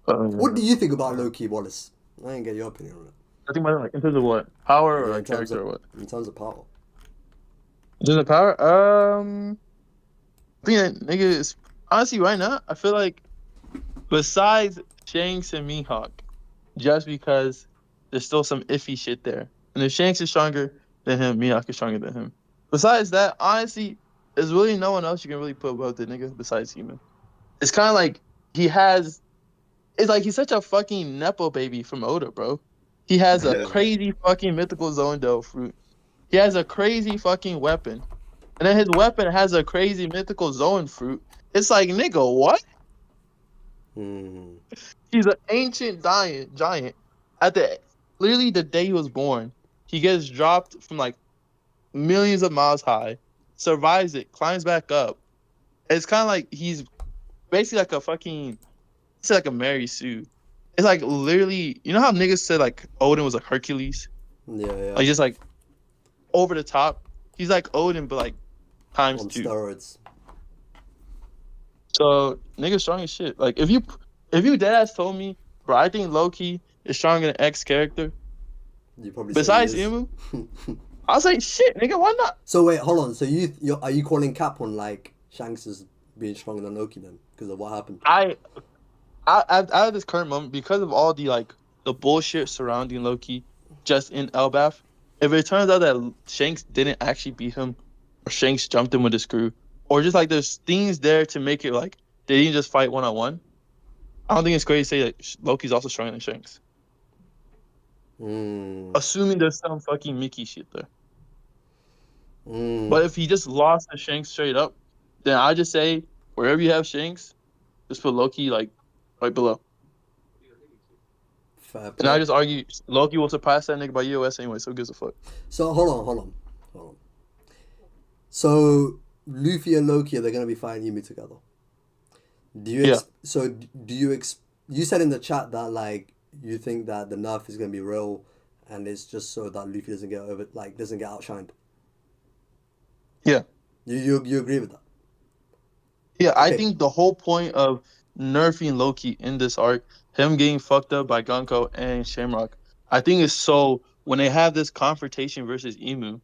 What do Yeah. you think about Loki, Wallace? I didn't get your opinion on it. I think about it like in terms of what power or Yeah, like character or what. in terms of power. In terms of power, I think that nigga is honestly right now. I feel like besides Shanks and Mihawk, just because there's still some iffy shit there, and if Shanks is stronger than him, Mihawk is stronger than him. Besides that, honestly, there's really no one else you can really put above the nigga besides human. It's kind of like he has. It's like he's such a fucking nepo baby from Oda, bro. He has a Yeah. crazy fucking mythical Zondo fruit. He has a crazy fucking weapon. And then his weapon has a crazy mythical Zoan fruit. It's like, nigga, what? Hmm. He's an ancient giant. At the literally the day he was born, he gets dropped from like millions of miles high, survives it, climbs back up. It's kind of like he's basically like a fucking, it's like a Mary Sue. It's like literally, you know how niggas said like Odin was like Hercules, Yeah. like just like over the top. He's like Odin, but like times On 2. steroids. So nigga strong as shit. Like if you deadass told me, bro, I think Loki is stronger than X character You probably besides say he is. Imu, I was like, shit, nigga, why not? So wait, hold on. So are you calling Cap on like Shanks is being stronger than Loki then because of what happened? I at this current moment, because of all the like the bullshit surrounding Loki just in Elbaf, if it turns out that Shanks didn't actually beat him, or Shanks jumped him with a screw, or just like there's things there to make it like they didn't just fight 1-on-1, I don't think it's crazy to say that Loki's also stronger than Shanks. Assuming there's some fucking Mickey shit there. But if he just lost to Shanks straight up, then I just say wherever you have Shanks, just put Loki like right below. Fair And I play. just argue Loki will surpass that nigga by EOS anyway, so who gives a fuck? So hold on. So Luffy and Loki, they're gonna be fighting Emu together. Yeah. You said in the chat that like you think that the nerf is gonna be real, and it's just so that Luffy doesn't get outshined. Yeah. You agree with that? Yeah, Okay. I think the whole point of nerfing Loki in this arc, him getting fucked up by Gunko and Shamrock, I think is so when they have this confrontation versus Emu,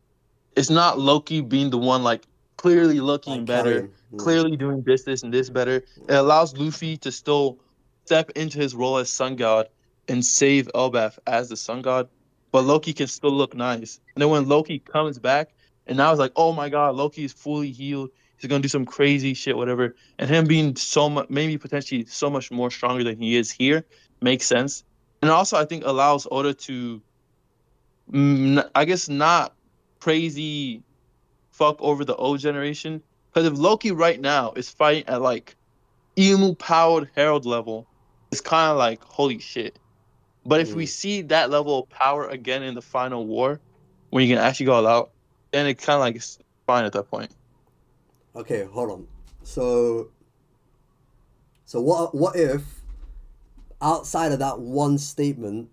it's not Loki being the one like clearly looking Like better, carrying. clearly doing this and this better. It allows Luffy to still step into his role as Sun God and save Elbaf as the Sun God, but Loki can still look nice. And then when Loki comes back, and now it's like, oh my God, Loki is fully healed. He's gonna do some crazy shit, whatever. And him being so much, maybe potentially so much more stronger than he is here, makes sense. And also, I think allows Oda to, I guess, not crazy fuck over the old generation. Because if Loki right now is fighting at like emu powered Herald level, it's kind of like holy shit. But if we see that level of power again in the final war, when you can actually go all out, then it kind of like is fine at that point. Okay, hold on. So what if outside of that one statement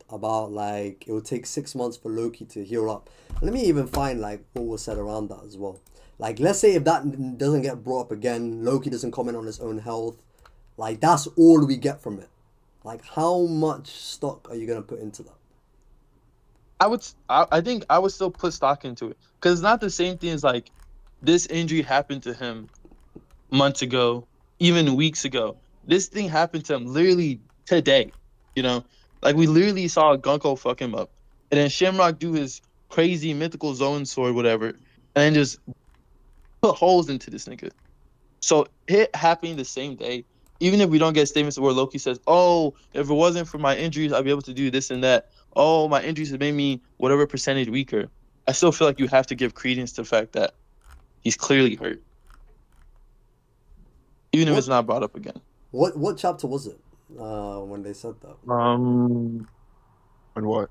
about like it would take 6 months for Loki to heal up? Let me even find like what was said around that as well. Like let's say if that doesn't get brought up again, Loki doesn't comment on his own health, like that's all we get from it. Like how much stock are you gonna put into that? I think I would still put stock into it because it's not the same thing as like this injury happened to him months ago, even weeks ago. This thing happened to him literally today. You know, like we literally saw Gunko fuck him up, and then Shamrock do his crazy mythical zone sword, whatever, and then just put holes into this nigga. So it happening the same day, even if we don't get statements where Loki says, "Oh, if it wasn't for my injuries, I'd be able to do this and that." Oh, my injuries have made me whatever percentage weaker. I still feel like you have to give credence to the fact that he's clearly hurt, even if it's What not brought up again. what chapter was it? When they said that. And what?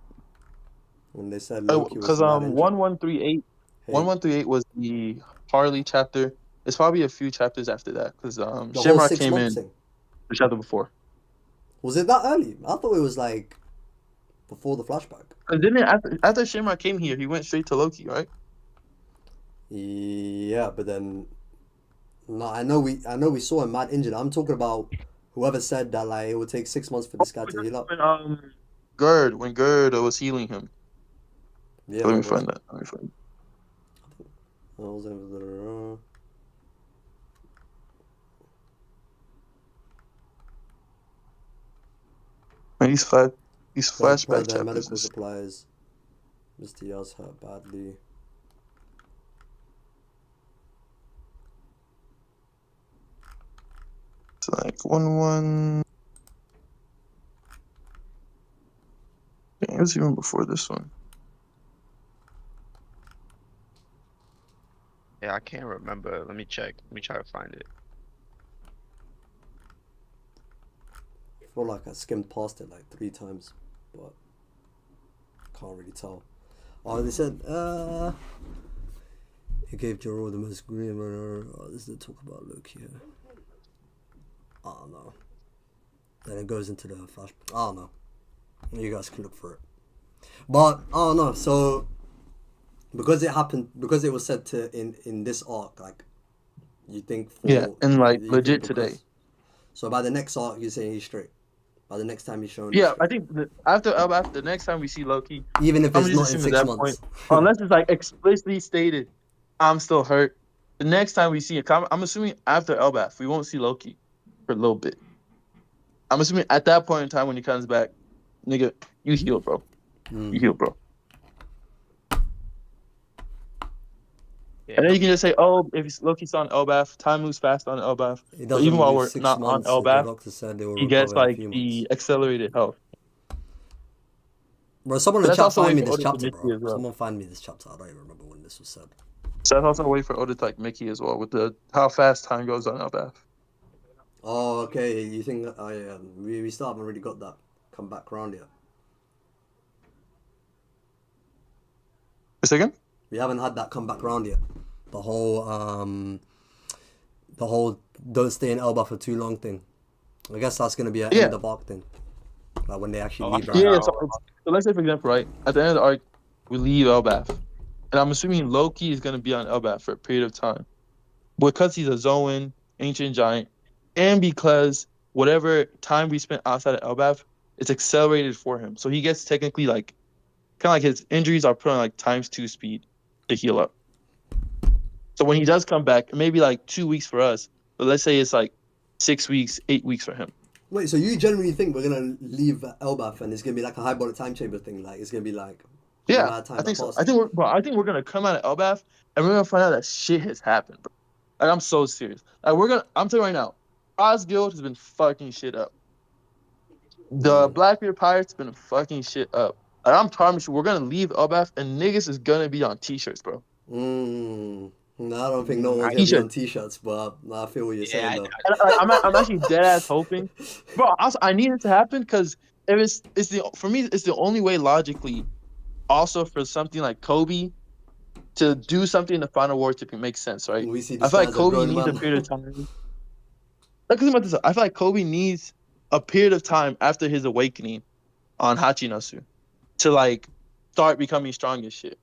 When they said Loki was Because mad injured. 1138 Hey, 1138 was the Harley chapter. It's probably a few chapters after that because the whole Shamrock 6 came month in thing. the chapter before. Was it that early? I thought it was like before the flashback. Because didn't it, after Shamrock came here, he went straight to Loki, right? Yeah, but then no, I know we saw him mad injured. I'm talking about whoever said that like it would take 6 months for this guy to heal up. When Gerd was healing him. Yeah, Let me when find that. Let me find these flashback their chapters. medical supplies. Mr. Yaz hurt badly. It's like 1-1. It was even before this one. Yeah, I can't remember. Let me check. Let me try to find it. I feel like I skimmed past it like 3 times, but can't really tell. Oh, they said it gave Joro the most grim. Oh, this is the talk about Loki here. I don't know. Then it goes into the flash. I don't know. You guys can look for it. But I don't know. So because it happened, because it was said to in this arc, like you think for Yeah, and like you legit think because- today. So by the next arc, you're saying he's straight. By the next time he's shown. Yeah, I think after the next time we see Loki, Even if I'm it's just not in assuming 6 at that months. point, unless it's like explicitly stated, I'm still hurt. The next time we see it, I'm assuming after Elbaf, we won't see Loki for a little bit. I'm assuming at that point in time when he comes back, nigga, you heal, bro. You heal, bro. Yeah, And then you can just say, oh, if Loki's on Elbaf, time moves fast on Elbaf. It So doesn't even while move we're 6 not on months. The Elbaf, doctor said they will he gets recover in a like few months. the accelerated health. Bro, someone But in the that's chat also a find way me for this Oda to chapter, Mickey bro. as well. Someone find me this chapter. I don't even remember when this was said. So that's also a way for Oda to like Mickey as well with the how fast time goes on Elbaf. Oh, okay. You think? Oh, yeah. We still haven't really got that come back round yet. A second? We haven't had that come back round yet. The whole don't stay in Elba for too long thing. I guess that's gonna be an end of arc thing. Like when they actually leave. Yeah, Right? so let's say for example, right at the end of the arc, we leave Elbaf, and I'm assuming Loki is gonna be on Elbaf for a period of time, because he's a Zoan ancient giant, and because whatever time we spent outside of Elbaf, it's accelerated for him, so he gets technically like kind of like his injuries are put on like ×2 speed to heal up. So when he does come back, maybe like 2 weeks for us, but let's say it's like 6 weeks, 8 weeks for him. Wait, so you generally think we're gonna leave Elbaf and it's gonna be like a hyperbolic time chamber thing? Like it's gonna be like Yeah, I think so. I think we're gonna come out of Elbaf and we're gonna find out that shit has happened, bro. Like I'm so serious. Like I'm telling you right now, Osguild has been fucking shit up. The Blackbeard Pirates been fucking shit up. Like I'm promise you, we're gonna leave Elbaf and niggas is gonna be on t-shirts, bro. No, I don't think no one's gonna be on t-shirts, but I feel what you're saying though. I'm actually dead ass hoping, bro. Also, I need it to happen because if for me, it's the only way logically. Also, for something like Kobe to do something in the final war to make sense, right? We see I feel like Kobe grown needs a man. period of time. Like, think about this. I feel like Kobe needs a period of time after his awakening on Hachinosu to like start becoming strong as shit.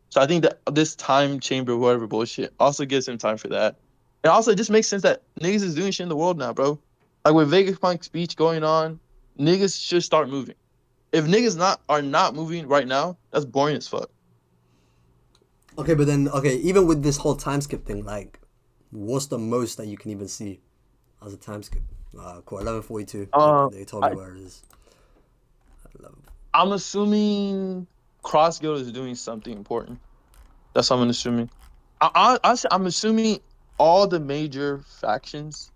So I think that this time chamber, whatever bullshit, also gives him time for that. And also, it just makes sense that niggas is doing shit in the world now, bro. Like with Vegapunk's speech going on, niggas should start moving. if niggas are not moving right now, that's boring as fuck. Okay, but then even with this whole time skip thing, like, what's the most that you can even see as a time skip? Cool, 11:42. They told me where it is. 11. I'm assuming Cross Guild is doing something important. That's what I'm assuming. I'm assuming all the major factions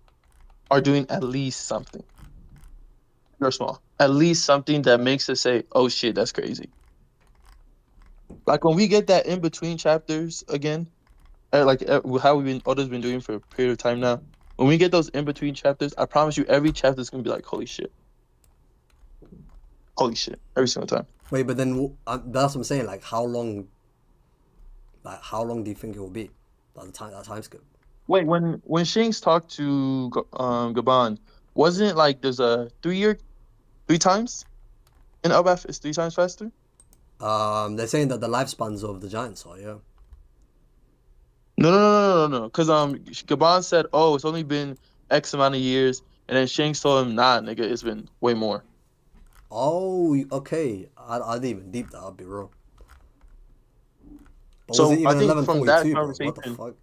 are doing at least something. Or small. At least something that makes us say, oh shit, that's crazy. Like when we get that in between chapters again, like how Oda's been doing for a period of time now. When we get those in between chapters, I promise you, every chapter is gonna be like, holy shit, every single time. Wait, but then that's what I'm saying. Like, how long? Like, how long do you think it will be? That time skip. Wait, when Shanks talked to Gaban, wasn't it like there's a 3 times in Elbaf is 3 times faster? They're saying that the lifespans of the giants are, yeah. No. Because Gaban said, oh, it's only been X amount of years, and then Shanks told him, nah, nigga, it's been way more. Oh, okay. I didn't even deep that. I'll be real. But So was it even I think from that 11:42, bro? conversation, What the fuck?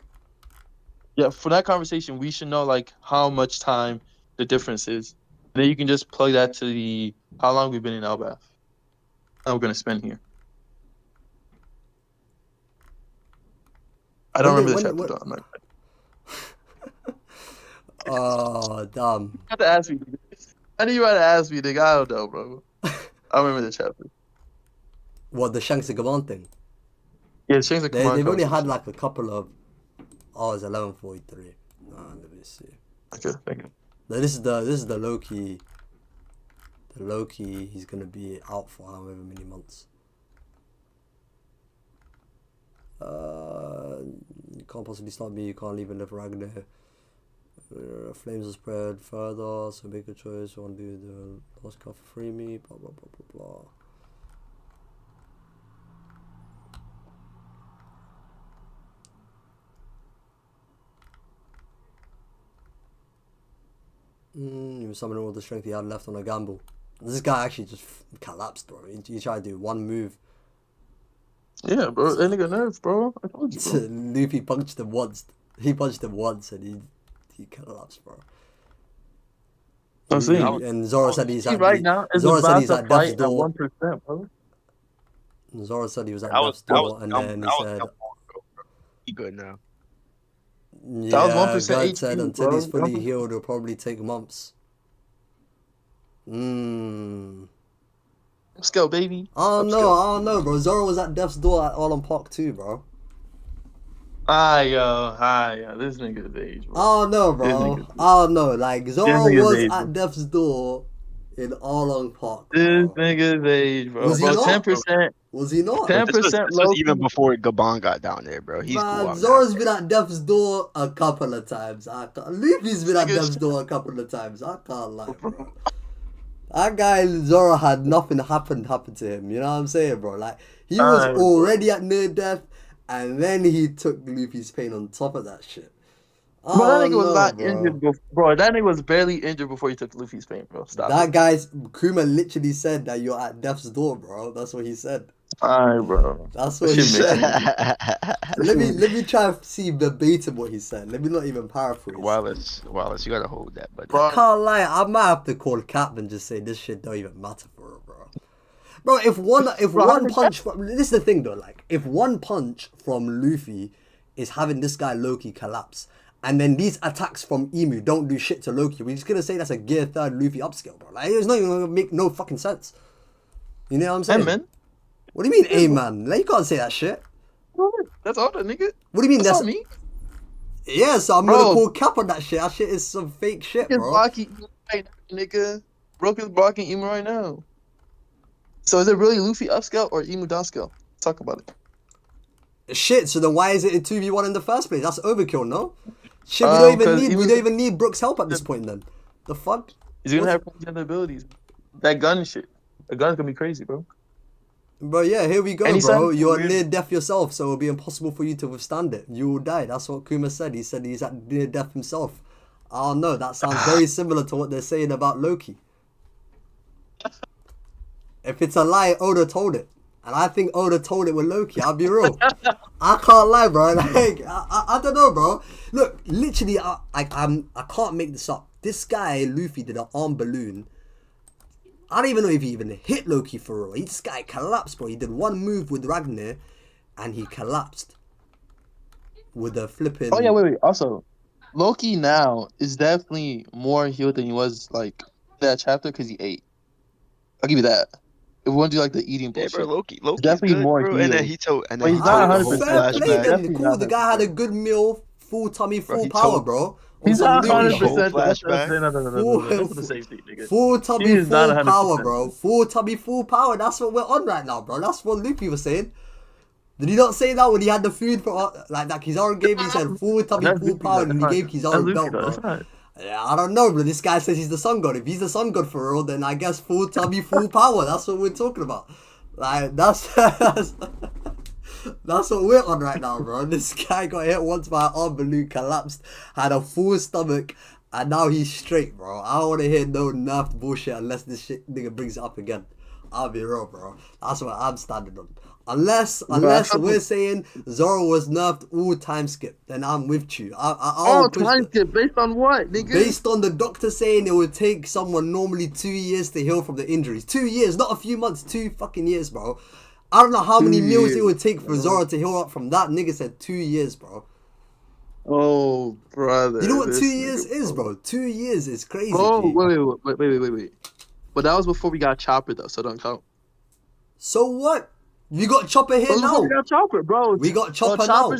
yeah, for that conversation, we should know like how much time the difference is. And then you can just plug that to the how long we've been in Elbaf. How we're gonna spend here. I don't remember the chapter though. I'm not... Oh, damn. You have to ask me. I knew you had to ask me, nigga. I don't know, bro. I remember the chapter. What, the Shanks and Gaban thing? Yeah, Shanks and Gaban. They've only had like a couple of. Oh, it's 11:43. Let me see. Okay, thank you. This is the Loki. The Loki, he's gonna be out for however many months. You can't possibly stop me. You can't leave and live Ragnar. Flames will spread further, so make a choice. You want to do the last card for free me? Blah blah blah blah blah. He was summoning all the strength he had left on a gamble. This guy actually just collapsed, bro. He tried to do one move. Yeah, bro. That nigga nerves, bro. I told you, bro. Luffy punched him once. He punched him once and he collapsed, bro. I'm saying. And Zoro said he's at right now is Zoro about said he's to at fight death's at door. 1%, bro. Zoro said he was at death's door, and then he said, "He good now." Yeah, that was 1% God HP, said until bro. he's fully healed, it'll probably take months. Let's go, baby. I don't know, bro. Zoro was at death's door at All on Park too, bro. Yo. This nigga's age, bro. I don't know, bro. I don't know. Like, Zoro was at death's door in All on Park. This nigga's age, bro. Was he not? 10%. Was he not? 10% This was even before Gabon got down there, bro. He's Man, cool. Zoro's been at death's door a couple of times. Luffy's been at death's door a couple of times. I can't lie, bro. That guy Zoro had nothing happen to him. You know what I'm saying, bro? Like, he was already at near death, and then he took Luffy's pain on top of that shit. But that nigga was not injured bro. That nigga was barely injured before he took Luffy's pain, bro. Stop. That guy's Kuma literally said that you're at death's door, bro. That's what he said. Alright, bro. That's what he said. let me try and see verbatim what he said. Let me not even paraphrase. Wallace, you gotta hold that, buddy. I can't lie. I might have to call Cap and just say this shit don't even matter for her, bro. Bro, if one punch from, this is the thing though. Like, if one punch from Luffy is having this guy Loki collapse, and then these attacks from Emu don't do shit to Loki, we're just gonna say that's a Gear 3rd Luffy upscale, bro. Like, it's not even gonna make no fucking sense. You know what I'm saying? Hey, man. What do you mean, hey, man? Like, you can't say that shit. That's all that nigga. What do you mean? That's all me. Yeah, so I'm gonna call Cap on that shit. That shit is some fake shit, bro. Nigga. Broke is blocking Emu right now. So is it really Luffy upscale or Emu downscale? Talk about it. Shit, so then why is it a 2v1 in the first place? That's overkill, no? Shit, we don't even need Brook's help at this point then. The fuck? He's gonna have other abilities. That gun shit. The gun's gonna be crazy, bro. Bro, yeah, here we go, bro. You're near death yourself, so it'll be impossible for you to withstand it. You will die. That's what Kuma said. He said he's at near death himself. I don't know. That sounds very similar to what they're saying about Loki. If it's a lie, Oda told it. And I think Oda told it with Loki. I'll be real. I can't lie, bro. Like, I don't know, bro. Look, literally, I can't make this up. This guy, Luffy, did an arm balloon. I don't even know if he even hit Loki for real. This guy collapsed, bro. He did one move with Ragnar, and he collapsed. With a flipping... Oh, yeah, wait. Also, Loki now is definitely more healed than he was, like, that chapter because he ate. I'll give you that. If we want to do, like, the eating Yeah, bullshit. bro, Loki's definitely good, more bro. And then healed. he told, and But then he's he not told the whole 100%. Fair play then. Definitely Cool. not The guy had a 100%. good meal, full tummy, full he power, told- bro. He's On not some Luffy 100%. shit. Whole flashback. That's the same thing, nigga. Full He tummy, is not full 100%. power, bro. Full tummy, full power. That's what we're on right now, bro. That's what Luffy was saying. Did he not say that when he had the food for like that Kizaru gave? He said full tummy, That's full Luffy, power, though. and he gave That's Kizaru Luffy, belt, though. bro. That's not. Yeah, I don't know, bro. This guy says he's the sun god. If he's the sun god for real, then I guess full tummy, full power. That's what we're talking about. Like that's that's what we're on right now, bro. This guy got hit once by an arm balloon, collapsed, had a full stomach, and now he's straight, bro. I don't want to hear no nerfed bullshit unless this shit nigga brings it up again. I'll be real, bro. That's what I'm standing on. Unless we're saying Zoro was nerfed all time skip, then I'm with you. Oh, time skip based on what, nigga? Based on the doctor saying it would take someone normally 2 years to heal from the injuries. 2 years, not a few months, 2 fucking years, bro. I don't know how many meals it would take for Zoro to heal up from that. Nigga said 2 years, bro. Oh, brother. You know what 2 years is, bro? 2 years is crazy. Oh, G. wait. But that was before we got Chopper, though, so don't count. So what? We got Chopper here now. We got Chopper, bro. We got Chopper bro, now.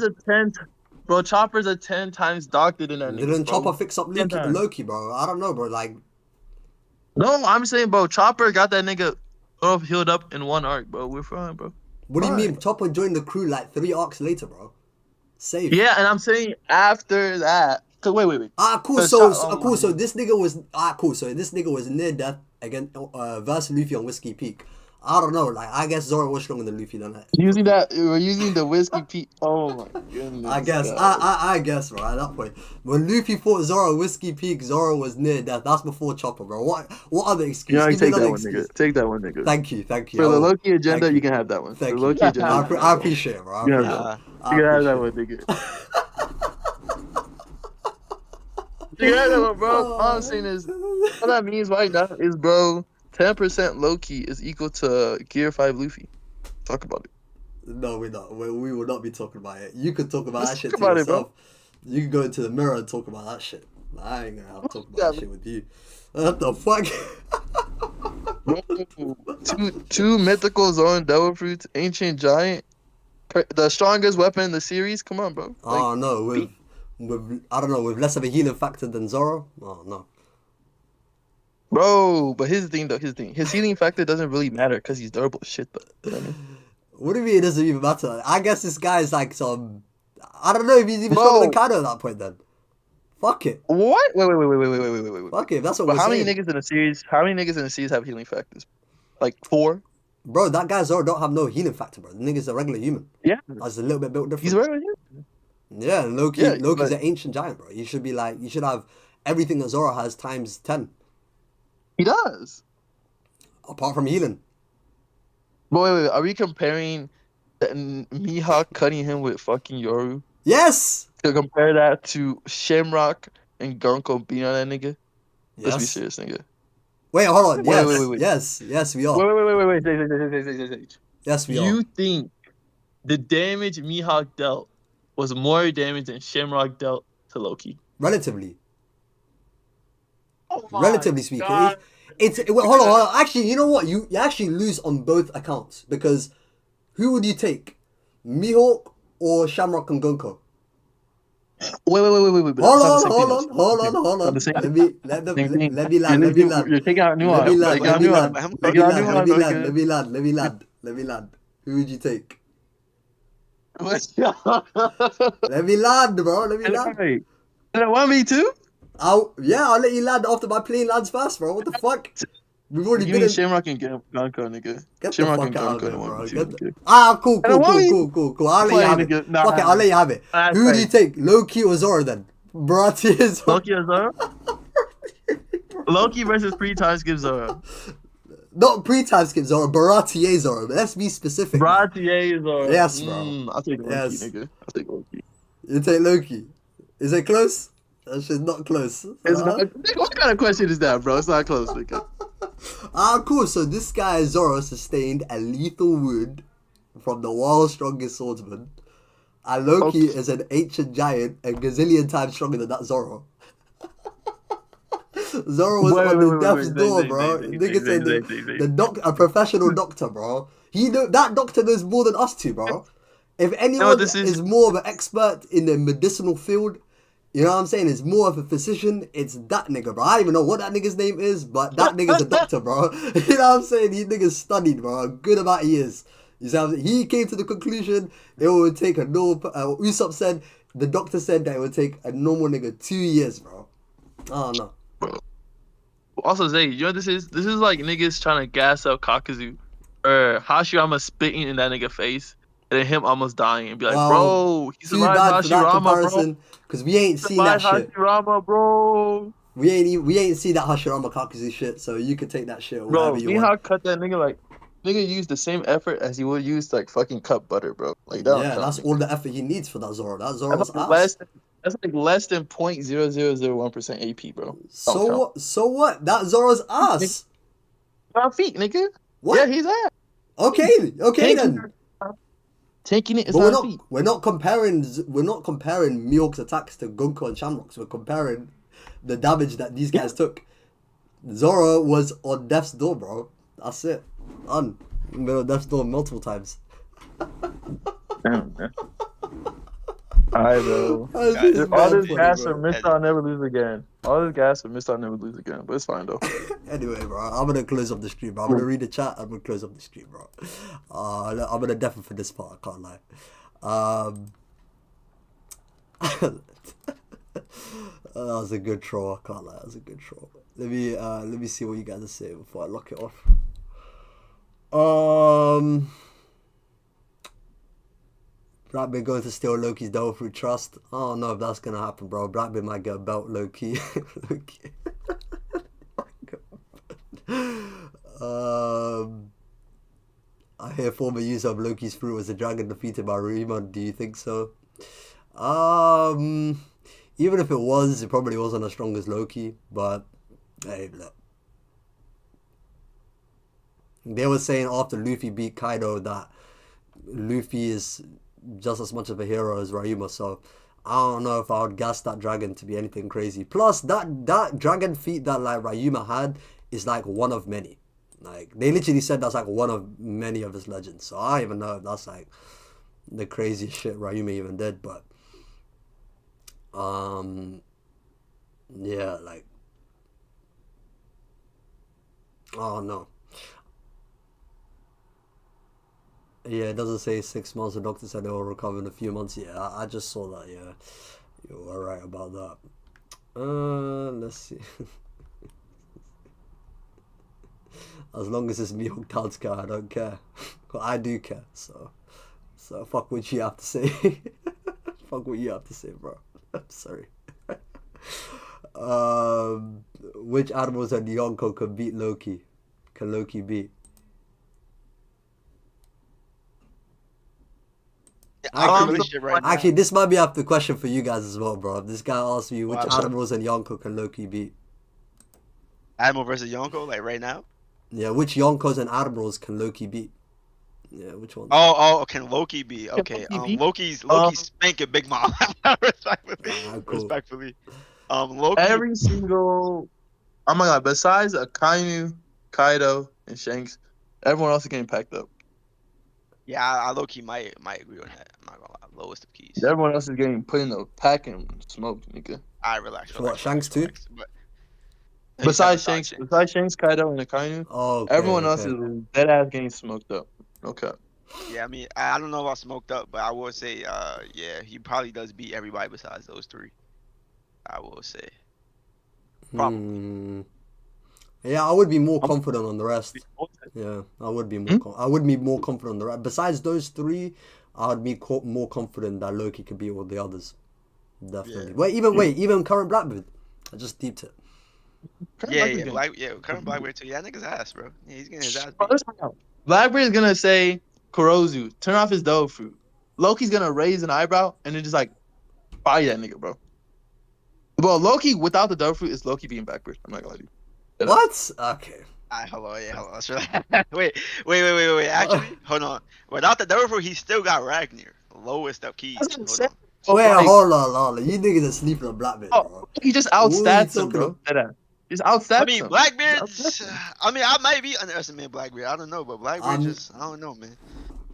Chopper's a 10 times doctor than that nigga, Didn't bro. Chopper fix up Loki, bro? I don't know, bro. Like, No, I'm saying, bro, Chopper got that nigga healed up in one arc, bro. We're fine, bro. what do you mean? Chopper joined the crew like 3 arcs later, bro. Safe. Yeah, and I'm saying after that. Cause wait. Cool. Cool. So this nigga was cool. So this nigga was near death against versus Luffy on Whiskey Peak. I don't know. Like, I guess Zoro was stronger than Luffy, don't it? We're using the Whiskey Peak. Oh my goodness. I guess. I guess, bro. At that point, when Luffy fought Zoro Whiskey Peak, Zoro was near death. That's before Chopper, bro. What other excuse? Yeah, Give me take another that one, excuse. nigga. Take that one, nigga. Thank you. For the Loki agenda, you can have that one. Thank the you. Loki agenda. I appreciate it, bro. I Yeah, appreciate bro. it. You can have that one, nigga. You can have that one, bro. All I'm saying is, what that means right now is, bro, 10% Loki is equal to Gear 5 Luffy. Talk about it. No, we're not. We will not be talking about it. You could talk about Let's that shit talk to about it, yourself. You can go into the mirror and talk about that shit. I ain't gonna have to talk about that shit with you. What the fuck? two mythical Zoan Devil Fruits, Ancient Giant, the strongest weapon in the series. Come on, bro. Oh no, with I don't know, with less of a healing factor than Zoro. Oh no. Bro, but here's the thing though. His healing factor doesn't really matter because he's durable as shit though. You know what I mean? What do you mean it doesn't even matter? I guess this guy is like some. I don't know if he's even stronger than Kaido at that point. Then, fuck it. What? Wait. Fuck it. That's what But we're how saying. many niggas in the series? How many niggas in the series have healing factors? Like 4. Bro, that guy Zoro don't have no healing factor, bro. The nigga's a regular human. Yeah. That's a little bit built different. He's a regular human. Yeah, and Loki's but- an ancient giant, bro. You should be like, you should have everything that Zoro has times 10, He does. apart from healing. But wait. Are we comparing Mihawk cutting him with fucking Yoru? Yes. To compare that to Shamrock and Gonko being on that nigga? Let's be Yes. serious, nigga. Wait, hold on. Yes. Wait. Yes, we are. Wait. Yes, we are. You think the damage Mihawk dealt was more damage than Shamrock dealt to Loki? Relatively. Oh Relatively speaking. Hold on. Actually, you know what? You actually lose on both accounts because who would you take? Mihawk or Shamrock and Gonko? Wait. Hold on. Let me land. You're taking out nuance. Let me land. Who would you take? Let me land, bro. Let me land. Want me too? I'll let you land after my plane lands first, bro. What the fuck? We've already Give been me in... Shamrock and Gonko, nigga. Get Shamrock the and fuck out of Gonko here, in bro. 1v2, Cool. I'll let you have it. Fuck it, I'll let you have it. Who do you take? Loki or Zoro then? Bro, Loki or Zoro? Loki versus 3 times gives Zoro. Not pre-time skip Zoro, Baratier Zoro. Let's be specific. man. Bratier or Yes, bro. I'll take Loki, Yes. nigga. I'll take Loki. You take Loki. Is it close? That shit's not close. It's not, what kind of question is that, bro? It's not close, nigga. Cool. So this guy Zoro sustained a lethal wound from the world's strongest swordsman. And Loki is an ancient giant, a gazillion times stronger than that Zoro. Zoro was on the death's door, bro. Nigga said a professional doctor, bro. That doctor knows more than us two, bro. If anyone is more of an expert in the medicinal field, you know what I'm saying? It's more of a physician. It's that nigga, bro. I don't even know what that nigga's name is, but that nigga's a doctor, bro. You know what I'm saying? He nigga's studied, bro. A good amount of years. You see what I'm saying? He came to the conclusion it would take a normal. Usopp said the doctor said that it would take a normal nigga 2 years, bro. I don't know. Bro. Also, Zay, you know what this is? This is like niggas trying to gas up Kakuzu or Hashirama spitting in that nigga face. And then him almost dying and be like, bro, he survived Hashirama, bro. Because we ain't seen that shit. Hashirama, bro. We ain't seen that Hashirama Kakuzu shit, so you can take that shit or whatever you want. Bro, cut that nigga like, nigga used the same effort as he would use like fucking cut butter, bro. Like that. Yeah, that's all the effort he needs for that Zoro. That Zoro's ass. That's like less than 0.0001% AP, bro. So what? That Zoro's ass. On feet, nigga. What? Yeah, he's ass. Okay then. Taking it is but on feet. We're not comparing Mihawk's attacks to Gonko and Shamrock's. We're comparing the damage that these guys took. Zoro was on death's door, bro. That's it. Been on death's door multiple times. Damn, man. Alright, bro. All this gas for Mr. I'll never lose again. All this gas for Mr. I'll never lose again. But it's fine, though. Anyway, bro, I'm going to close up the stream, bro. I'm going to read the chat. I'm going to close up the stream, bro. I'm going to deafen for this part. I can't lie. That was a good troll. I can't lie. That was a good troll. Let me see what you guys are saying before I lock it off. Blackbeard going to steal Loki's dough through trust. I don't know if that's gonna happen, bro. Blackbeard might get a belt, Loki. Loki. I hear former use of Loki's fruit was a dragon defeated by Ryuma. Do you think so? Even if it was, it probably wasn't as strong as Loki. But hey, look. They were saying after Luffy beat Kaido that Luffy is just as much of a hero as Ryuma, so I don't know if I would gas that dragon to be anything crazy. Plus, that dragon feat that like Ryuma had is like one of many. Like they literally said that's like one of many of his legends. So I don't even know if that's like the craziest shit Ryuma even did, but yeah, like oh no. Yeah, it doesn't say 6 months. The doctor said they will recover in a few months. Yeah, I just saw that. Yeah, you were right about that. Let's see. As long as it's Mihawk Tatsuka, I don't care. Well, I do care. So fuck what you have to say. Fuck what you have to say, bro. I'm sorry. Which animals and Yonko can beat Loki? Can Loki beat? Actually, this might be up the question for you guys as well, bro. This guy asked you which animals and Yonko can Loki beat. Animal versus Yonko, like right now? Yeah, which Yonkos and admirals can Loki beat? Yeah, which one? Oh, can Loki beat? Okay, Loki's spanking Big Mom. Respectfully. Loki. Every single. Oh my god! Besides Akainu, Kaido, and Shanks, everyone else is getting packed up. Yeah, I low-key might agree on that. I'm not gonna lie. Lowest of keys. Everyone else is getting put in the pack and smoked, nigga. I relax. What, Shanks too? Besides Shanks, Kaido, and Akainu, everyone else is dead ass getting smoked up. Okay. Yeah, I mean, I don't know about smoked up, but I will say, yeah, he probably does beat everybody besides those three. I will say. Probably. Yeah, I would be more confident on the rest. Yeah, I would be more. I would be more confident on the rest. Besides those three, I would be more confident that Loki could beat all the others. Definitely. Yeah. Even current Blackbeard. I just deeped it. Yeah, current Blackbeard too. Yeah, that nigga's ass, bro. Yeah, he's getting his ass Bro, beat. listen now. Blackbeard is gonna say Kurozu, turn off his dough fruit. Loki's gonna raise an eyebrow and then just like fire that nigga, bro. Well, Loki without the dough fruit is Loki being Blackbeard. I'm not gonna lie to you. What? Okay. Hold on. Let's wait. Actually, hold on. Without the Dover, he still got Ragnar, lowest of keys. That's what I'm Hold saying. on. So, Wait, like, hold on. You niggas are sleeping on Blackbeard, bro. oh, he just What are you outstats him, talking bro. Deadass. Just outstats I mean, him. Blackbeard's. I mean, I might be underestimating Blackbeard. I don't know, but Blackbeard I don't know, man.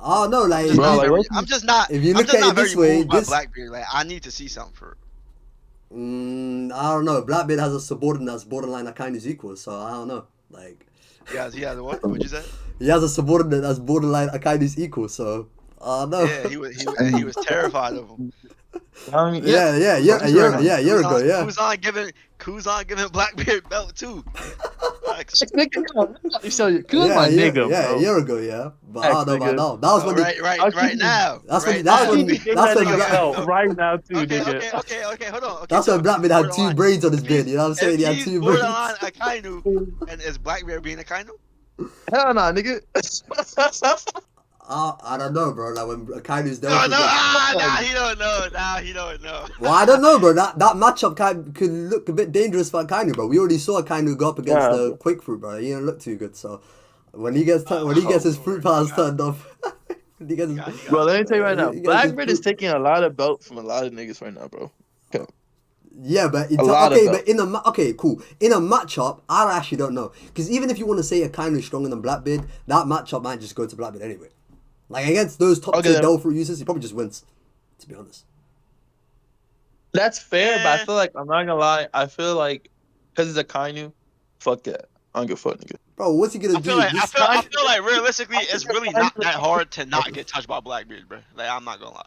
Oh no, like, Bro, like, Loki- I'm just not. if you I'm look just at not it very this way, moved by this- Blackbeard. Like, I need to see something for. I don't know. Blackbeard has a subordinate that's borderline Akainu's equal, so I don't know. Like, He has what? What'd you say? he has a subordinate that's borderline Akainu's equal, so I don't know. Yeah, he was terrified of him. I mean, yeah, a year ago, yeah. Kuzan giving Blackbeard belt too. Facts. You show you, Kuz my nigga, yeah, bro. a year ago, yeah. But I don't know Nigga. about now. That was when Right now. That's when- Right that's now. when- Give that's that when nigga Black- belt right now too, nigga. Okay, hold on. Okay, that's so when Blackbeard had two borderline. braids on his beard. You know what I'm saying? If He had he's two braids. borderline Akainu, and is Blackbeard being Akainu? Hell nah, nigga. I don't know, bro. Like when Akainu's there. No, he don't know. He don't know. Well, I don't know, bro. That matchup could look a bit dangerous for Akainu, bro. We already saw Akainu go up against the Quick Fruit, bro. He didn't look too good. So when he gets his fruit powers turned off, when he gets his, Bro, let me tell you right now, he gets his Blackbeard is fruit- taking a lot of belt from a lot of niggas right now, bro. Yeah, but lot of okay, cool. In a matchup, I actually don't know, because even if you want to say Akainu is stronger than Blackbeard, that matchup might just go to Blackbeard anyway. Like against those top tier Devil Fruit users, he probably just wins. To be honest. That's fair, but I feel like, I'm not gonna lie, I feel like, because it's Akainu, fuck that. I don't give a fuck, nigga. Bro, what's he gonna do? I feel like realistically, it's really not that hard to not get touched by Blackbeard, bro. Like, I'm not gonna lie.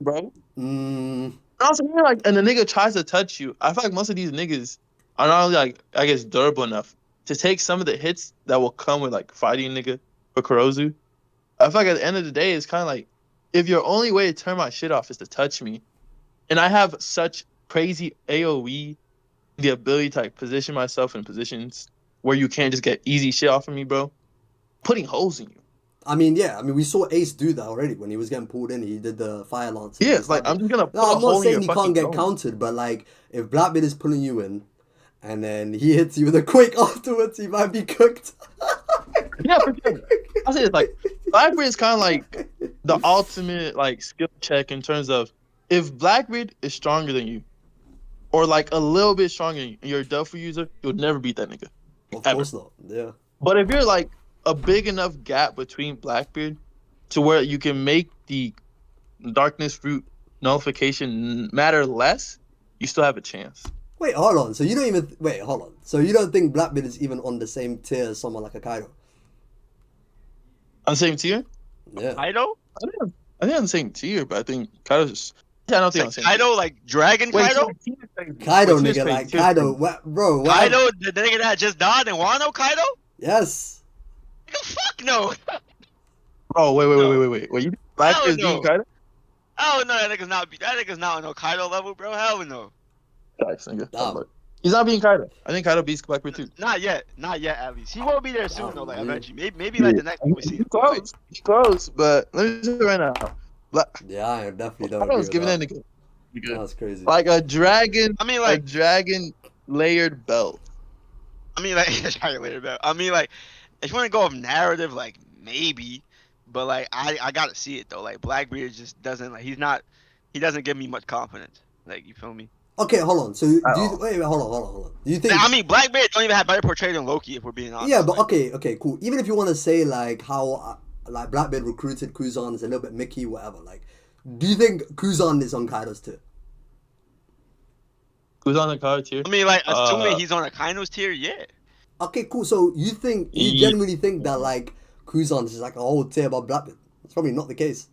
Bro? Mm, Also, you're like, and the nigga tries to touch you. I feel like most of these niggas are not only like, I guess, durable enough to take some of the hits that will come with like fighting nigga or Kurozu. I feel like at the end of the day, it's kind of like, if your only way to turn my shit off is to touch me, and I have such crazy AoE, the ability to like position myself in positions where you can't just get easy shit off of me, bro. Putting holes in you. I mean, yeah. I mean, we saw Ace do that already when he was getting pulled in. He did the fire lance. Yeah, it's like, I'm just gonna put No, a I'm hole not in saying your he fucking can't get dome. countered, but like, if Blackbeard is pulling you in, and then he hits you with a quick afterwards, he might be cooked. Yeah, for sure. I'll say it's like, Blackbeard is kind of like the ultimate like skill check in terms of, if Blackbeard is stronger than you, or like a little bit stronger than you, and you're a Duffy user, you'll never beat that nigga. Of Ever. course not. Yeah. But if you're like a big enough gap between Blackbeard to where you can make the darkness fruit nullification matter less, you still have a chance. Wait, hold on. So you don't even hold on. So you don't think Blackbeard is even on the same tier as someone like a Kaido? On the same tier? Yeah. Kaido? I think on the same tier, but I think Kaido's just. Yeah, I don't think on the same Kaido, like Dragon tier. Kaido? Kaido, Wait, nigga, like Kaido, bro. What? Kaido, the nigga that just died in Wano, Kaido? Yes. Nigga, fuck no. Oh, wait. You think Blackbeard's no. beating Kaido? Hell no, that nigga's not on no Kaido level, bro. Hell no. Nice, nigga. Nah. He's not beating Kaido. I think Kaido beats Blackbeard too. Not yet at least. He won't be there soon though, like Yeah. eventually. Maybe like the next one we see. He's close, but let me say it right now. Yeah, I definitely don't. Kaido's agree giving with that nigga That's crazy. like a dragon. I mean, A like, dragon layered belt. if you want to go off narrative, like maybe, but like I gotta see it though. Like Blackbeard just doesn't he doesn't give me much confidence. Like, you feel me? Okay, hold on. So wait, hold on. Do you think? I mean, Blackbeard don't even have better portrayal than Loki, if we're being honest. Yeah, but like, okay, cool. Even if you want to say like how like Blackbeard recruited Kuzan is a little bit Mickey, whatever. Like, do you think Kuzan is on Kaido's tier? Who's on the card tier? I mean, like, assuming he's on a Kaido's tier, yeah. Okay, cool. So you genuinely think that like Kuzan is like a whole tier above Blackbeard? That's probably not the case.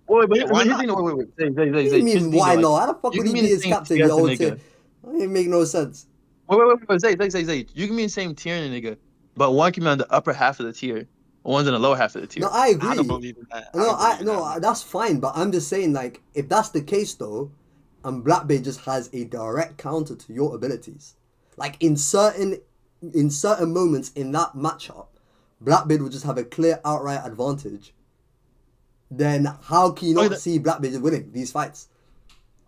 Wait. Why Wait. not? Say. What do you mean why not? How the fuck would he be his captain in the whole tier? That didn't make no sense. Wait. Say. You can be in the same tier in a nigga, but one can be on the upper half of the tier, and one's in the lower half of the tier. No, I agree. I don't believe in that. That's fine. But I'm just saying, like, if that's the case though, and Blackbeard just has a direct counter to your abilities, Like in certain moments in that matchup, Blackbeard would just have a clear outright advantage. Then how can you not see Blackbeard winning these fights?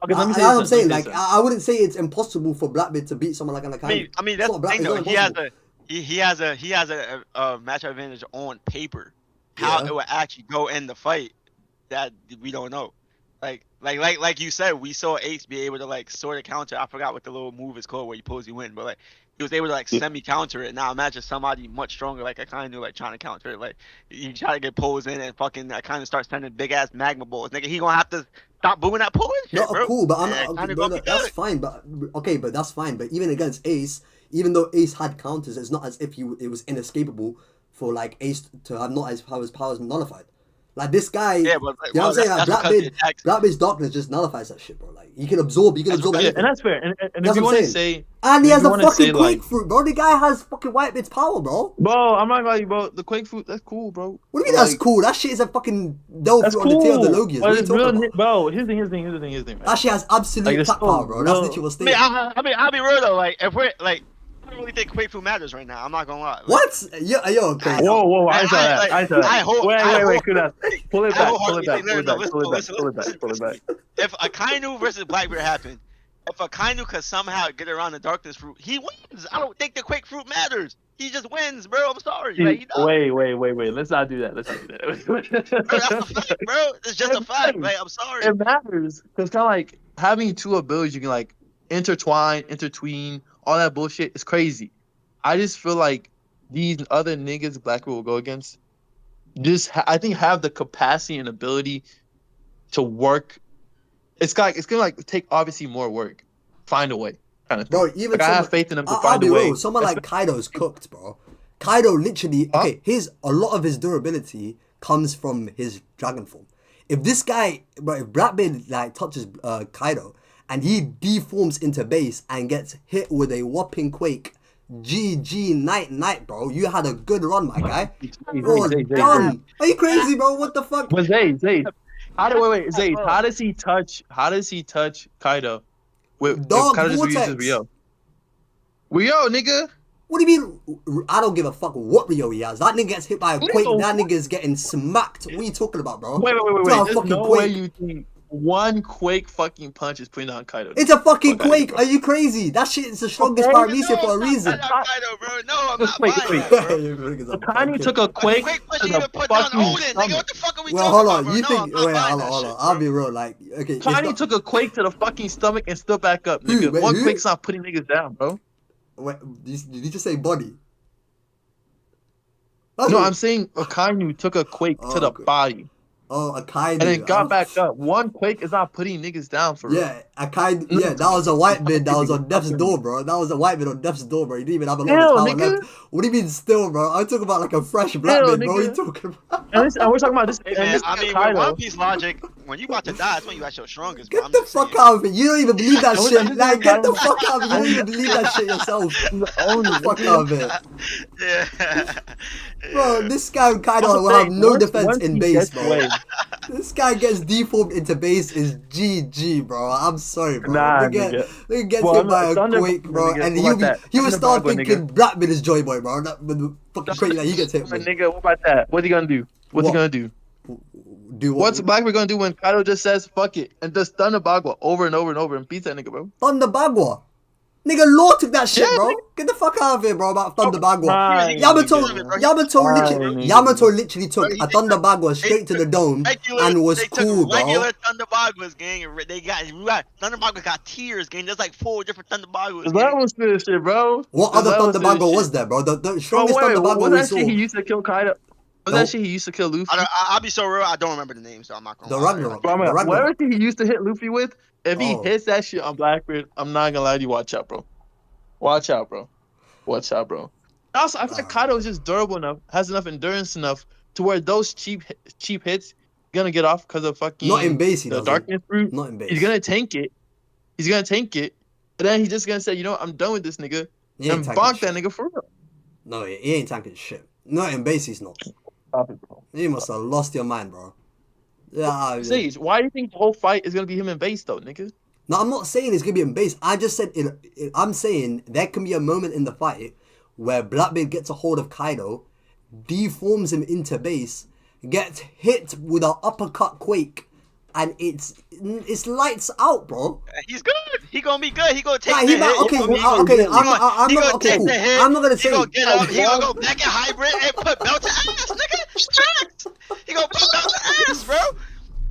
Okay, let me say That's what I'm this. saying. Like I wouldn't say it's impossible for Blackbeard to beat someone like an Akainu. I mean that's the thing though. He has a matchup advantage on paper. How it would actually go in the fight, that we don't know. Like you said, we saw Ace be able to like sort of counter. I forgot what the little move is called where you pose you win, but like he was able to like semi counter it. Now imagine somebody much stronger like Akainu like trying to counter it. Like you try to get posed in and fucking Akainu starts sending big ass magma balls. Nigga, he gonna have to stop booing that pole and shit, No, bro. cool, but I'm not. That's fine, but okay, but that's fine. But even against Ace, even though Ace had counters, it's not as if it was inescapable for like Ace to have not have his powers nullified. Like this guy, you know what I'm saying? Like Blackbeard's darkness just nullifies that shit, bro. Like you can absorb anything. And that's fair. And if you want to say, and he has a fucking Quake Fruit, bro. The guy has fucking Whitebeard's power, bro. Bro, I'm not gonna lie, bro. The Quake Fruit, that's cool, bro. What do you mean that's cool? That shit is a fucking Delph on the tail of the Logias. What are you talking about? Bro, here's the thing. That shit has absolute tap power, bro. That's literally what's stated. I mean, I'll be real though. Like if we're like, I don't really think Quake Fruit matters right now. I'm not gonna lie. Like, what? Yo, okay. Whoa! I saw that. Wait. Pull it back. If Akainu versus Blackbeard happened, if Akainu could somehow get around the Darkness Fruit, he wins. I don't think the Quake Fruit matters. He just wins, bro. I'm sorry. Like, Wait. Let's not do that. Bro, that's a fact, bro. It's just a fact. Like, I'm sorry. It matters because kind of like having two abilities, you can like intertween. All that bullshit is crazy. I just feel like these other niggas Blackbeard will go against I think have the capacity and ability to work. It's gonna take obviously more work. Find a way, kind of thing. Bro, even I have faith in them to find a way. Real, someone like Kaido's cooked, bro. Kaido literally a lot of his durability comes from his dragon form. If this guy, bro, if Blackbeard like touches Kaido and he deforms into base and gets hit with a whopping quake, GG night, bro. You had a good run, my guy. You're done. Are you crazy, bro? What the fuck? But Zayd. Zayd, how does he touch Kaido? With Kaido just uses Rio. Rio, nigga. What do you mean? I don't give a fuck what Rio he has. That nigga gets hit by a quake. That nigga is getting smacked. What are you talking about, bro? Wait. There's no way you think one quake fucking punch is putting down Kaido. It's a fucking quake. Are you crazy? That shit is the strongest parameter for a reason. I'm not Kaido, bro. No, I'm not buying that, bro. Akane took a quake to the fucking Odin. Nigga, what the fuck are we talking Well, hold on. about, You bro? think? Wait, hold on. I'll be real. Like, okay. Akane took a quake to the fucking stomach and stood back up, nigga. Wait, one quake's not putting niggas down, bro. Wait, did you just say body? No, I'm saying Akane took a quake to the body. Oh, Akainu. And then got back up. One quake is not putting niggas down for real. Yeah, Akainu. Yeah, that was a white bid that was on Death's door, bro. That was a white bid on Death's door, bro. He didn't even have a lot of power left. What do you mean still, bro? I'm talking about like a fresh black bid, bro. What are you talking about? And we're talking about this. Man, I mean, with One Piece logic, when you about to die, that's when you at your strongest, bro. Get the fuck out of it. You don't even believe that shit. Like, get the fuck out of it. You don't even believe that shit yourself. Get the fuck out of it. Yeah. Bro, this guy Kaido will have no defense in base, bro. This guy gets deformed into base is GG, bro. I'm sorry, bro. Nigga gets hit by a quake, bro, and he would start thinking Blackbeard is Joy Boy, bro. That with the fucking quake that he gets hit with. Nigga, what about that? What's he gonna do? What's he gonna do? Do what? What's Blackbeard gonna do when Kaido just says fuck it and does Thunder Bagua over and over and over and beats that nigga, bro? Thunder Bagua? Nigga, Law took that shit, bro. Get the fuck out of here, bro, about Thunder Bagua. Yamato literally took a Thunder Bagua straight to the dome and was cool, bro. Regular Thunder Baguas, gang. Thunder Bagua got tears, gang. There's like 4 different Thunder Baguas. That was good shit, bro. What other Thunder Bagua was there, bro? The strongest Thunder Bagua we saw. He used to kill Kaido. Was that shit he used to kill Luffy? I'll be so real, I don't remember the name, so I'm not gonna lie. Ragnarok. Whatever thing he used to hit Luffy with, if he hits that shit on Blackbeard, I'm not gonna lie to you. Watch out, bro. Also, I feel like Kaido is just durable enough, has enough endurance enough to where those cheap hits gonna get off because of fucking not in base. He the darkness fruit. Not in base. He's gonna tank it. And then he's just gonna say, you know what, I'm done with this nigga, and bonk that nigga for real. No, he ain't tanking shit. Not in base, he's not. Stop it, bro. You must have lost your mind, bro. Yeah. Sage, why do you think the whole fight is gonna be him in base though, nigga? No, I'm not saying it's gonna be in base. I just said I'm saying there can be a moment in the fight where Blackbeard gets a hold of Kaido, deforms him into base, gets hit with an uppercut quake, and it's lights out, bro. He's good. He gonna be good. He gonna take Nah, the he hit. might, okay, He I'm gonna not okay. take Cool. the hit. I'm not gonna He say. gonna get up. He gonna go back in hybrid and put belt to ass, nigga. Facts. He gonna put belt to ass, bro.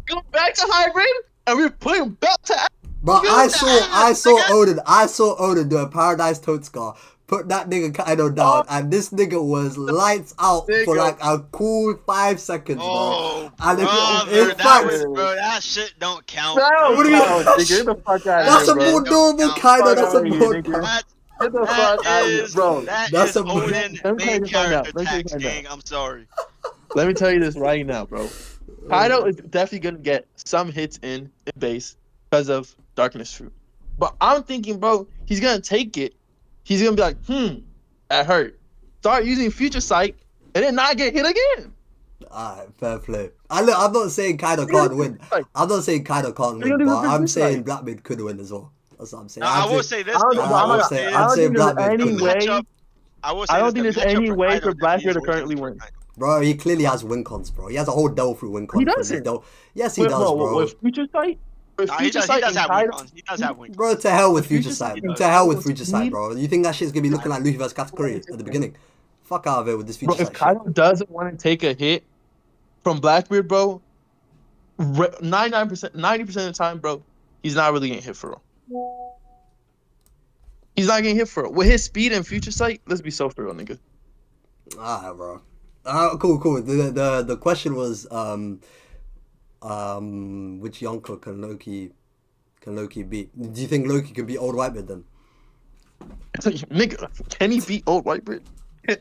Go back to hybrid, and we're putting belt to. But Good I to saw ass, nigga. I saw Odin do a Paradise Toad put that nigga Kaido down, and this nigga was lights out for like a cool 5 seconds, bro. Oh, And brother, that shit don't count. No, What do you mean? nigga, get the fuck out of That's here, a bro. more normal Kaido. That's a more. Get the That fuck out of here, is, bro. that That's is a- Odin Let me tell you main this right now. character Let me tell you tax, right now. gang. I'm sorry. Let me tell you this right now, bro. Kaido is definitely gonna get some hits in base because of Darkness Fruit. But I'm thinking, bro, he's gonna take it. He's gonna be like, that hurt. Start using Future Sight and then not get hit again. Alright, fair play. I'm not saying Kaido can't win. I'm not saying Kaido can't win, but I'm saying Blackbeard could win as well. That's what I'm saying. Now, I will say this. I don't- though. I'm I'm not- saying I don't think there's Blackbeard any could way. win. I will say I don't this, think the there's any matchup for way Kaido for Blackbeard to definitely is currently weaker win. for Kaido. Bro, he clearly has win cons, bro. He has a whole Delphi win con. He doesn't. Yes, he does, Bro, bro. with Future Sight, Nah, he does have win Kaido, cons. He does have win cons. Bro, to hell with The Future Future Sight. Sight To hell with was Future Sight, speed. bro. You think that shit's gonna be looking like Luffy vs. Katakuri at the beginning? Fuck out of it with this Future bro, if Sight Kaido shit. doesn't want to take a hit from Blackbeard, bro, 99%, 90% of the time, bro, he's not really getting hit for real. He's not getting hit for real. With his speed and Future Sight, let's be so for real, nigga. Alright, bro. Cool. The question was which Yonko can Loki beat? Do you think Loki can beat Old Whitebeard then? Nigga, can he beat Old Whitebeard?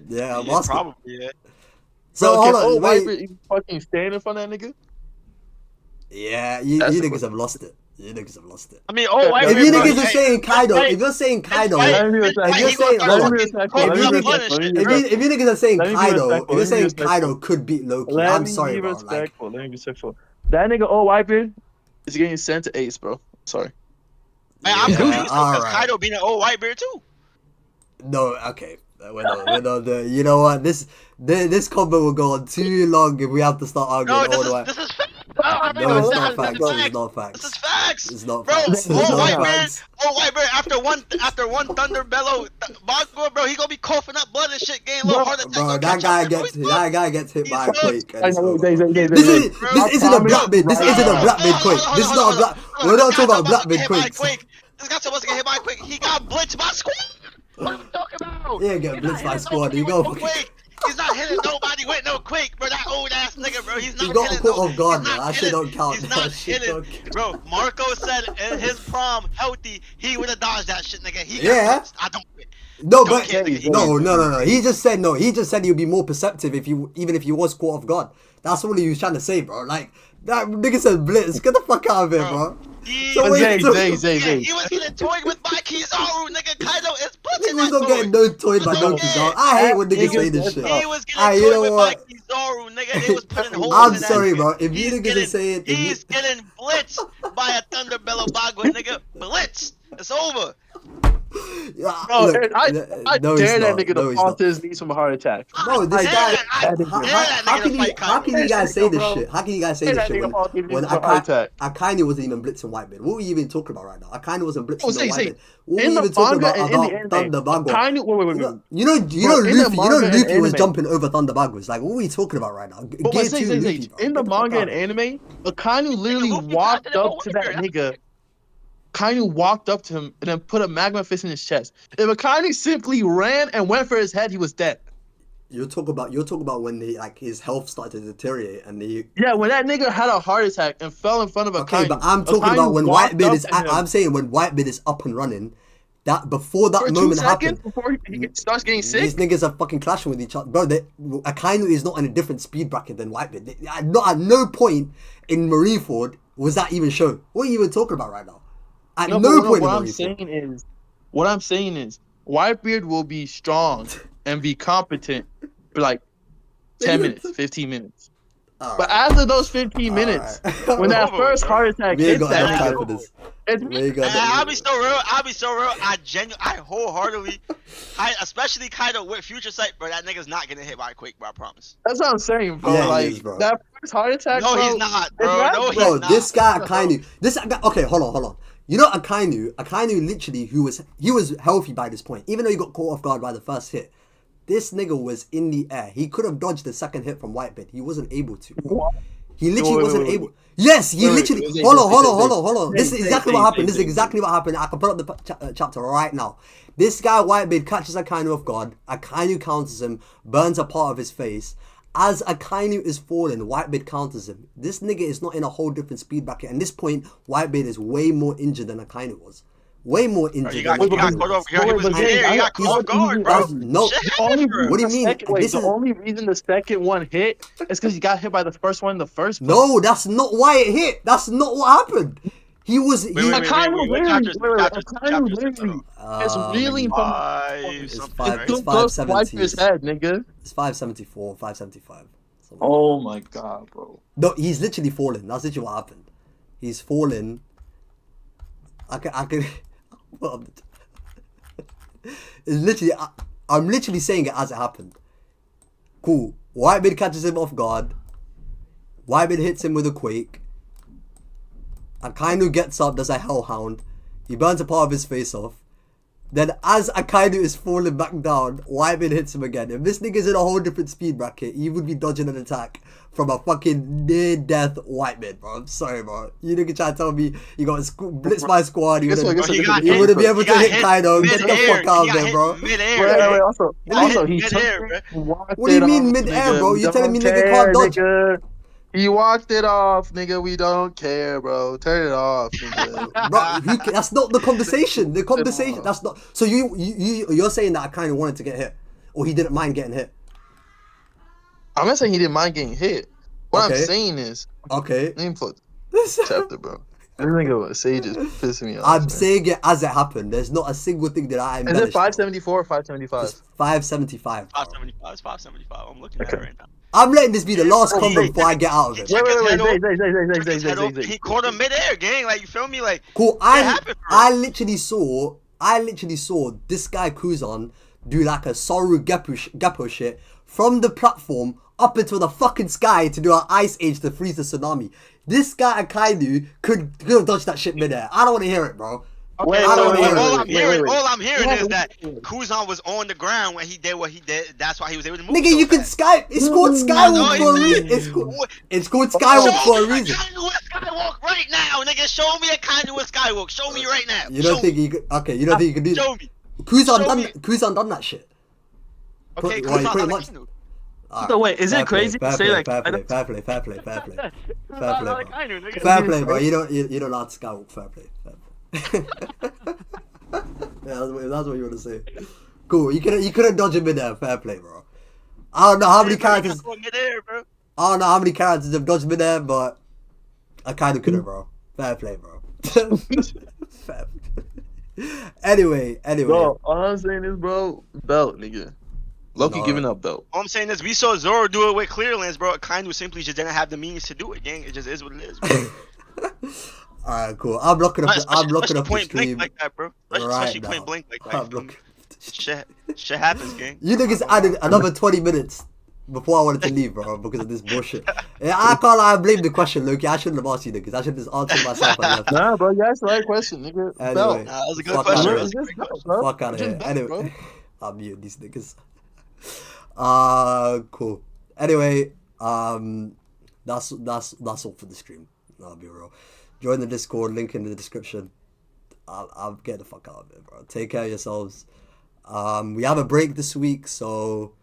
Yeah, I'm Yeah, asking. probably, yeah. So Bro, hold can on, Old wait. Whitebeard even fucking stand in front of that nigga? Yeah, you That's the niggas question. have lost it. You niggas have lost it. I mean, oh, If If you bro, niggas are hey, saying Kaido, hey, if you're saying Kaido, hey, Let me be if you're respectful. saying, Let hold me on. be respectful. Let me If be you niggas- respectful. If you niggas are saying Let me be Kaido, respectful. if you're Let me be saying Kaido respectful. could beat Loki, Let I'm me sorry, be bro. Like, respectful. Let me be respectful. That nigga Old Whitebeard is getting sent to Ace, bro. Sorry. Man, I'm yeah, confused because alright. Kaido being an old white bear too. No, okay. We're not the. You know what? This combo will go on too long if we have to start arguing No, all the way. this is facts. No, it's not Listen, facts. bro. It's not This facts. is facts. It's not Bro, facts. It's old old not white bear, facts. old white bear. After one thunder bellow, Bongo, bro, he gonna be coughing up blood and shit, getting a little Bro, heart attack. Bro, gonna that catch guy up, bro. gets He's that guy gets hit by a He's quake. And I it's know, over. Zay, This isn't a Blackbeard. This isn't a right Blackbeard quake. This is not a Black. We're not talking about Blackbeard quakes. This guy's supposed to get hit by a quake. He got blitzed by squad. What are you talking about? Yeah, get He's not blitzed by hitting squad. nobody You with go no fucking. quake. He's not hitting nobody with no quake, bro. That old ass nigga, bro. He's He not got hitting caught no. off guard, He's bro. not That shit hitting. don't count. He's That not shit hitting. don't count. Bro, Marco said in his prom, healthy, he would have dodged that shit, nigga. He got Yeah. blitzed. I don't. No, Don't but care, nigga. no. He just said no. He just said he would be more perceptive even if he was caught off guard. That's what he was trying to say, bro. Like that nigga said blitz. Get the fuck out of here, bro. So what you talking- Zay. He was getting toyed with by Kizaru, nigga. Kaido is He blitzing was that not getting toy. no toyed by He was no not Kizaru. getting- I hate when niggas Niggas say this get shit. He was getting Ah, you toyed know with what? by Kizaru, nigga. They was putting holes I'm in that sorry, shit. bro. If you He's niggas are getting- saying he's getting blitzed by a Thunderbellow Bagua, nigga. Blitzed. It's over. Yeah, Bro, look, I no, dare he's that not. nigga No, to he's fall not. to his knees from a heart attack. Bro, this I guy. dare that nigga to fight How can you guys say this bro. shit? How can you guys say Dare this that shit nigga fall to his when knees from a heart attack. Akainu wasn't even blitzing Whitebeard? What were you even talking about right now? Akainu wasn't blitzing Oh, say, Whitebeard. What were in you the even talking manga about and in the anime, Thunder Bagua? Akainu, wait. You know, Bro, in the manga and Luffy was anime- jumping over Thunder Baguas. Like, what are we talking about right now? But Gear say, 2 Luffy, bro. in the Get fuck manga out and of here. anime, Akainu literally Luffy walked passed it up over to that there. nigga. Akainu walked up to him and then put a magma fist in his chest. If Akainu simply ran and went for his head, he was dead. You're talking about when his health started to deteriorate and he. Yeah, when that nigga had a heart attack and fell in front of Akainu. Okay, but I'm talking Akainu about when walked Whitebeard up is. to him I'm saying when Whitebeard is up and running. That before that for 2 moment seconds happened. before he starts getting sick. These niggas are fucking clashing with each other, bro. Akainu is not in a different speed bracket than Whitebeard. At no point in Marineford was that even shown. What are you even talking about right now? At no point in Marineford. What I'm saying is, Whitebeard will be strong and be competent for like 10 minutes, 15 minutes. All But right. after those 15 minutes, All right. when that Over, first bro. heart attack We ain't hits got enough that time nigga, for this. It's There you go. I'll be so real. I wholeheartedly, especially kind of with Future Sight, bro. That nigga's not getting hit by a quake, bro. I promise. That's what I'm saying, bro. Yeah, he like is, bro. that first heart attack. No, bro, he's not, it's bro. not- No, he's Bro, not. this guy Akainu. Okay, hold on. You know Akainu literally, he was healthy by this point. Even though he got caught off guard by the first hit, this nigga was in the air. He could have dodged the second hit from Whitebeard. He wasn't able to. He literally wasn't able. Yes, he literally. Hold on. This is exactly what happened. This is exactly what happened. I can put up the chapter right now. This guy Whitebeard catches Akainu off guard. Akainu counters him, burns a part of his face. As Akainu is falling, Whitebeard counters him. This nigga is not in a whole different speed bracket. At this point, Whitebeard is way more injured than Akainu was. Way more injured. He got caught off. He was midair. He got caught off guard, bro. No, what do you mean? The only reason the second one hit is because he got hit by the first one in the first place. No, that's not why it hit. That's not what happened. He was. Akainu literally is reeling from. It's Too close to wipe 570. his head, nigga. It's 574, 575. Oh my god, bro. No, he's literally falling. That's literally what happened. He's falling. I can. It's literally. I'm literally saying it as it happened. Cool. Whitebeard catches him off guard. Whitebeard hits him with a quake. Akainu gets up, does a hellhound. He burns a part of his face off. Then as Akainu is falling back down, Whitebeard hits him again. If this nigga's in a whole different speed bracket, he would be dodging an attack from a fucking near-death Whitebeard, bro. I'm sorry, bro. You nigga try to tell me you got blitzed by a squad, you wouldn't be able to hit Kaido. Get the fuck out of there, bro. Wait, also, he mid-air, What do you mean mid-air, bro? You're telling me nigga can't dodge? Nigga. He walked it off, nigga. We don't care, bro. Turn it off, nigga. Bro, that's not the conversation. The conversation, that's not. So you're saying that I kind of wanted to get hit, or he didn't mind getting hit? I'm not saying he didn't mind getting hit. What Okay. I'm saying is, Okay. name for chapter, bro. This nigga Sage is pissing me off. I'm saying it as it happened. There's not a single thing that I Is embellished. it 574 or 575? It's 575. 575. It's 575. I'm looking at it right now. I'm letting this be the last comment before I get out of it. Wait. He caught him mid-air, gang. Like, you feel me? Like, Cool. happened, bro. I literally saw this guy Kuzan do like a Saru Geppo shit from the platform up into the fucking sky to do an ice age to freeze the tsunami. This guy Akainu could have dodged that shit midair. I don't want to hear it, bro. Okay, I don't hear all I'm hearing is that Kuzan was on the ground when he did what he did. That's why he was able to move. Nigga, so you can fast. sky. It's called Skywalk for a reason. It's called Skywalk for a reason. Show me a Skywalk right now, nigga. Show me a Kainu Skywalk. Show me right now. You don't think you could? Okay, you don't think you can do Show that? me. Kuzan done that shit. Okay, Well, Kuzan pretty done much. Kainu. So wait, is it crazy to say like fair play, bro. You don't know how to Skywalk. Fair play. Yeah, that's what you want to say. Cool. You couldn't dodge him in there. Fair play, bro. I don't know how many characters. I don't know how many characters have dodged me there, but I kind of couldn't, bro. Fair play, bro. Fair play. Anyway. Bro, all I'm saying is, bro, belt, nigga. Loki No. giving up belt. All I'm saying is we saw Zoro do it with Clearlands, bro. Kainu simply just didn't have the means to do it, gang. It just is what it is, bro. Alright, cool. I'm looking up the point stream blank like that, bro. Especially point blank like I'm that. looking. Shit happens, gang. You niggas added another 20 minutes before I wanted to leave, bro, because of this bullshit. Yeah, I can't lie, I blame the question, Loki. I shouldn't have asked you niggas. I should have just answered myself and left. Nah, bro, you asked the right question, nigga. Anyway. Belt. Nah, that was a good Fuck question. out That of was a here. great question. Fuck out of here. Just belt, Anyway, bro. I'll mute these niggas. Cool. Anyway, that's all for the stream. I'll be real. Join the Discord, link in the description. I'll get the fuck out of it, bro. Take care of yourselves. We have a break this week, so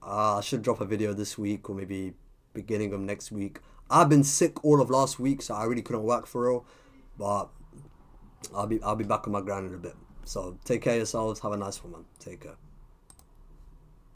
I should drop a video this week or maybe beginning of next week. I've been sick all of last week, so I really couldn't work for real. But I'll be back on my grind in a bit. So take care of yourselves. Have a nice one, man. Take care.